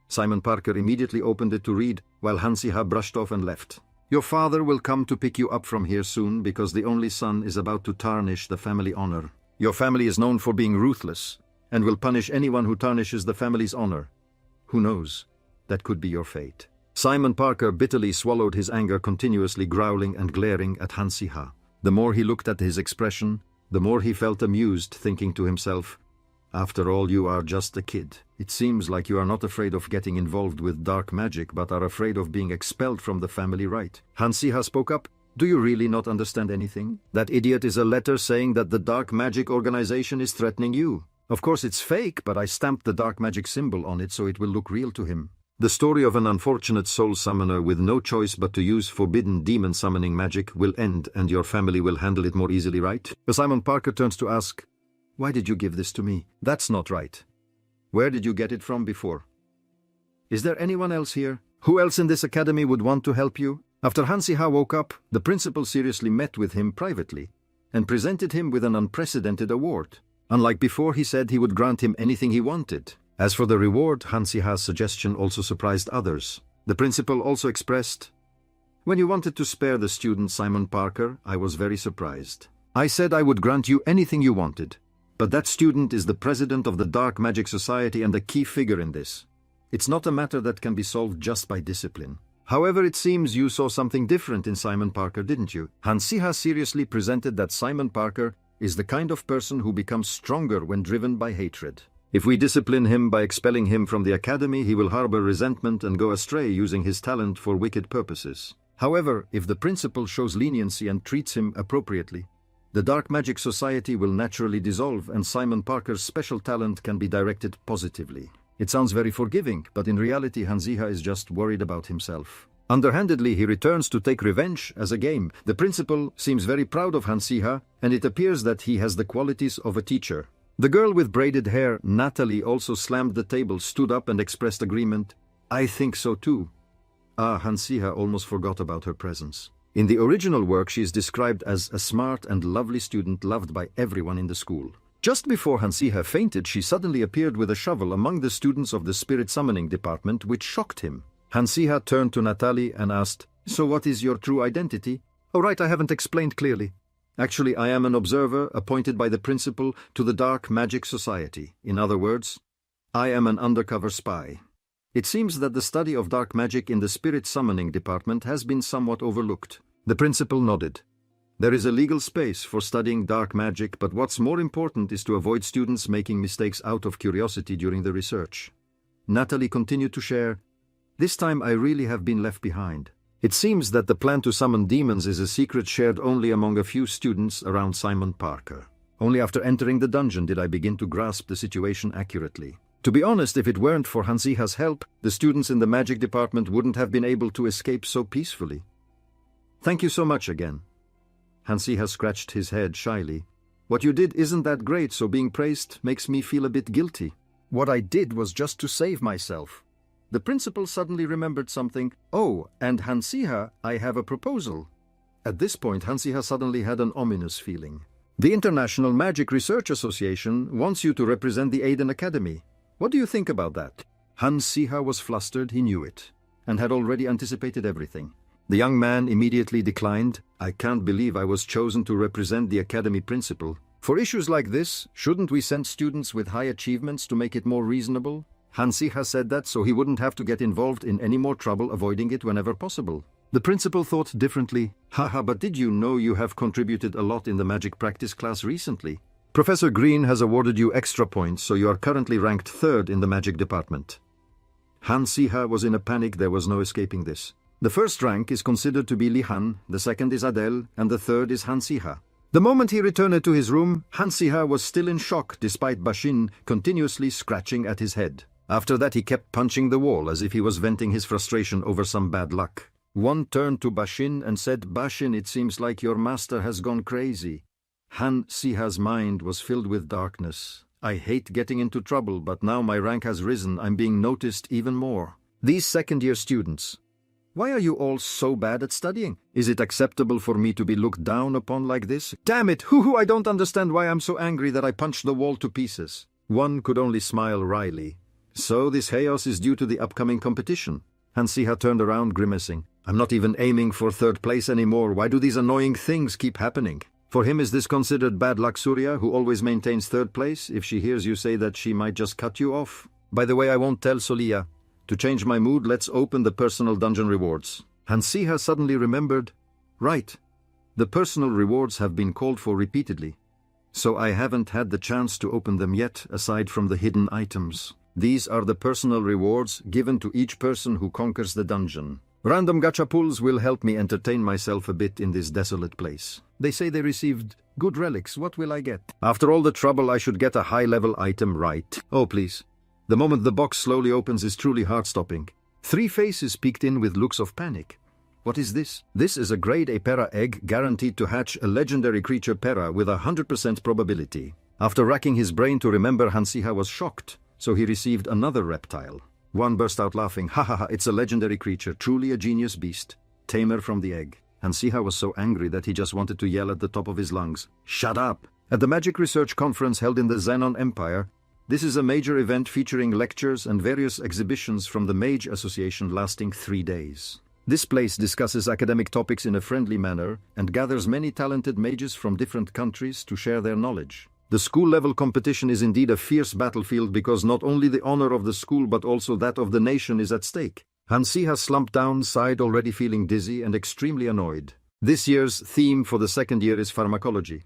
Simon Parker immediately opened it to read, while Hansiha brushed off and left. Your father will come to pick you up from here soon because the only son is about to tarnish the family honor. Your family is known for being ruthless and will punish anyone who tarnishes the family's honor. Who knows? That could be your fate. Simon Parker bitterly swallowed his anger, continuously growling and glaring at Hansiha. The more he looked at his expression, the more he felt amused, thinking to himself, after all, you are just a kid. It seems like you are not afraid of getting involved with dark magic, but are afraid of being expelled from the family, right? Hansiha spoke up. Do you really not understand anything? That idiot is a letter saying that the dark magic organization is threatening you. Of course it's fake, but I stamped the dark magic symbol on it so it will look real to him. The story of an unfortunate soul summoner with no choice but to use forbidden demon summoning magic will end, and your family will handle it more easily, right? Simon Parker turns to ask, why did you give this to me? That's not right. Where did you get it from before? Is there anyone else here? Who else in this academy would want to help you? After Hansiha woke up, the principal seriously met with him privately and presented him with an unprecedented award. Unlike before, he said he would grant him anything he wanted. As for the reward, Hansiha's suggestion also surprised others. The principal also expressed, when you wanted to spare the student Simon Parker, I was very surprised. I said I would grant you anything you wanted. But that student is the president of the Dark Magic Society and a key figure in this. It's not a matter that can be solved just by discipline. However, it seems you saw something different in Simon Parker, didn't you? Hansiha seriously presented that Simon Parker is the kind of person who becomes stronger when driven by hatred. If we discipline him by expelling him from the academy, he will harbor resentment and go astray, using his talent for wicked purposes. However, if the principal shows leniency and treats him appropriately, the Dark Magic Society will naturally dissolve and Simon Parker's special talent can be directed positively. It sounds very forgiving, but in reality Hansiha is just worried about himself. Underhandedly, he returns to take revenge as a game. The principal seems very proud of Hansiha, and it appears that he has the qualities of a teacher. The girl with braided hair, Natalie, also slammed the table, stood up and expressed agreement. I think so too. Hansiha almost forgot about her presence. In the original work, she is described as a smart and lovely student loved by everyone in the school. Just before Hansiha fainted, she suddenly appeared with a shovel among the students of the spirit summoning department, which shocked him. Hansiha turned to Natalie and asked, "So what is your true identity?" "Oh right, I haven't explained clearly. Actually, I am an observer appointed by the principal to the Dark Magic Society. In other words, I am an undercover spy. It seems that the study of dark magic in the spirit summoning department has been somewhat overlooked." The principal nodded. "There is a legal space for studying dark magic, but what's more important is to avoid students making mistakes out of curiosity during the research." Natalie continued to share, "This time I really have been left behind. It seems that the plan to summon demons is a secret shared only among a few students around Simon Parker. Only after entering the dungeon did I begin to grasp the situation accurately. To be honest, if it weren't for Hansiha's help, the students in the magic department wouldn't have been able to escape so peacefully. Thank you so much again." Hansiha scratched his head shyly. "What you did isn't that great, so being praised makes me feel a bit guilty. What I did was just to save myself." The principal suddenly remembered something. "Oh, and Hansiha, I have a proposal." At this point, Hansiha suddenly had an ominous feeling. "The International Magic Research Association wants you to represent the Aiden Academy. What do you think about that?" Hansiha was flustered, he knew it, and had already anticipated everything. The young man immediately declined. "I can't believe I was chosen to represent the academy principal. For issues like this, shouldn't we send students with high achievements to make it more reasonable?" Hansiha said that so he wouldn't have to get involved in any more trouble, avoiding it whenever possible. The principal thought differently. "Haha, but did you know you have contributed a lot in the magic practice class recently? Professor Green has awarded you extra points, so you are currently ranked 3rd in the magic department." Hansiha was in a panic. There was no escaping this. The first rank is considered to be Lihan, the second is Adele, and the third is Hansiha. The moment he returned to his room, Hansiha was still in shock despite Bashin continuously scratching at his head. After that he kept punching the wall as if he was venting his frustration over some bad luck. One turned to Bashin and said, "Bashin, it seems like your master has gone crazy." Hansiha's mind was filled with darkness. "I hate getting into trouble, but now my rank has risen, I'm being noticed even more. These second-year students, why are you all so bad at studying? Is it acceptable for me to be looked down upon like this? Damn it, I don't understand why I'm so angry that I punched the wall to pieces." One could only smile wryly. "So this chaos is due to the upcoming competition?" Hansiha turned around, grimacing. "I'm not even aiming for 3rd place anymore. Why do these annoying things keep happening?" For him, is this considered bad luck, Surya, who always maintains 3rd place? If she hears you say that, she might just cut you off. By the way, I won't tell Solia. To change my mood, let's open the personal dungeon rewards. Hansiha suddenly remembered. Right. The personal rewards have been called for repeatedly, so I haven't had the chance to open them yet, aside from the hidden items. These are the personal rewards given to each person who conquers the dungeon. Random gacha pulls will help me entertain myself a bit in this desolate place. They say they received good relics. What will I get? After all the trouble, I should get a high-level item right. Oh, please. The moment the box slowly opens is truly heart-stopping. 3 faces peeked in with looks of panic. What is this? This is a grade A Para egg guaranteed to hatch a legendary creature Para with 100% probability. After racking his brain to remember, Hansiha was shocked, so he received another reptile. One burst out laughing. Ha ha ha, it's a legendary creature, truly a genius beast. Tamer from the egg. Hansiha was so angry that he just wanted to yell at the top of his lungs. Shut up! At the Magic Research Conference held in the Xenon Empire, this is a major event featuring lectures and various exhibitions from the Mage Association lasting 3 days. This place discusses academic topics in a friendly manner and gathers many talented mages from different countries to share their knowledge. The school-level competition is indeed a fierce battlefield because not only the honor of the school but also that of the nation is at stake. Hansiha slumped down, sighed, already feeling dizzy and extremely annoyed. This year's theme for the second year is pharmacology.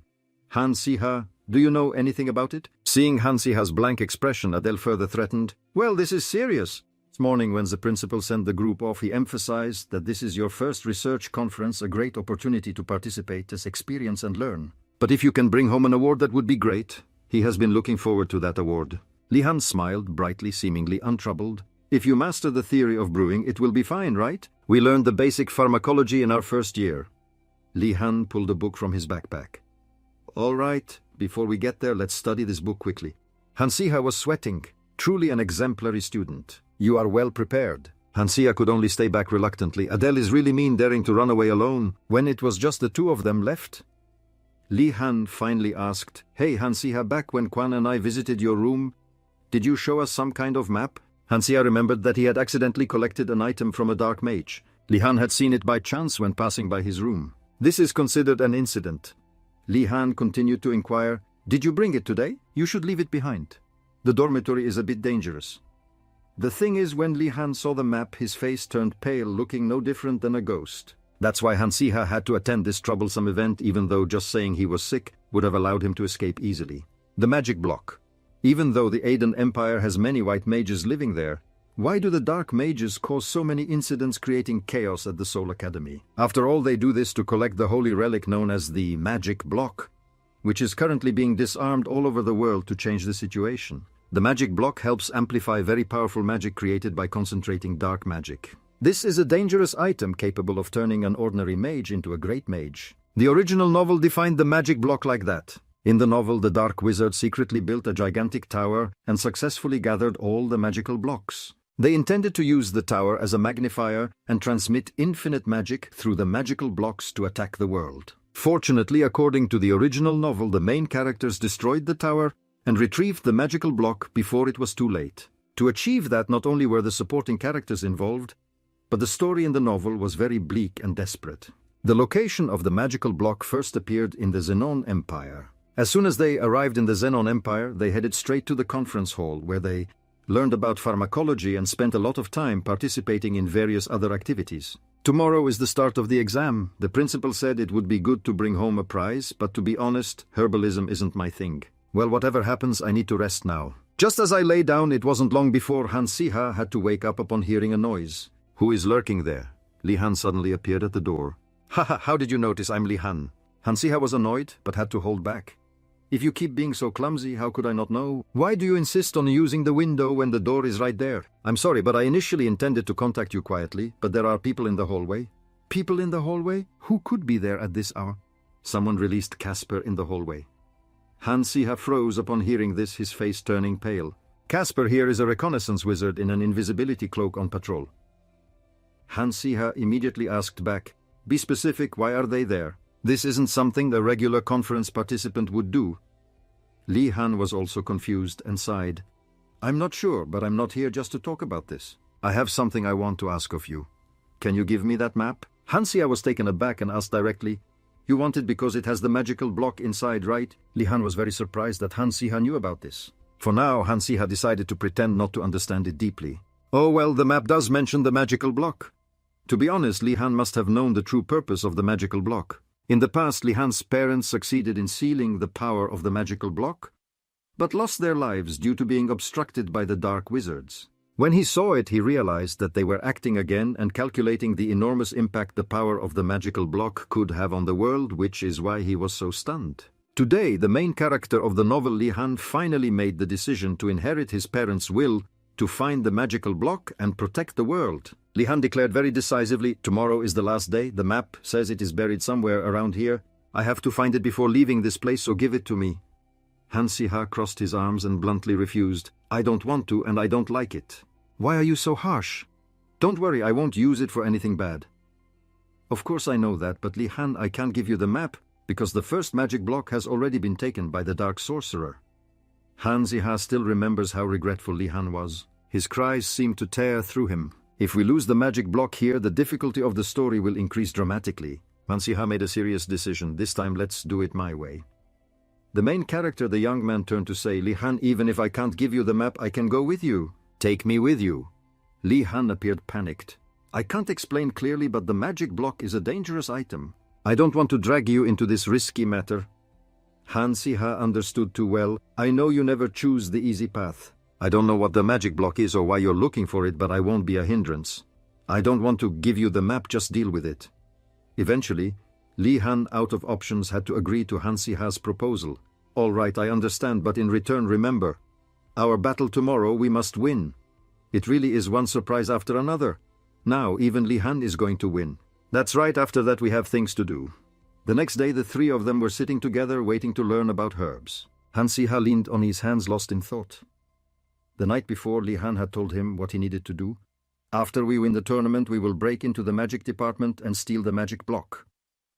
Hansiha, do you know anything about it? Seeing Hansiha's blank expression, Adele further threatened, Well, this is serious. This morning when the principal sent the group off, he emphasized that this is your first research conference, a great opportunity to participate, to experience and learn. But if you can bring home an award, that would be great. He has been looking forward to that award. Lihan smiled brightly, seemingly untroubled. If you master the theory of brewing, it will be fine, right? We learned the basic pharmacology in our first year. Lihan pulled a book from his backpack. All right, before we get there, let's study this book quickly. Hansiha was sweating. Truly an exemplary student. You are well prepared. Hansiha could only stay back reluctantly. Adele is really mean, daring to run away alone when it was just the two of them left. Li Han finally asked, "Hey Hansiha, back when Quan and I visited your room, did you show us some kind of map?" Hansiha remembered that he had accidentally collected an item from a dark mage. Li Han had seen it by chance when passing by his room. This is considered an incident. Li Han continued to inquire, "Did you bring it today? You should leave it behind. The dormitory is a bit dangerous." The thing is, when Li Han saw the map, his face turned pale, looking no different than a ghost. That's why Hansiha had to attend this troublesome event, even though just saying he was sick would have allowed him to escape easily. The magic block. Even though the Aiden Empire has many white mages living there, why do the dark mages cause so many incidents, creating chaos at the Soul Academy? After all, they do this to collect the holy relic known as the magic block, which is currently being disarmed all over the world to change the situation. The magic block helps amplify very powerful magic created by concentrating dark magic. This is a dangerous item capable of turning an ordinary mage into a great mage. The original novel defined the magic block like that. In the novel, the dark wizard secretly built a gigantic tower and successfully gathered all the magical blocks. They intended to use the tower as a magnifier and transmit infinite magic through the magical blocks to attack the world. Fortunately, according to the original novel, the main characters destroyed the tower and retrieved the magical block before it was too late. To achieve that, not only were the supporting characters involved, but the story in the novel was very bleak and desperate. The location of the magical block first appeared in the Xenon Empire. As soon as they arrived in the Xenon Empire, they headed straight to the conference hall, where they learned about pharmacology and spent a lot of time participating in various other activities. Tomorrow is the start of the exam. The principal said it would be good to bring home a prize, but to be honest, herbalism isn't my thing. Well, whatever happens, I need to rest now. Just as I lay down, it wasn't long before Hansiha had to wake up upon hearing a noise. "Who is lurking there?" Li Han suddenly appeared at the door. "Haha, how did you notice I'm Li Han?" Hansiha was annoyed, but had to hold back. "If you keep being so clumsy, how could I not know? Why do you insist on using the window when the door is right there?" "I'm sorry, but I initially intended to contact you quietly, but there are people in the hallway." "People in the hallway? Who could be there at this hour?" Someone released Casper in the hallway. Hansiha froze upon hearing this, his face turning pale. "Casper here is a reconnaissance wizard in an invisibility cloak on patrol." Hansiha immediately asked back, "Be specific, why are they there? This isn't something a regular conference participant would do." Li Han was also confused and sighed. "I'm not sure, but I'm not here just to talk about this. I have something I want to ask of you. Can you give me that map?" Hansiha was taken aback and asked directly, "You want it because it has the magical block inside, right?" Li Han was very surprised that Hansiha knew about this. For now, Hansiha decided to pretend not to understand it deeply. "Oh well, the map does mention the magical block." To be honest, Li Han must have known the true purpose of the magical block. In the past, Li Han's parents succeeded in sealing the power of the magical block, but lost their lives due to being obstructed by the dark wizards. When he saw it, he realized that they were acting again and calculating the enormous impact the power of the magical block could have on the world, which is why he was so stunned. Today, the main character of the novel, Li Han, finally made the decision to inherit his parents' will to find the magical block and protect the world. Li Han declared very decisively, "Tomorrow is the last day. The map says it is buried somewhere around here. I have to find it before leaving this place, so give it to me." Hansiha crossed his arms and bluntly refused. "I don't want to, and I don't like it." "Why are you so harsh?" "Don't worry, I won't use it for anything bad." "Of course I know that, but Li Han, I can't give you the map, because the first magic block has already been taken by the dark sorcerer." Hansiha still remembers how regretful Li Han was. His cries seemed to tear through him. "If we lose the magic block here, the difficulty of the story will increase dramatically." Hansiha made a serious decision. "This time let's do it my way." The main character, the young man, turned to say, "Li Han, even if I can't give you the map, I can go with you." "Take me with you." Li Han appeared panicked. "I can't explain clearly, but the magic block is a dangerous item. I don't want to drag you into this risky matter." Hansiha understood too well. "I know you never choose the easy path. I don't know what the magic block is or why you're looking for it, but I won't be a hindrance. I don't want to give you the map, just deal with it." Eventually, Li Han, out of options, had to agree to Hansiha's proposal. "All right, I understand, but in return, remember, our battle tomorrow, we must win. It really is one surprise after another. Now, even Li Han is going to win." "That's right, after that we have things to do." The next day, the three of them were sitting together, waiting to learn about herbs. Hansiha leaned on his hands, lost in thought. The night before, Li Han had told him what he needed to do. "After we win the tournament, we will break into the magic department and steal the magic block.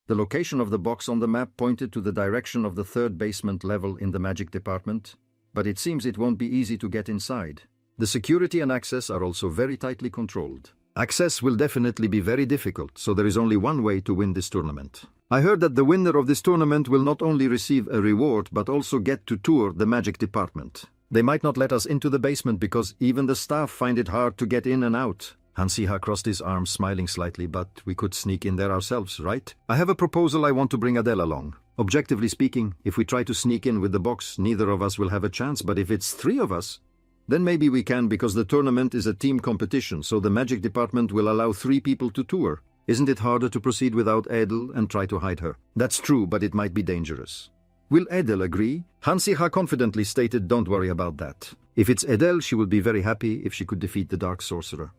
The location of the box on the map pointed to the direction of the third basement level in the magic department, but it seems it won't be easy to get inside. The security and access are also very tightly controlled. Access will definitely be very difficult, so there is only one way to win this tournament. I heard that the winner of this tournament will not only receive a reward but also get to tour the magic department. They might not let us into the basement because even the staff find it hard to get in and out. Hansiha crossed his arms, smiling slightly, but we could sneak in there ourselves, right? I have a proposal. I want to bring Adele along. Objectively speaking, if we try to sneak in with the box, neither of us will have a chance, but if it's 3 of us, then maybe we can, because the tournament is a team competition, so the magic department will allow 3 people to tour. Isn't it harder to proceed without Edel and try to hide her? That's true, but it might be dangerous. Will Edel agree? Hansiha confidently stated, don't worry about that. If it's Edel, she will be very happy if she could defeat the Dark Sorcerer.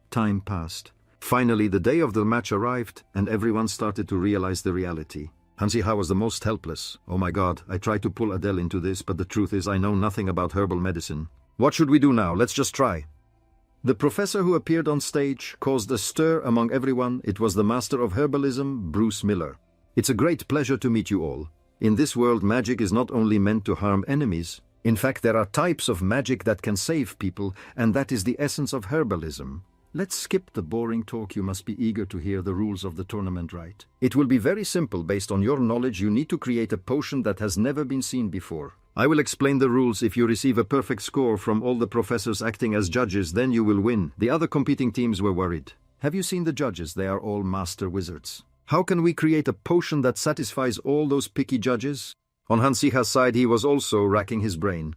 Time passed. Finally, the day of the match arrived, and everyone started to realize the reality. Hansiha was the most helpless. Oh my god, I tried to pull Adele into this, but the truth is I know nothing about herbal medicine. What should we do now? Let's just try. The professor who appeared on stage caused a stir among everyone. It was the master of herbalism, Bruce Miller. It's a great pleasure to meet you all. In this world, magic is not only meant to harm enemies. In fact, there are types of magic that can save people, and that is the essence of herbalism. Let's skip the boring talk. You must be eager to hear the rules of the tournament, right? It will be very simple. Based on your knowledge, you need to create a potion that has never been seen before. I will explain the rules. If you receive a perfect score from all the professors acting as judges, then you will win. The other competing teams were worried. Have you seen the judges? They are all master wizards. How can we create a potion that satisfies all those picky judges? On Hansiha's side, he was also racking his brain.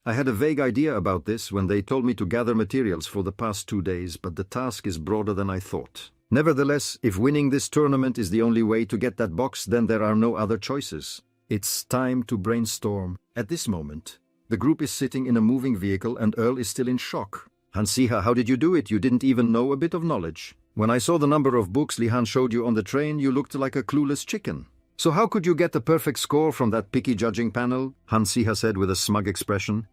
I had a vague idea about this when they told me to gather materials for the past 2 days, but the task is broader than I thought. Nevertheless, if winning this tournament is the only way to get that box, then there are no other choices. It's time to brainstorm. At this moment, the group is sitting in a moving vehicle and Earl is still in shock. Hansiha, how did you do it? You didn't even know a bit of knowledge. When I saw the number of books Lihan showed you on the train, you looked like a clueless chicken. So how could you get the perfect score from that picky judging panel? Hansiha said with a smug expression.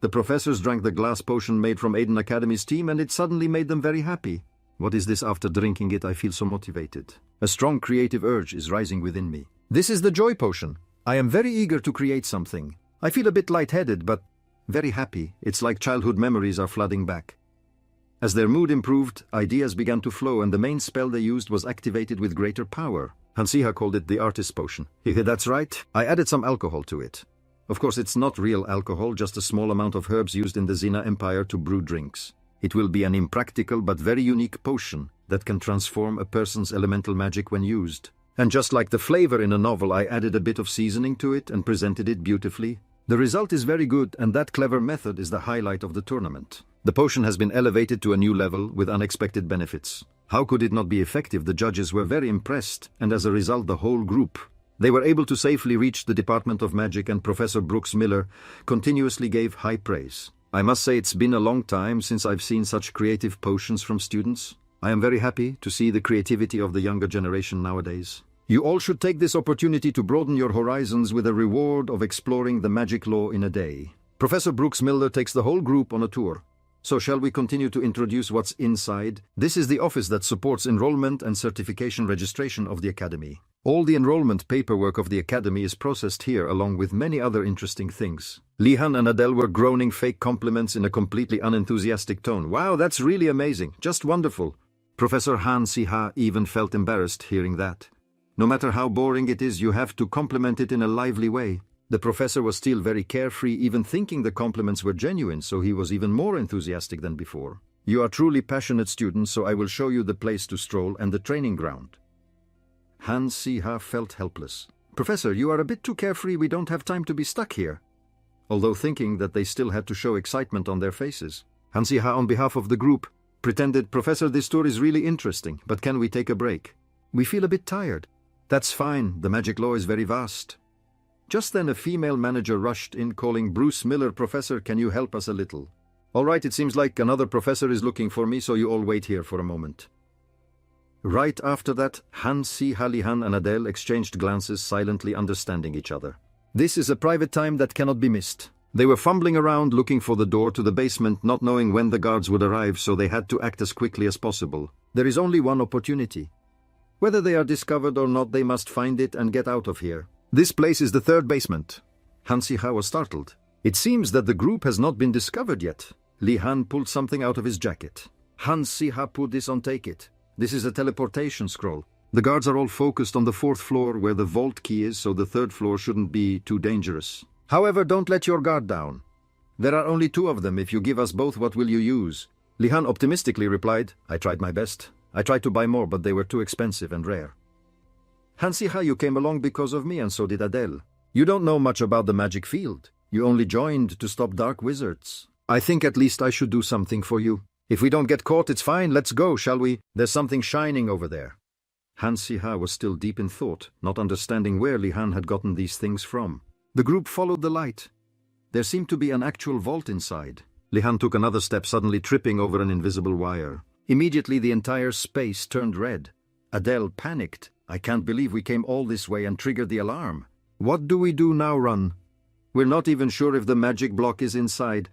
The professors drank the glass potion made from Aiden Academy's team, and it suddenly made them very happy. What is this? After drinking it, I feel so motivated. A strong creative urge is rising within me. This is the joy potion. I am very eager to create something. I feel a bit lightheaded, but very happy. It's like childhood memories are flooding back. As their mood improved, ideas began to flow, and the main spell they used was activated with greater power. Hansiha called it the artist's potion. That's right. I added some alcohol to it. Of course, it's not real alcohol, just a small amount of herbs used in the Xena Empire to brew drinks. It will be an impractical but very unique potion that can transform a person's elemental magic when used. And just like the flavor in a novel, I added a bit of seasoning to it and presented it beautifully. The result is very good, and that clever method is the highlight of the tournament. The potion has been elevated to a new level with unexpected benefits. How could it not be effective? The judges were very impressed, and as a result, the whole group. They were able to safely reach the Department of Magic, and Professor Brooks Miller continuously gave high praise. I must say it's been a long time since I've seen such creative potions from students. I am very happy to see the creativity of the younger generation nowadays. You all should take this opportunity to broaden your horizons with a reward of exploring the magic law in a day. Professor Brooks Miller takes the whole group on a tour. So shall we continue to introduce what's inside? This is the office that supports enrollment and certification registration of the Academy. All the enrollment paperwork of the Academy is processed here, along with many other interesting things. Lihan and Adele were groaning fake compliments in a completely unenthusiastic tone. Wow, that's really amazing. Just wonderful. Professor Hansiha even felt embarrassed hearing that. No matter how boring it is, you have to compliment it in a lively way. The professor was still very carefree, even thinking the compliments were genuine, so he was even more enthusiastic than before. You are truly passionate students, so I will show you the place to stroll and the training ground. Hansiha felt helpless. Professor, you are a bit too carefree. We don't have time to be stuck here. Although thinking that they still had to show excitement on their faces. Hansiha, on behalf of the group, pretended, Professor, this tour is really interesting, but can we take a break? We feel a bit tired. That's fine. The magic law is very vast. Just then a female manager rushed in, calling Bruce Miller. Professor, can you help us a little? All right, it seems like another professor is looking for me, so you all wait here for a moment. Right after that, Hansiha, Lihan and Adele exchanged glances, silently understanding each other. This is a private time that cannot be missed. They were fumbling around looking for the door to the basement, not knowing when the guards would arrive, so they had to act as quickly as possible. There is only one opportunity. Whether they are discovered or not, they must find it and get out of here. This place is the third basement. Hansi-ha was startled. It seems that the group has not been discovered yet. Li-han pulled something out of his jacket. Hansi-ha, put this on, take it. This is a teleportation scroll. The guards are all focused on the 4th floor where the vault key is, so the 3rd floor shouldn't be too dangerous. However, don't let your guard down. There are only 2 of them. If you give us both, what will you use? Li-han optimistically replied, I tried my best. I tried to buy more, but they were too expensive and rare. Hansi-ha, you came along because of me, and so did Adele. You don't know much about the magic field. You only joined to stop dark wizards. I think at least I should do something for you. If we don't get caught, it's fine. Let's go, shall we? There's something shining over there. Hansi-ha was still deep in thought, not understanding where Li-han had gotten these things from. The group followed the light. There seemed to be an actual vault inside. Li-han took another step, suddenly tripping over an invisible wire. Immediately the entire space turned red. Adele panicked. I can't believe we came all this way and triggered the alarm. What do we do now, Run? We're not even sure if the magic block is inside.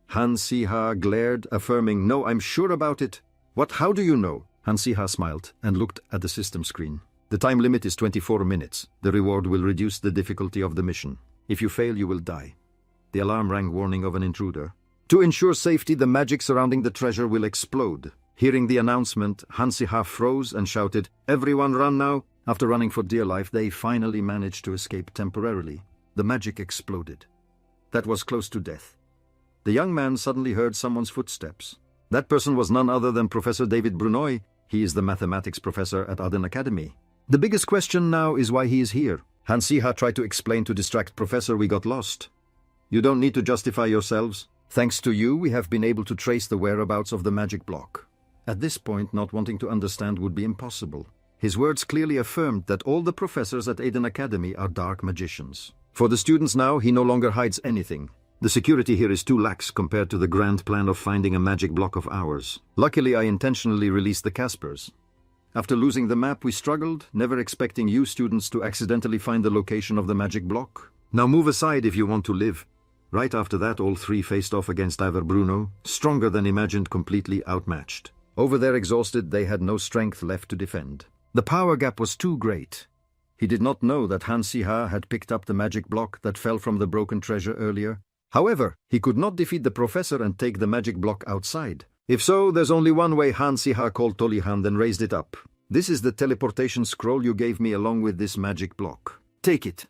Hansi-ha glared, affirming, No, I'm sure about it. What? How do you know? Hansi-ha smiled and looked at the system screen. The time limit is 24 minutes. The reward will reduce the difficulty of the mission. If you fail, you will die. The alarm rang, warning of an intruder. To ensure safety, the magic surrounding the treasure will explode. Hearing the announcement, Hansi-ha froze and shouted, Everyone run now! After running for dear life, they finally managed to escape temporarily. The magic exploded. That was close to death. The young man suddenly heard someone's footsteps. That person was none other than Professor David Brunoy. He is the mathematics professor at Arden Academy. The biggest question now is why he is here. Hansi-ha tried to explain to distract Professor, we got lost. You don't need to justify yourselves. Thanks to you, we have been able to trace the whereabouts of the magic block. At this point, not wanting to understand would be impossible. His words clearly affirmed that all the professors at Arden Academy are dark magicians. For the students now, he no longer hides anything. The security here is too lax compared to the grand plan of finding a magic block of ours. Luckily, I intentionally released the Caspers. After losing the map, we struggled, never expecting you students to accidentally find the location of the magic block. Now move aside if you want to live. Right after that, all 3 faced off against Iver Bruno, stronger than imagined, completely outmatched. Over there exhausted, they had no strength left to defend. The power gap was too great. He did not know that Hansi-ha had picked up the magic block that fell from the broken treasure earlier. However, he could not defeat the professor and take the magic block outside. If so, there's only one way. Hansi-ha called to Li-han, then raised it up. This is the teleportation scroll you gave me along with this magic block. Take it.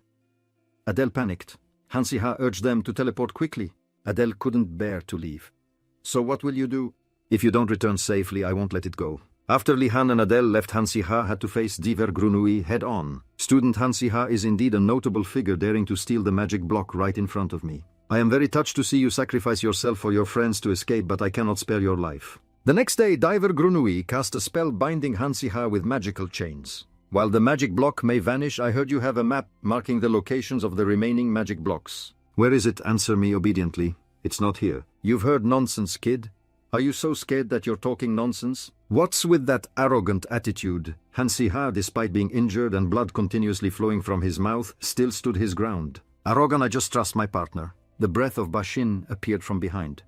Adele panicked. Hansi-ha urged them to teleport quickly. Adele couldn't bear to leave. So what will you do? If you don't return safely, I won't let it go. After Li-han and Adele left, Hansi-ha had to face Diver Grunui head-on. Student Hansi-ha is indeed a notable figure, daring to steal the magic block right in front of me. I am very touched to see you sacrifice yourself for your friends to escape, but I cannot spare your life. The next day, Diver Grunui cast a spell binding Hansi-ha with magical chains. While the magic block may vanish, I heard you have a map marking the locations of the remaining magic blocks. Where is it? Answer me obediently. It's not here. You've heard nonsense, kid. Are you so scared that you're talking nonsense? What's with that arrogant attitude? Hansi-ha, despite being injured and blood continuously flowing from his mouth, still stood his ground. Arrogant, I just trust my partner. The breath of Bashin appeared from behind.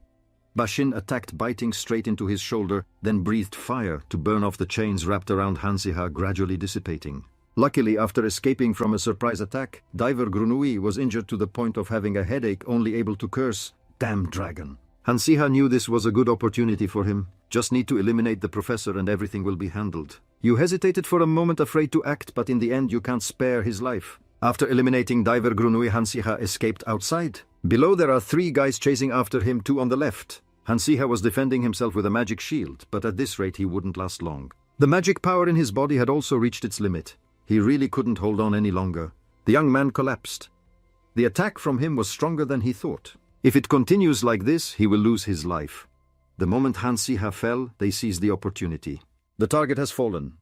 Bashin attacked, biting straight into his shoulder, then breathed fire to burn off the chains wrapped around Hansi-ha, gradually dissipating. Luckily, after escaping from a surprise attack, Diver Grunui was injured to the point of having a headache, only able to curse, Damn dragon. Hansi-ha knew this was a good opportunity for him. Just need to eliminate the professor and everything will be handled. You hesitated for a moment, afraid to act, but in the end you can't spare his life. After eliminating Diver Grunui, Hansi-ha escaped outside. Below there are 3 guys chasing after him, 2 on the left. Hansi-ha was defending himself with a magic shield, but at this rate he wouldn't last long. The magic power in his body had also reached its limit. He really couldn't hold on any longer. The young man collapsed. The attack from him was stronger than he thought. If it continues like this, he will lose his life. The moment Hansi-ha fell, they seized the opportunity. The target has fallen.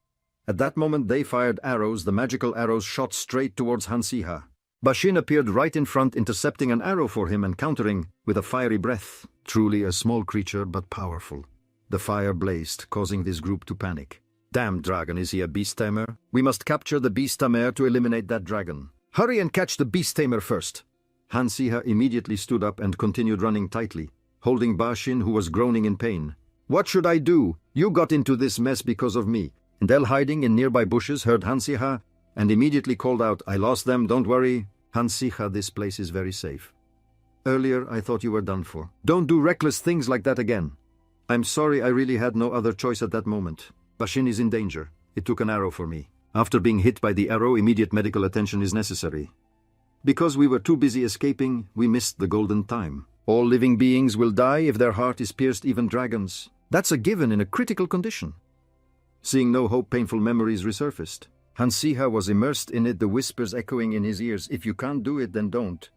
At that moment they fired arrows. The magical arrows shot straight towards Hansi-ha. Bashin appeared right in front, intercepting an arrow for him and countering with a fiery breath. Truly a small creature, but powerful. The fire blazed, causing this group to panic. Damn dragon, is he a beast tamer? We must capture the beast tamer to eliminate that dragon. Hurry and catch the beast tamer first. Hansi-ha immediately stood up and continued running tightly, holding Bashin, who was groaning in pain. What should I do? You got into this mess because of me. Adele, hiding in nearby bushes, heard Hansiha and immediately called out, "I lost them, don't worry. Hansiha, this place is very safe. Earlier I thought you were done for. Don't do reckless things like that again. I'm sorry, I really had no other choice at that moment. Bashin is in danger. It took an arrow for me. After being hit by the arrow, immediate medical attention is necessary. Because we were too busy escaping, we missed the golden time. All living beings will die if their heart is pierced, even dragons. That's a given in a critical condition." Seeing no hope, painful memories resurfaced. Hansiha was immersed in it, the whispers echoing in his ears, "If you can't do it, then don't.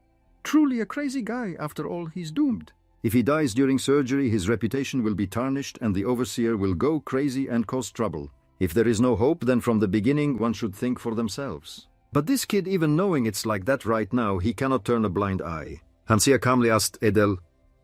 Truly a crazy guy, after all, he's doomed. If he dies during surgery, his reputation will be tarnished and the overseer will go crazy and cause trouble. If there is no hope, then from the beginning one should think for themselves." But this kid, even knowing it's like that right now, he cannot turn a blind eye. Hansiha calmly asked Edel,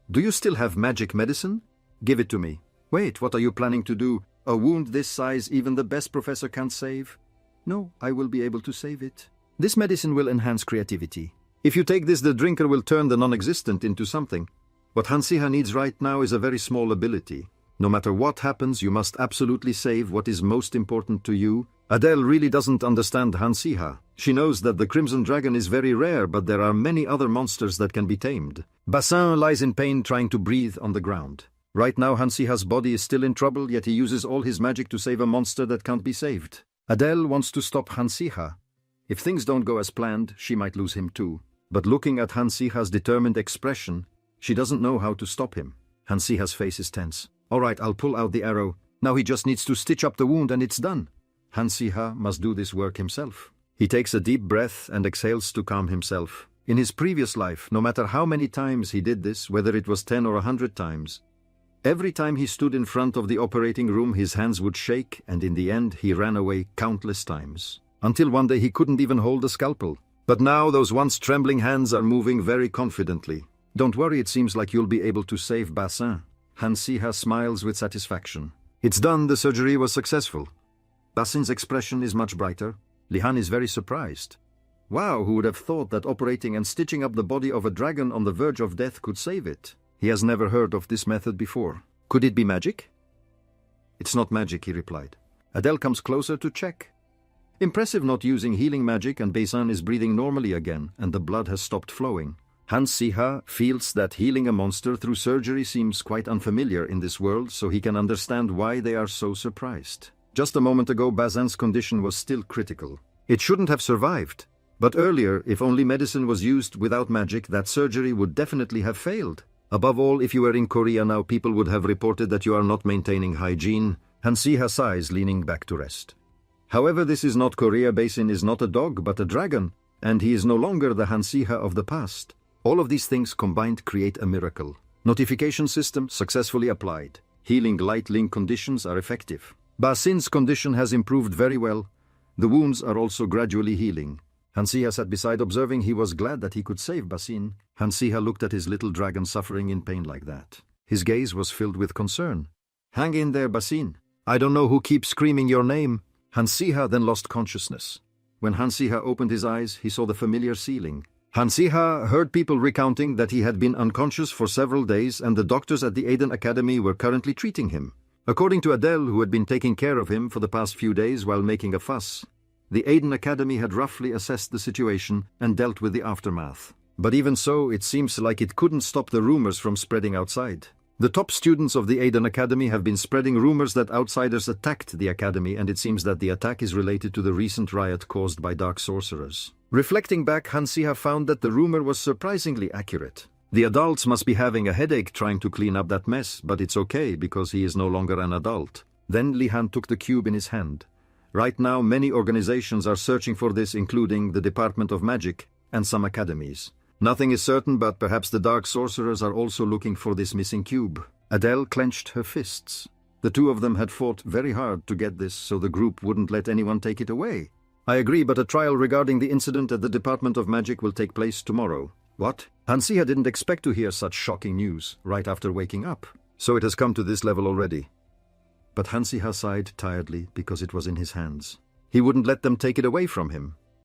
"Do you still have magic medicine? Give it to me." "Wait, what are you planning to do? A wound this size even the best professor can't save?" "No, I will be able to save it. This medicine will enhance creativity. If you take this, the drinker will turn the non-existent into something. What Hansiha needs right now is a very small ability. No matter what happens, you must absolutely save what is most important to you." Adele really doesn't understand Hansiha. She knows that the Crimson Dragon is very rare, but there are many other monsters that can be tamed. Bassin lies in pain, trying to breathe on the ground. Right now Hansiha's body is still in trouble, yet he uses all his magic to save a monster that can't be saved. Adele wants to stop Hansiha. If things don't go as planned, she might lose him too. But looking at Hansiha's determined expression, she doesn't know how to stop him. Hansiha's face is tense. "All right, I'll pull out the arrow. Now he just needs to stitch up the wound and it's done." Hansiha must do this work himself. He takes a deep breath and exhales to calm himself. In his previous life, no matter how many times he did this, whether it was 10 or 100 times, every time he stood in front of the operating room, his hands would shake, and in the end he ran away countless times. Until one day he couldn't even hold a scalpel. But now those once trembling hands are moving very confidently. "Don't worry, it seems like you'll be able to save Bassin." Hansiha smiles with satisfaction. "It's done, the surgery was successful." Bassin's expression is much brighter. Lihan is very surprised. Wow, who would have thought that operating and stitching up the body of a dragon on the verge of death could save it? He has never heard of this method before. Could it be magic? "It's not magic," he replied. Adele comes closer to check. Impressive, not using healing magic, and Bassin is breathing normally again, and the blood has stopped flowing. Hansiha feels that healing a monster through surgery seems quite unfamiliar in this world, so he can understand why they are so surprised. Just a moment ago, Bassin's condition was still critical. It shouldn't have survived. But earlier, if only medicine was used without magic, that surgery would definitely have failed. Above all, if you were in Korea now, people would have reported that you are not maintaining hygiene. Hansiha sighs, leaning back to rest. However, this is not Korea. Bassin is not a dog, but a dragon, and he is no longer the Hansiha of the past. All of these things combined create a miracle. Notification system successfully applied. Healing light link conditions are effective. Bassin's condition has improved very well. The wounds are also gradually healing. Hansiha sat beside, observing. He was glad that he could save Bassin. Hansiha looked at his little dragon suffering in pain like that. His gaze was filled with concern. "Hang in there, Bassin. I don't know who keeps screaming your name." Hansiha then lost consciousness. When Hansiha opened his eyes, he saw the familiar ceiling. Hansiha heard people recounting that he had been unconscious for several days, and the doctors at the Aiden Academy were currently treating him. According to Adele, who had been taking care of him for the past few days while making a fuss, the Aiden Academy had roughly assessed the situation and dealt with the aftermath. But even so, it seems like it couldn't stop the rumors from spreading outside. The top students of the Aiden Academy have been spreading rumors that outsiders attacked the academy, and it seems that the attack is related to the recent riot caused by dark sorcerers. Reflecting back, Hansiha found that the rumor was surprisingly accurate. The adults must be having a headache trying to clean up that mess, but it's okay because he is no longer an adult. Then Lihan took the cube in his hand. Right now, many organizations are searching for this, including the Department of Magic and some academies. Nothing is certain, but perhaps the dark sorcerers are also looking for this missing cube. Adele clenched her fists. The two of them had fought very hard to get this, so the group wouldn't let anyone take it away. "I agree, but a trial regarding the incident at the Department of Magic will take place tomorrow." "What?" Hansiha didn't expect to hear such shocking news right after waking up. So it has come to this level already. But Hansiha sighed tiredly because it was in his hands. He wouldn't let them take it away from him.